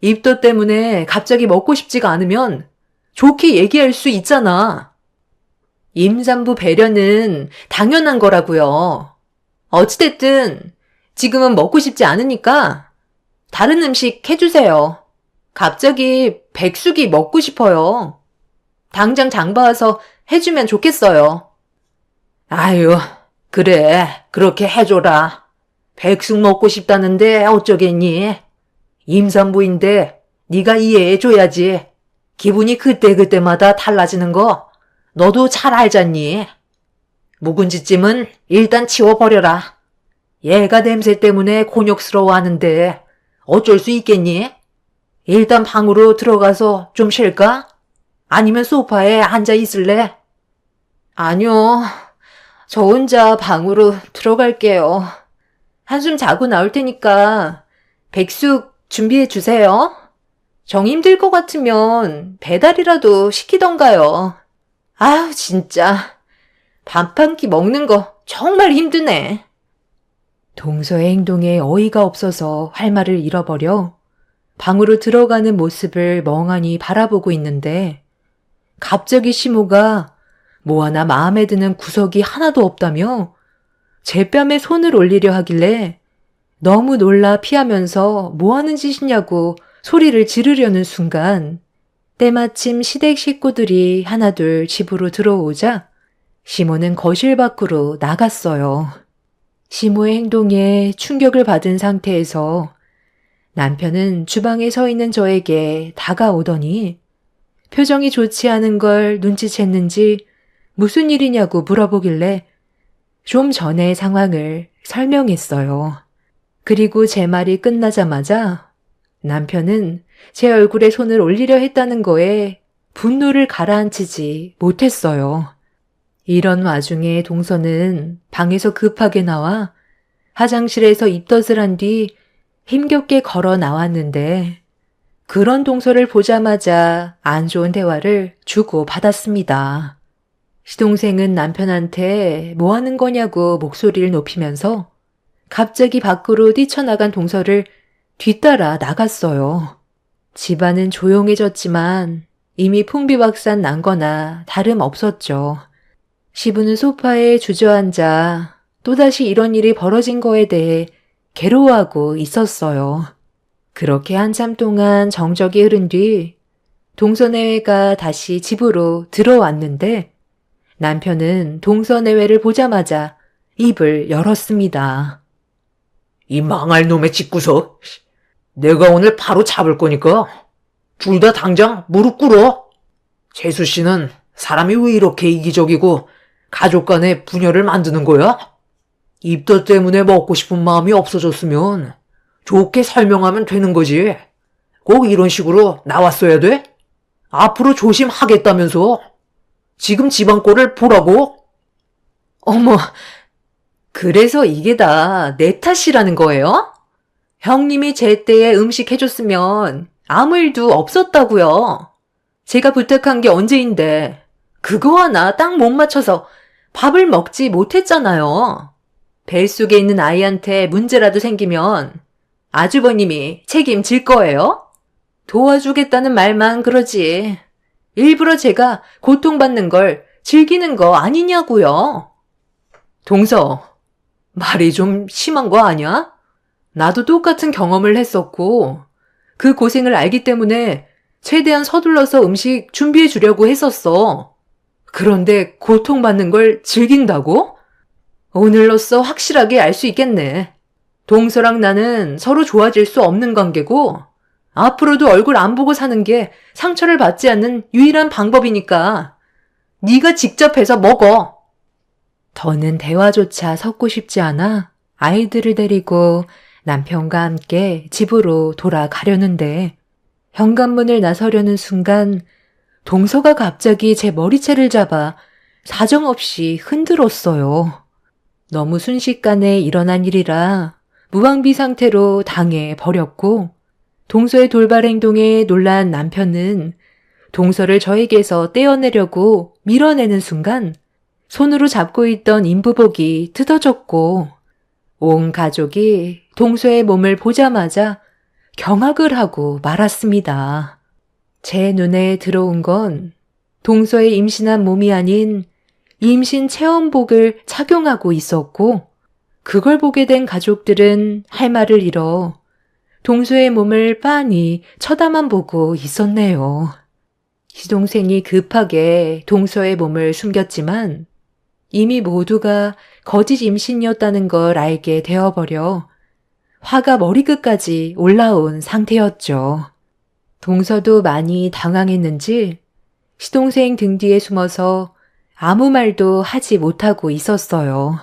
입덧 때문에 갑자기 먹고 싶지가 않으면 좋게 얘기할 수 있잖아. 임산부 배려는 당연한 거라고요. 어찌됐든 지금은 먹고 싶지 않으니까 다른 음식 해주세요. 갑자기 백숙이 먹고 싶어요. 당장 장봐와서 해주면 좋겠어요. 아유, 그래, 그렇게 해줘라. 백숙 먹고 싶다는데 어쩌겠니? 임산부인데 네가 이해해줘야지. 기분이 그때그때마다 달라지는 거 너도 잘 알잖니. 묵은지찜은 일단 치워버려라. 얘가 냄새 때문에 곤욕스러워하는데 어쩔 수 있겠니? 일단 방으로 들어가서 좀 쉴까? 아니면 소파에 앉아 있을래? 아니요. 저 혼자 방으로 들어갈게요. 한숨 자고 나올 테니까 백숙 준비해 주세요. 정 힘들 것 같으면 배달이라도 시키던가요. 아우, 진짜. 밥 한 끼 먹는 거 정말 힘드네. 동서의 행동에 어이가 없어서 할 말을 잃어버려 방으로 들어가는 모습을 멍하니 바라보고 있는데 갑자기 시모가 뭐 하나 마음에 드는 구석이 하나도 없다며 제 뺨에 손을 올리려 하길래 너무 놀라 피하면서 뭐 하는 짓이냐고 소리를 지르려는 순간 때마침 시댁 식구들이 하나둘 집으로 들어오자 시모는 거실 밖으로 나갔어요. 시모의 행동에 충격을 받은 상태에서 남편은 주방에 서 있는 저에게 다가오더니 표정이 좋지 않은 걸 눈치챘는지 무슨 일이냐고 물어보길래 좀 전의 상황을 설명했어요. 그리고 제 말이 끝나자마자 남편은 제 얼굴에 손을 올리려 했다는 거에 분노를 가라앉히지 못했어요. 이런 와중에 동서는 방에서 급하게 나와 화장실에서 입덧을 한 뒤 힘겹게 걸어 나왔는데 그런 동서를 보자마자 안 좋은 대화를 주고 받았습니다. 시동생은 남편한테 뭐 하는 거냐고 목소리를 높이면서 갑자기 밖으로 뛰쳐나간 동서를 뒤따라 나갔어요. 집안은 조용해졌지만 이미 풍비박산 난 거나 다름없었죠. 시부는 소파에 주저앉아 또다시 이런 일이 벌어진 거에 대해 괴로워하고 있었어요. 그렇게 한참 동안 정적이 흐른 뒤 동서내외가 다시 집으로 들어왔는데 남편은 동서내외를 보자마자 입을 열었습니다. 이 망할 놈의 집구석. 내가 오늘 바로 잡을 거니까 둘 다 당장 무릎 꿇어. 재수 씨는 사람이 왜 이렇게 이기적이고 가족 간에 분열을 만드는 거야? 입덧 때문에 먹고 싶은 마음이 없어졌으면 좋게 설명하면 되는 거지. 꼭 이런 식으로 나왔어야 돼? 앞으로 조심하겠다면서. 지금 집안 꼴을 보라고? 어머, 그래서 이게 다 내 탓이라는 거예요? 형님이 제때에 음식 해줬으면 아무 일도 없었다고요. 제가 부탁한 게 언제인데 그거 하나 딱 못 맞춰서 밥을 먹지 못했잖아요. 뱃속에 있는 아이한테 문제라도 생기면 아주버님이 책임질 거예요? 도와주겠다는 말만 그러지. 일부러 제가 고통받는 걸 즐기는 거 아니냐고요. 동서, 말이 좀 심한 거 아니야? 나도 똑같은 경험을 했었고 그 고생을 알기 때문에 최대한 서둘러서 음식 준비해 주려고 했었어. 그런데 고통받는 걸 즐긴다고? 오늘로써 확실하게 알 수 있겠네. 동서랑 나는 서로 좋아질 수 없는 관계고 앞으로도 얼굴 안 보고 사는 게 상처를 받지 않는 유일한 방법이니까 네가 직접 해서 먹어. 더는 대화조차 섞고 싶지 않아 아이들을 데리고 남편과 함께 집으로 돌아가려는데 현관문을 나서려는 순간 동서가 갑자기 제 머리채를 잡아 사정없이 흔들었어요. 너무 순식간에 일어난 일이라 무방비 상태로 당해 버렸고 동서의 돌발 행동에 놀란 남편은 동서를 저에게서 떼어내려고 밀어내는 순간 손으로 잡고 있던 인부복이 뜯어졌고 온 가족이 동서의 몸을 보자마자 경악을 하고 말았습니다. 제 눈에 들어온 건 동서의 임신한 몸이 아닌 임신 체험복을 착용하고 있었고 그걸 보게 된 가족들은 할 말을 잃어 동서의 몸을 빤히 쳐다만 보고 있었네요. 시동생이 급하게 동서의 몸을 숨겼지만 이미 모두가 거짓 임신이었다는 걸 알게 되어버려 화가 머리끝까지 올라온 상태였죠. 동서도 많이 당황했는지 시동생 등 뒤에 숨어서 아무 말도 하지 못하고 있었어요.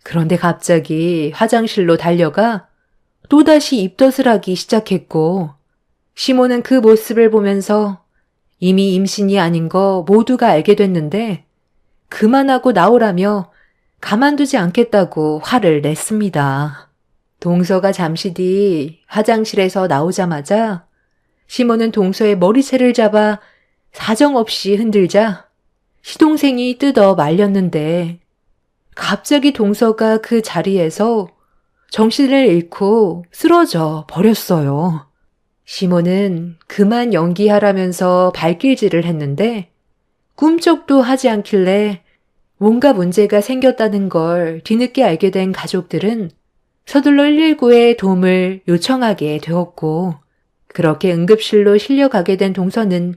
그런데 갑자기 화장실로 달려가 또다시 입덧을 하기 시작했고 시모는 그 모습을 보면서 이미 임신이 아닌 거 모두가 알게 됐는데 그만하고 나오라며 가만두지 않겠다고 화를 냈습니다. 동서가 잠시 뒤 화장실에서 나오자마자 시모는 동서의 머리채를 잡아 사정없이 흔들자 시동생이 뜯어 말렸는데 갑자기 동서가 그 자리에서 정신을 잃고 쓰러져 버렸어요. 시모는 그만 연기하라면서 발길질을 했는데 꿈쩍도 하지 않길래 뭔가 문제가 생겼다는 걸 뒤늦게 알게 된 가족들은 서둘러 119에 도움을 요청하게 되었고 그렇게 응급실로 실려가게 된 동서는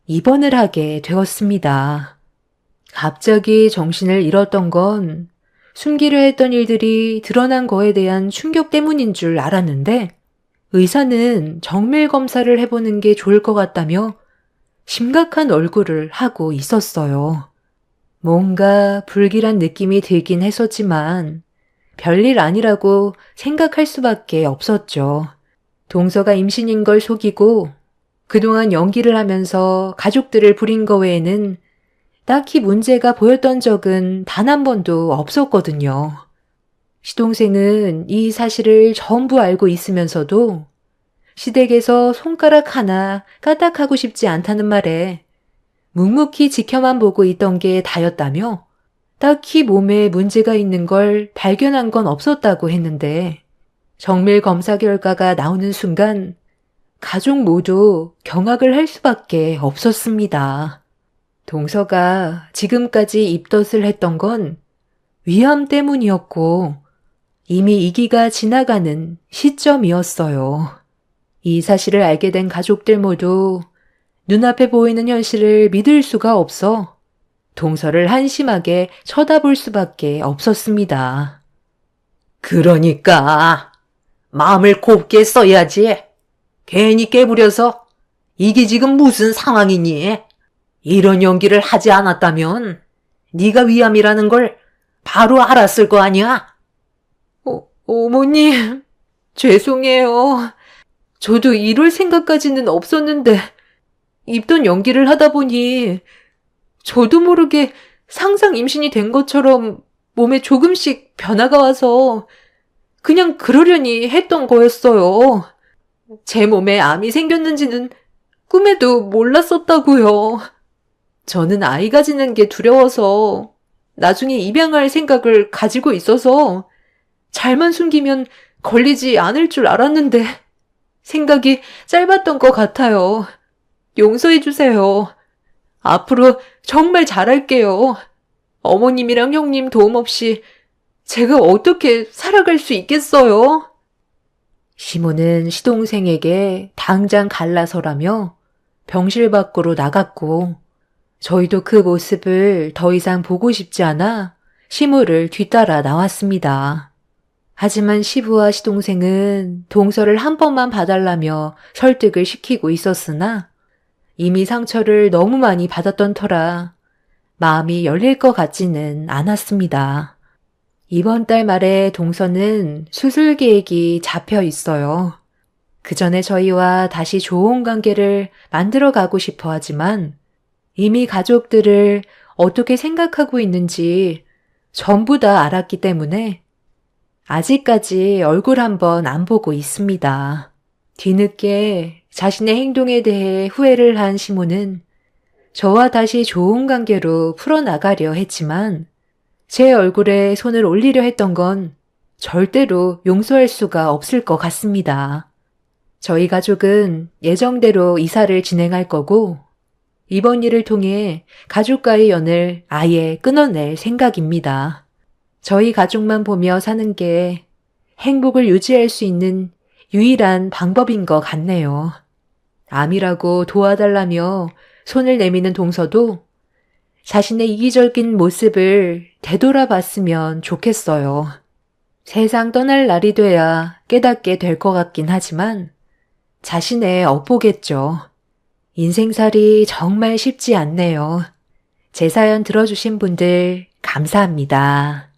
입원을 하게 되었습니다. 갑자기 정신을 잃었던 건 숨기려 했던 일들이 드러난 거에 대한 충격 때문인 줄 알았는데 의사는 정밀 검사를 해보는 게 좋을 것 같다며 심각한 얼굴을 하고 있었어요. 뭔가 불길한 느낌이 들긴 했었지만 별일 아니라고 생각할 수밖에 없었죠. 동서가 임신인 걸 속이고 그동안 연기를 하면서 가족들을 부린 거 외에는 딱히 문제가 보였던 적은 단 한 번도 없었거든요. 시동생은 이 사실을 전부 알고 있으면서도 시댁에서 손가락 하나 까딱하고 싶지 않다는 말에 묵묵히 지켜만 보고 있던 게 다였다며 딱히 몸에 문제가 있는 걸 발견한 건 없었다고 했는데 정밀 검사 결과가 나오는 순간 가족 모두 경악을 할 수밖에 없었습니다. 동서가 지금까지 입덧을 했던 건 위암 때문이었고 이미 이기가 지나가는 시점이었어요. 이 사실을 알게 된 가족들 모두 눈앞에 보이는 현실을 믿을 수가 없어 동서를 한심하게 쳐다볼 수밖에 없었습니다. 그러니까 마음을 곱게 써야지. 괜히 깨부려서 이게 지금 무슨 상황이니? 이런 연기를 하지 않았다면 네가 위암이라는 걸 바로 알았을 거 아니야? 어머님, 죄송해요. 저도 이럴 생각까지는 없었는데, 입던 연기를 하다 보니, 저도 모르게 상상 임신이 된 것처럼 몸에 조금씩 변화가 와서, 그냥 그러려니 했던 거였어요. 제 몸에 암이 생겼는지는 꿈에도 몰랐었다고요. 저는 아이 가지는 게 두려워서 나중에 입양할 생각을 가지고 있어서 잘만 숨기면 걸리지 않을 줄 알았는데 생각이 짧았던 것 같아요. 용서해 주세요. 앞으로 정말 잘할게요. 어머님이랑 형님 도움 없이 제가 어떻게 살아갈 수 있겠어요? 시모는 시동생에게 당장 갈라서라며 병실 밖으로 나갔고 저희도 그 모습을 더 이상 보고 싶지 않아 시모를 뒤따라 나왔습니다. 하지만 시부와 시동생은 동서를 한 번만 봐달라며 설득을 시키고 있었으나 이미 상처를 너무 많이 받았던 터라 마음이 열릴 것 같지는 않았습니다. 이번 달 말에 동서는 수술 계획이 잡혀 있어요. 그 전에 저희와 다시 좋은 관계를 만들어 가고 싶어 하지만 이미 가족들을 어떻게 생각하고 있는지 전부 다 알았기 때문에 아직까지 얼굴 한번 안 보고 있습니다. 뒤늦게 자신의 행동에 대해 후회를 한 시모는 저와 다시 좋은 관계로 풀어나가려 했지만 제 얼굴에 손을 올리려 했던 건 절대로 용서할 수가 없을 것 같습니다. 저희 가족은 예정대로 이사를 진행할 거고 이번 일을 통해 가족과의 연을 아예 끊어낼 생각입니다. 저희 가족만 보며 사는 게 행복을 유지할 수 있는 유일한 방법인 것 같네요. 암이라고 도와달라며 손을 내미는 동서도 자신의 이기적인 모습을 되돌아봤으면 좋겠어요. 세상 떠날 날이 돼야 깨닫게 될 것 같긴 하지만 자신의 업보겠죠. 인생살이 정말 쉽지 않네요. 제 사연 들어주신 분들 감사합니다.